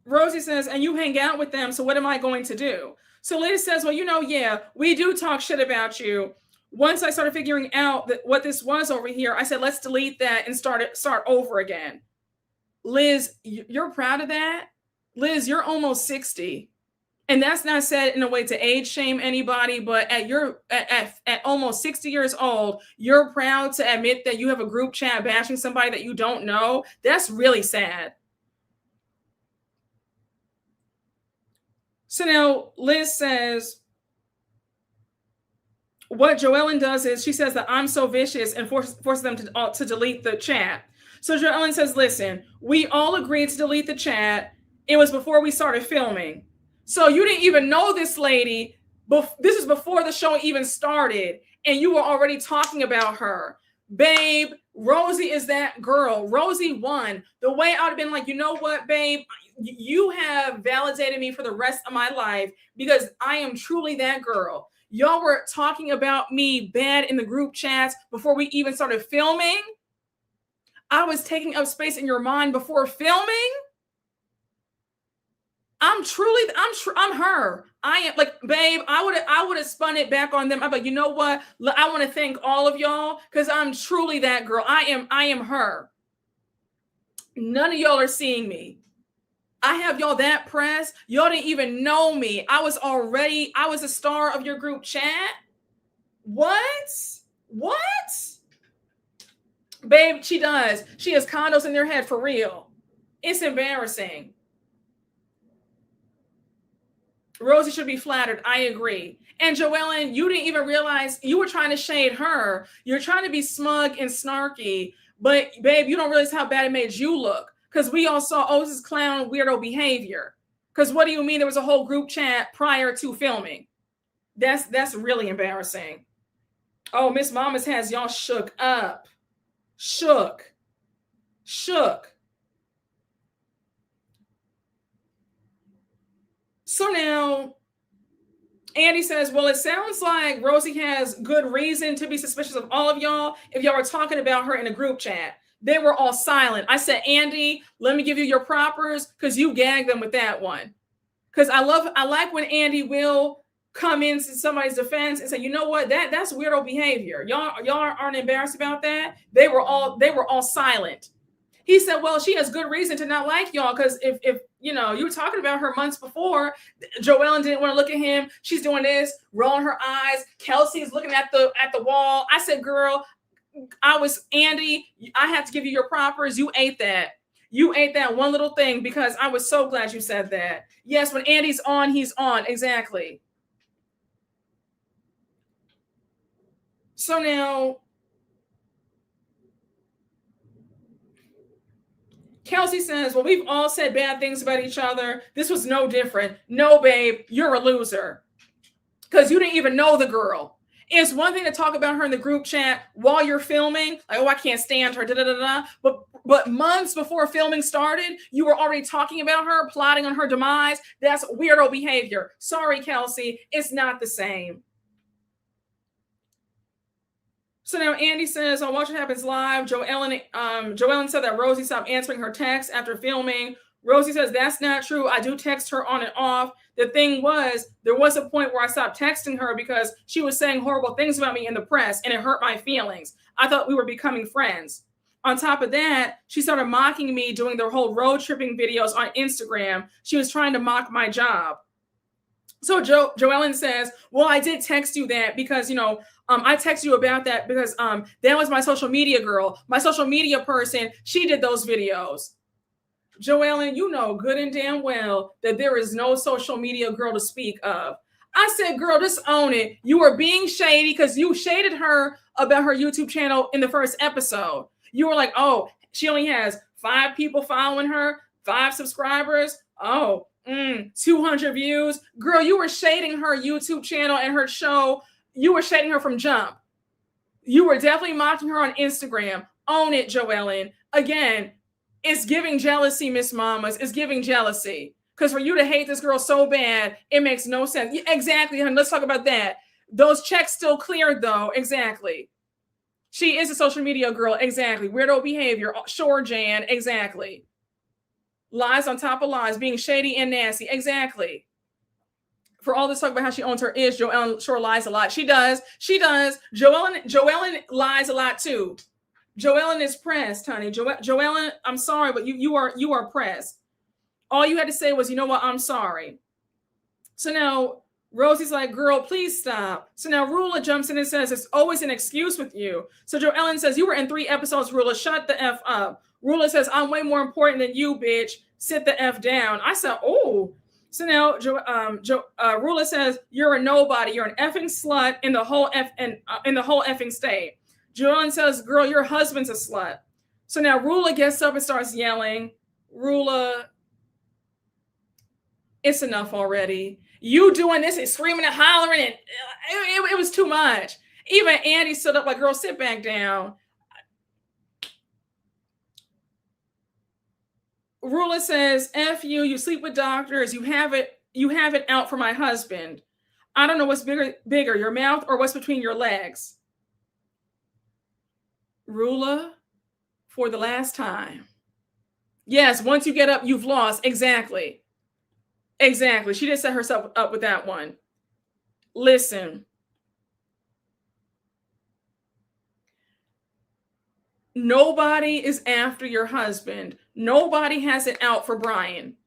Rosie says, and you hang out with them, so what am I going to do? So Liz says, well, yeah, we do talk shit about you. Once I started figuring out that what this was over here, I said, let's delete that and start over again. Liz, you're proud of that? Liz, you're almost 60. And that's not said in a way to age shame anybody, but at almost 60 years old, you're proud to admit that you have a group chat bashing somebody that you don't know. That's really sad. So now Liz says, what JoEllen does is she says that I'm so vicious and forces them to delete the chat. So JoEllen says, listen, we all agreed to delete the chat. It was before we started filming. So you didn't even know this lady. This is before the show even started, and you were already talking about her. Babe, Rosie is that girl. Rosie won. The way I would have been like, you know what, babe? You have validated me for the rest of my life, because I am truly that girl. Y'all were talking about me bad in the group chats before we even started filming. I was taking up space in your mind before filming. I'm her. I am like, babe, I would have spun it back on them. I'm like, you know what? I want to thank all of y'all, because I'm truly that girl. I am her. None of y'all are seeing me. I have y'all that pressed. Y'all didn't even know me. I was a star of your group chat. What? Babe, she does. She has condos in their head for real. It's embarrassing. Rosie should be flattered. I agree. And JoEllen, you didn't even realize you were trying to shade her. You're trying to be smug and snarky, but babe, you don't realize how bad it made you look. Because we all saw, oh, this is clown weirdo behavior. Because what do you mean there was a whole group chat prior to filming? That's really embarrassing. Oh, Miss Mamas has y'all shook up. Shook. So now Andy says, well, it sounds like Rosie has good reason to be suspicious of all of y'all if y'all were talking about her in a group chat. They were all silent. I said, Andy, let me give you your propers, because you gagged them with that one. Because I like when Andy will come into somebody's defense and say, you know what, that's weirdo behavior. Y'all aren't embarrassed about that. They were all silent. He said, well, she has good reason to not like y'all, because if you were talking about her months before, JoEllen didn't want to look at him. She's doing this, rolling her eyes. Kelsey's looking at the wall. I said, girl, Andy, I have to give you your propers. You ate that. You ate that one little thing, because I was so glad you said that. Yes, when Andy's on, he's on. Exactly. So now Kelsey says, well, we've all said bad things about each other. This was no different. No, babe, you're a loser, because you didn't even know the girl. It's one thing to talk about her in the group chat while you're filming, like, oh, I can't stand her, But months before filming started, you were already talking about her, plotting on her demise. That's weirdo behavior. Sorry, Kelsey, it's not the same. So now Andy says, on Watch What Happens Live, JoEllen said that Rosie stopped answering her texts after filming. Rosie says, that's not true. I do text her on and off. The thing was, there was a point where I stopped texting her because she was saying horrible things about me in the press, and it hurt my feelings. I thought we were becoming friends. On top of that, she started mocking me doing their whole road tripping videos on Instagram. She was trying to mock my job. So JoEllen says, well, I did text you that because, I text you about that because that was my social media girl. My social media person, she did those videos. JoEllen, you know good and damn well that there is no social media girl to speak of. I said, girl, just own it. You were being shady because you shaded her about her YouTube channel in the first episode. You were like, oh, she only has 5 people following her, 5 subscribers. Oh, 200 views. Girl, you were shading her YouTube channel and her show. You were shading her from jump. You were definitely mocking her on Instagram. Own it, JoEllen. Again, it's giving jealousy, Miss Mamas. It's giving jealousy. Because for you to hate this girl so bad, it makes no sense. Yeah, exactly, honey. Let's talk about that. Those checks still cleared, though. Exactly. She is a social media girl. Exactly. Weirdo behavior. Sure, Jan. Exactly. Lies on top of lies. Being shady and nasty. Exactly. For all this talk about how she owns her ish, JoEllen sure lies a lot. She does. She does. JoEllen lies a lot, too. JoEllen is pressed, honey. JoEllen, I'm sorry, but you are pressed. All you had to say was, you know what, I'm sorry. So now Rosie's like, girl, please stop. So now Rula jumps in and says, it's always an excuse with you. So JoEllen says, you were in 3 episodes, Rula. Shut the F up. Rula says, I'm way more important than you, bitch. Sit the F down. I said, oh. So now Rula says, you're a nobody. You're an effing slut in the whole effing state. JoEllen says, girl, your husband's a slut. So now Rula gets up and starts yelling. Rula, it's enough already. You doing this and screaming and hollering, and it was too much. Even Andy stood up like, girl, sit back down. Rula says, F you, you sleep with doctors, you have it out for my husband. I don't know what's bigger, your mouth or what's between your legs. Rula, for the last time. Yes, once you get up, you've lost. Exactly. Exactly. She did set herself up with that one. Listen. Nobody is after your husband. Nobody has it out for Brian.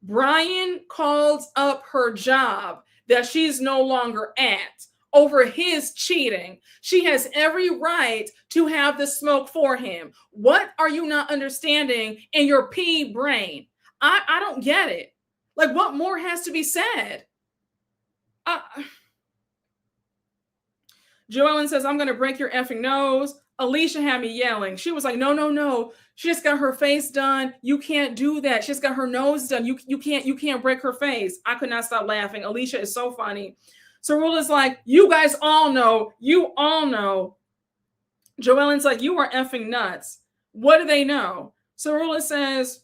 Brian calls up her job that she's no longer at over his cheating. She has every right to have the smoke for him. What are you not understanding in your pea brain? I don't get it. Like, what more has to be said? JoEllen says, I'm going to break your effing nose. Alicia had me yelling. She was like, no. She just got her face done. You can't do that. She just got her nose done. You can't break her face. I could not stop laughing. Alicia is so funny. So Rula's like, you guys all know. You all know. JoEllen's like, you are effing nuts. What do they know? So Rula says,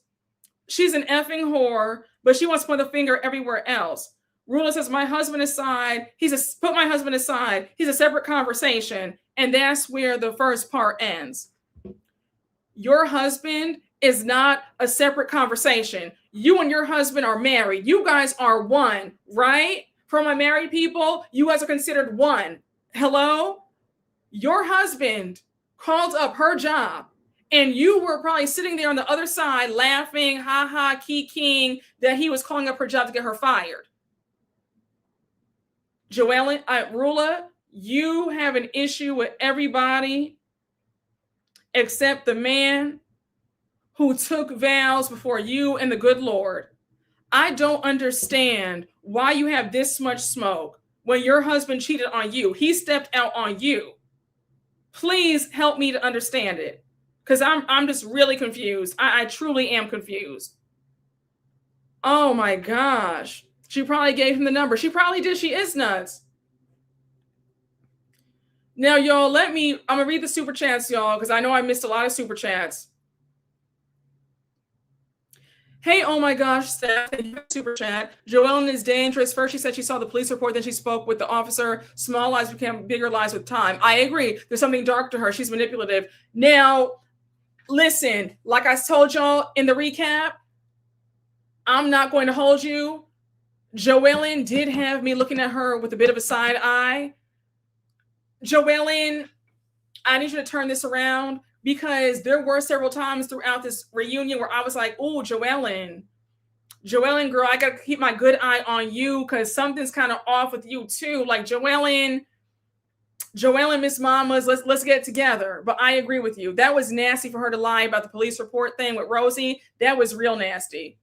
she's an effing whore, but she wants to point the finger everywhere else. Rula says, my husband aside. Put my husband aside. He's a separate conversation. And that's where the first part ends. Your husband is not a separate conversation. You and your husband are married. You guys are one, right? For my married people, you guys are considered one. Hello? Your husband called up her job, and you were probably sitting there on the other side laughing, ha-ha, kikiing, that he was calling up her job to get her fired. JoEllen, Rula, you have an issue with everybody except the man who took vows before you and the good Lord. I don't understand why you have this much smoke when your husband cheated on you. He stepped out on you. Please help me to understand it, because I'm just really confused. I truly am confused. Oh my gosh. She probably gave him the number. She probably did. She is nuts. Now, y'all, I'm going to read the super chats, y'all, because I know I missed a lot of super chats. Hey, oh my gosh, Steph, thank you for the super chat. JoEllen is dangerous. First, she said she saw the police report, then she spoke with the officer. Small lies become bigger lies with time. I agree. There's something dark to her. She's manipulative. Now, listen, like I told y'all in the recap, I'm not going to hold you. JoEllen did have me looking at her with a bit of a side eye. JoEllen, I need you to turn this around, because there were several times throughout this reunion where I was like, oh, JoEllen, girl, I got to keep my good eye on you, because something's kind of off with you too. Like, JoEllen, Miss Mamas, let's get together. But I agree with you. That was nasty for her to lie about the police report thing with Rosie. That was real nasty.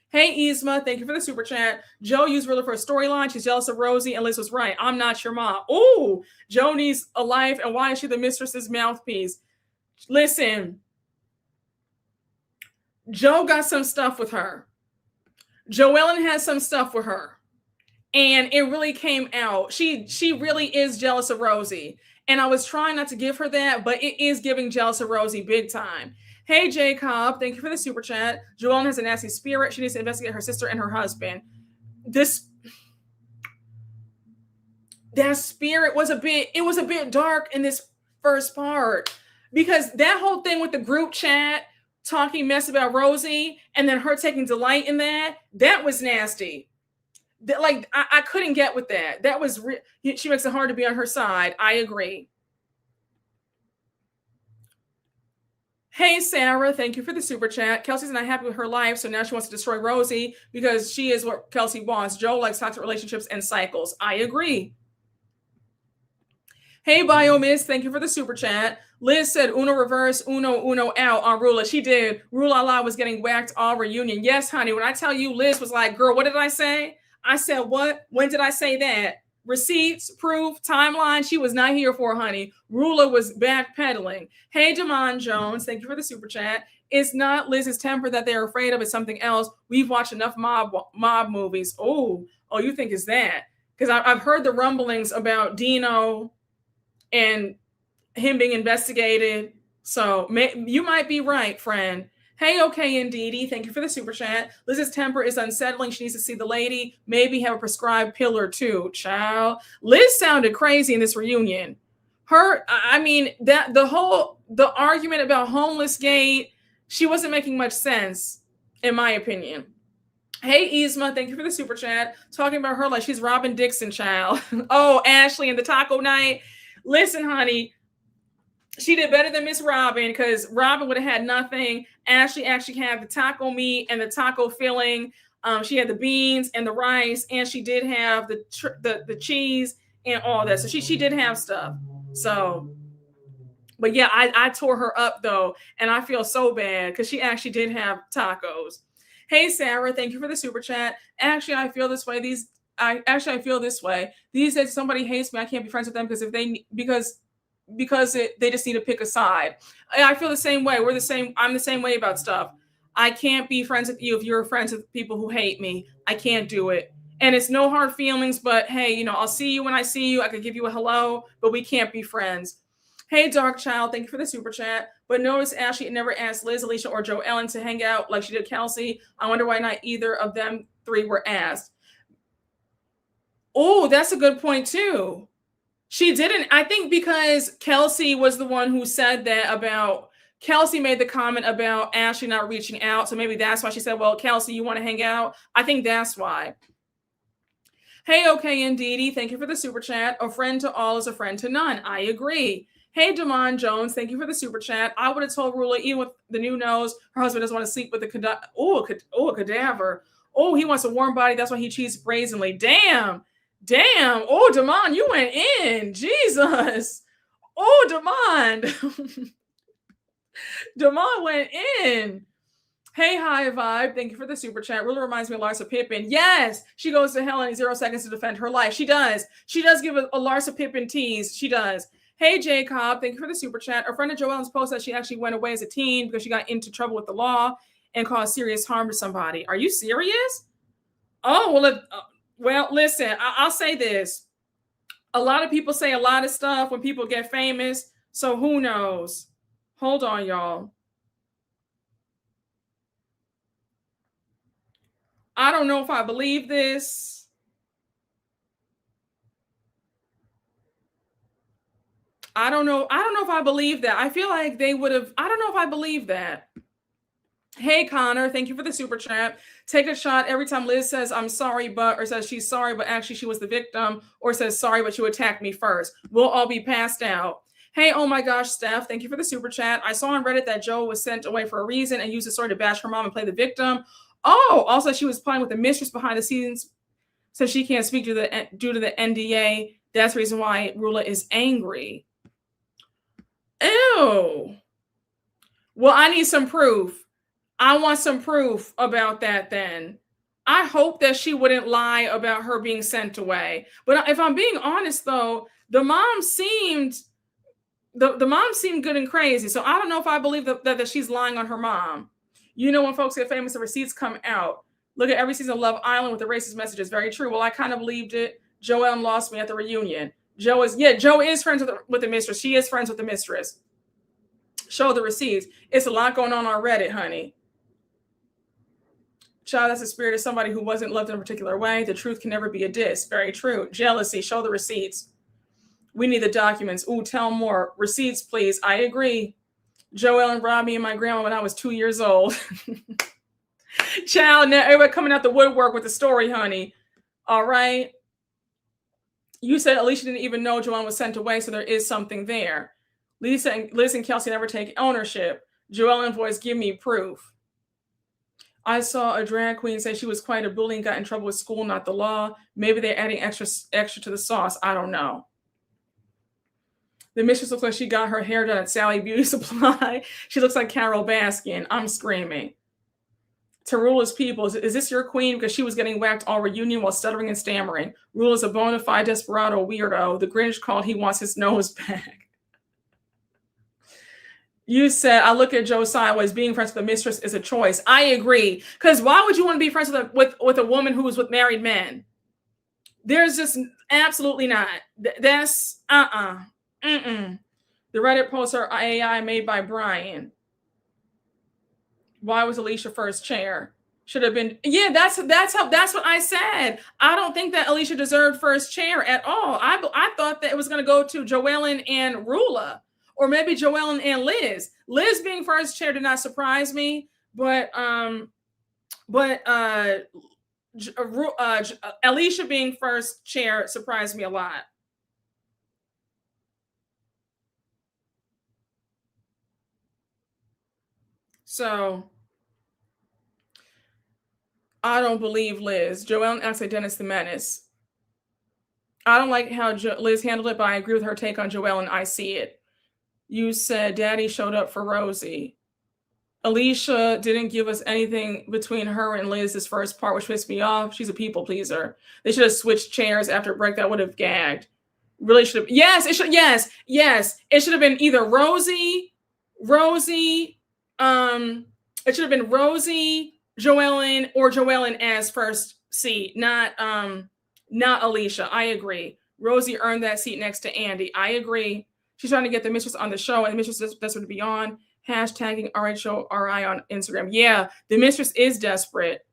Hey, Yzma, thank you for the super chat. Joe used Rilla for a storyline. She's jealous of Rosie, and Liz was right. I'm not your mom. Oh, Joe needs a life, and why is she the mistress's mouthpiece? Listen, Joe got some stuff with her. JoEllen has some stuff with her. And it really came out. She really is jealous of Rosie. And I was trying not to give her that, but it is giving jealous of Rosie big time. Hey, Jacob, thank you for the super chat. JoEllen has a nasty spirit. She needs to investigate her sister and her husband. That spirit was a bit dark in this first part, because that whole thing with the group chat talking mess about Rosie and then her taking delight in that was nasty. Like, I couldn't get with that. That was she makes it hard to be on her side. I agree. Hey, Sarah, thank you for the super chat. Kelsey's not happy with her life, so now she wants to destroy Rosie because she is what Kelsey wants. Joe likes toxic relationships and cycles. I agree. Hey, Biomiss, thank you for the super chat. Liz said uno reverse, uno out on Rula. She did. Rula was getting whacked all reunion. Yes, honey. When I tell you, Liz was like, girl, what did I say? I said, what? When did I say that? Receipts, proof, timeline. She was not here for, honey. Rula was backpedaling. Hey, Damon Jones, thank you for the super chat. It's not Liz's temper that they're afraid of. It's something else. We've watched enough mob movies. Oh, you think it's that? Because I've heard the rumblings about Dino and him being investigated. So you might be right, friend. Hey, okay, Indeedy, thank you for the super chat. Liz's temper is unsettling. She needs to see the lady. Maybe have a prescribed pill or two. Child. Liz sounded crazy in this reunion. The argument about homeless gate, she wasn't making much sense, in my opinion. Hey, Yzma, thank you for the super chat. Talking about her like she's Robin Dixon, child. Oh, Ashley and the taco night. Listen, honey, she did better than Miss Robin, because Robin would have had nothing. Ashley actually had the taco meat and the taco filling. She had the beans and the rice, and she did have the cheese and all that. So she did have stuff. So, but yeah, I tore her up though, and I feel so bad because she actually did have tacos. Hey, Sarah, thank you for the super chat. Actually, I feel this way. I feel this way. These days, somebody hates me, I can't be friends with them because they just need to pick a side. I feel the same way. We're the same. I'm the same way about stuff. I can't be friends with you if you're friends with people who hate me. I can't do it. And it's no hard feelings, but hey, I'll see you when I see you. I could give you a hello, but we can't be friends. Hey, Dark Child, thank you for the super chat. But notice Ashley never asked Liz, Alicia, or JoEllen to hang out like she did Kelsey. I wonder why not either of them three were asked. Oh, that's a good point too. She didn't. I think because Kelsey was the one who said that about. Kelsey made the comment about Ashley not reaching out. So maybe that's why she said, well, Kelsey, you want to hang out? I think that's why. Hey, okay, Indeedy, thank you for the super chat. A friend to all is a friend to none. I agree. Hey, Damon Jones, thank you for the super chat. I would have told Rula, even with the new nose, her husband doesn't want to sleep with a cadaver. Oh, he wants a warm body. That's why he cheats brazenly. Damn. Oh, Damon, you went in. Jesus. Oh, Damon. Damon went in. Hey, High Vibe. Thank you for the super chat. Really reminds me of Larsa Pippen. Yes, she goes to hell in 0 seconds to defend her life. She does. She does give a Larsa Pippen tease. She does. Hey, Jacob. Thank you for the super chat. A friend of JoEllen's post that she actually went away as a teen because she got into trouble with the law and caused serious harm to somebody. Are you serious? Oh, well, listen, I'll say this. A lot of people say a lot of stuff when people get famous. So who knows? Hold on, y'all. I don't know if I believe this. I don't know if I believe that. I feel like they would have. I don't know if I believe that. Hey, Connor, thank you for the super chat. Take a shot every time Liz says, I'm sorry, but, or says she's sorry, but actually she was the victim, or says sorry, but you attacked me first. We'll all be passed out. Hey, oh my gosh, Steph, thank you for the super chat. I saw on Reddit that Joe was sent away for a reason and used the story to bash her mom and play the victim. Oh, also she was playing with the mistress behind the scenes, so she can't speak due to the NDA. That's the reason why Rula is angry. Ew. Well, I need some proof. I want some proof about that then. I hope that she wouldn't lie about her being sent away. But if I'm being honest, though, the mom seemed good and crazy. So I don't know if I believe that she's lying on her mom. You know, when folks get famous, the receipts come out. Look at every season of Love Island with the racist messages. Very true. Well, I kind of believed it. Joellen lost me at the reunion. Joe is friends with the mistress. She is friends with the mistress. Show the receipts. It's a lot going on Reddit, honey. Child, that's the spirit of somebody who wasn't loved in a particular way. The truth can never be a diss. Very true. Jealousy. Show the receipts. We need the documents. Ooh, tell more. Receipts, please. I agree. Joellen robbed me and my grandma when I was 2 years old. Child, now everybody coming out the woodwork with the story, honey. All right. You said Alicia didn't even know Joellen was sent away, so there is something there. Liz and Kelsey never take ownership. Joellen voice, give me proof. I saw a drag queen say she was quite a bully and got in trouble with school, not the law. Maybe they're adding extra to the sauce. I don't know. The mistress looks like she got her hair done at Sally Beauty Supply. She looks like Carol Baskin. I'm screaming. To Rula's people, is this your queen? Because she was getting whacked all reunion while stuttering and stammering. Rula's a bona fide desperado weirdo. The Grinch called he wants his nose back. You said, I look at Joe sideways. Being friends with a mistress is a choice. I agree. Because why would you want to be friends with a woman who is with married men? There's just absolutely not. That's The Reddit posts are AI made by Brian. Why was Alicia first chair? Should have been. Yeah, that's what I said. I don't think that Alicia deserved first chair at all. I thought that it was going to go to Joelen and Rula, or maybe Joellen and Liz. Liz being first chair did not surprise me, but Alicia being first chair surprised me a lot. So I don't believe Liz. Joellen acts like Dennis the Menace. I don't like how Liz handled it, but I agree with her take on Joellen. I see it. You said Daddy showed up for Rosie. Alicia didn't give us anything between her and Liz's first part, which pissed me off. She's a people pleaser. They should have switched chairs after a break. That would have gagged. Really should have. Yes, it should. Yes. It should have been either Rosie. It should have been Rosie, Joellen, or Joellen as first seat, not Alicia. I agree. Rosie earned that seat next to Andy. I agree. She's trying to get the mistress on the show, and the mistress is desperate to be on. Hashtagging RHORI on Instagram. Yeah, the mistress is desperate.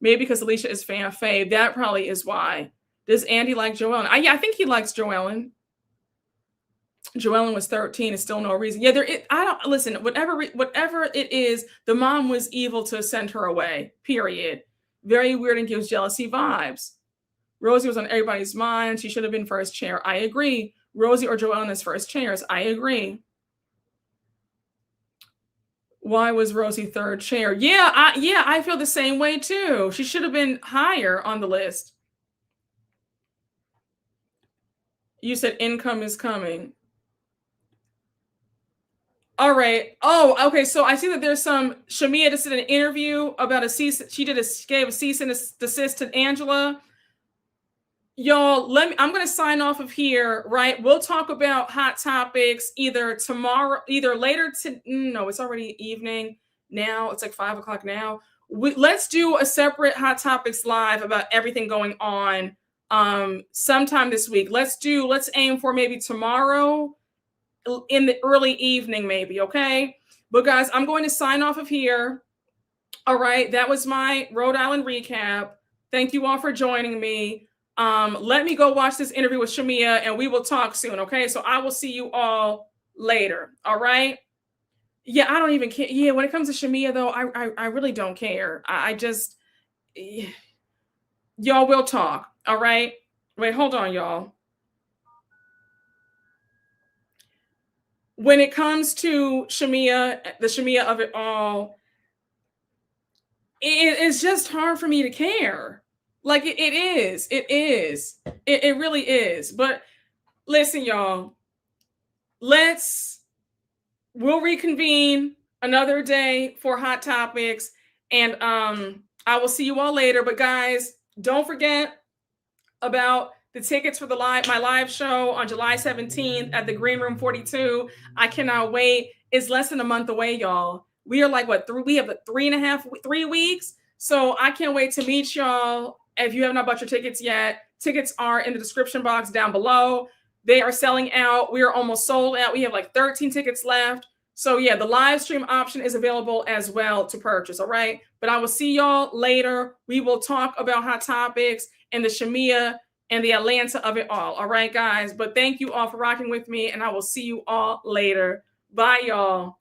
Maybe because Alicia is fan fave. That probably is why. Does Andy like Joellen? I think he likes Joellen. Joellen was 13. Is still no reason. Yeah, I don't listen. Whatever it is, the mom was evil to send her away. Period. Very weird and gives jealousy vibes. Rosie was on everybody's mind. She should have been first chair. I agree. Rosie or Joellen as first chairs. I agree. Why was Rosie third chair? Yeah, I feel the same way too. She should have been higher on the list. You said income is coming. All right. Oh, okay. So I see that there's some Shamia just did an interview about gave a cease and desist to Angela. Y'all, I'm going to sign off of here, right? We'll talk about hot topics either tomorrow, it's already evening now. It's like 5:00 now. Let's do a separate hot topics live about everything going on sometime this week. Let's aim for maybe tomorrow in the early evening, maybe. Okay. But guys, I'm going to sign off of here. All right. That was my Rhode Island recap. Thank you all for joining me. Let me go watch this interview with Shamia and we will talk soon. Okay. So I will see you all later. All right. Yeah. I don't even care. Yeah. When it comes to Shamia though, I really don't care. Y'all will talk. All right. Wait, hold on, y'all. When it comes to Shamia, the Shamia of it all, it's just hard for me to care. Like it is. It really is. But listen, y'all, we'll reconvene another day for hot topics. And I will see you all later. But guys, don't forget about the tickets for my live show on July 17th at the Green Room 42. I cannot wait. It's less than a month away, y'all. We are like, what, we have like 3 weeks. So I can't wait to meet y'all. If you have not bought your tickets yet, tickets are in the description box down below. They are selling out. We are almost sold out. We have like 13 tickets left. So yeah, the live stream option is available as well to purchase. All right. But I will see y'all later. We will talk about hot topics and the Shamia and the Atlanta of it all. All right, guys. But thank you all for rocking with me, and I will see you all later. Bye, y'all.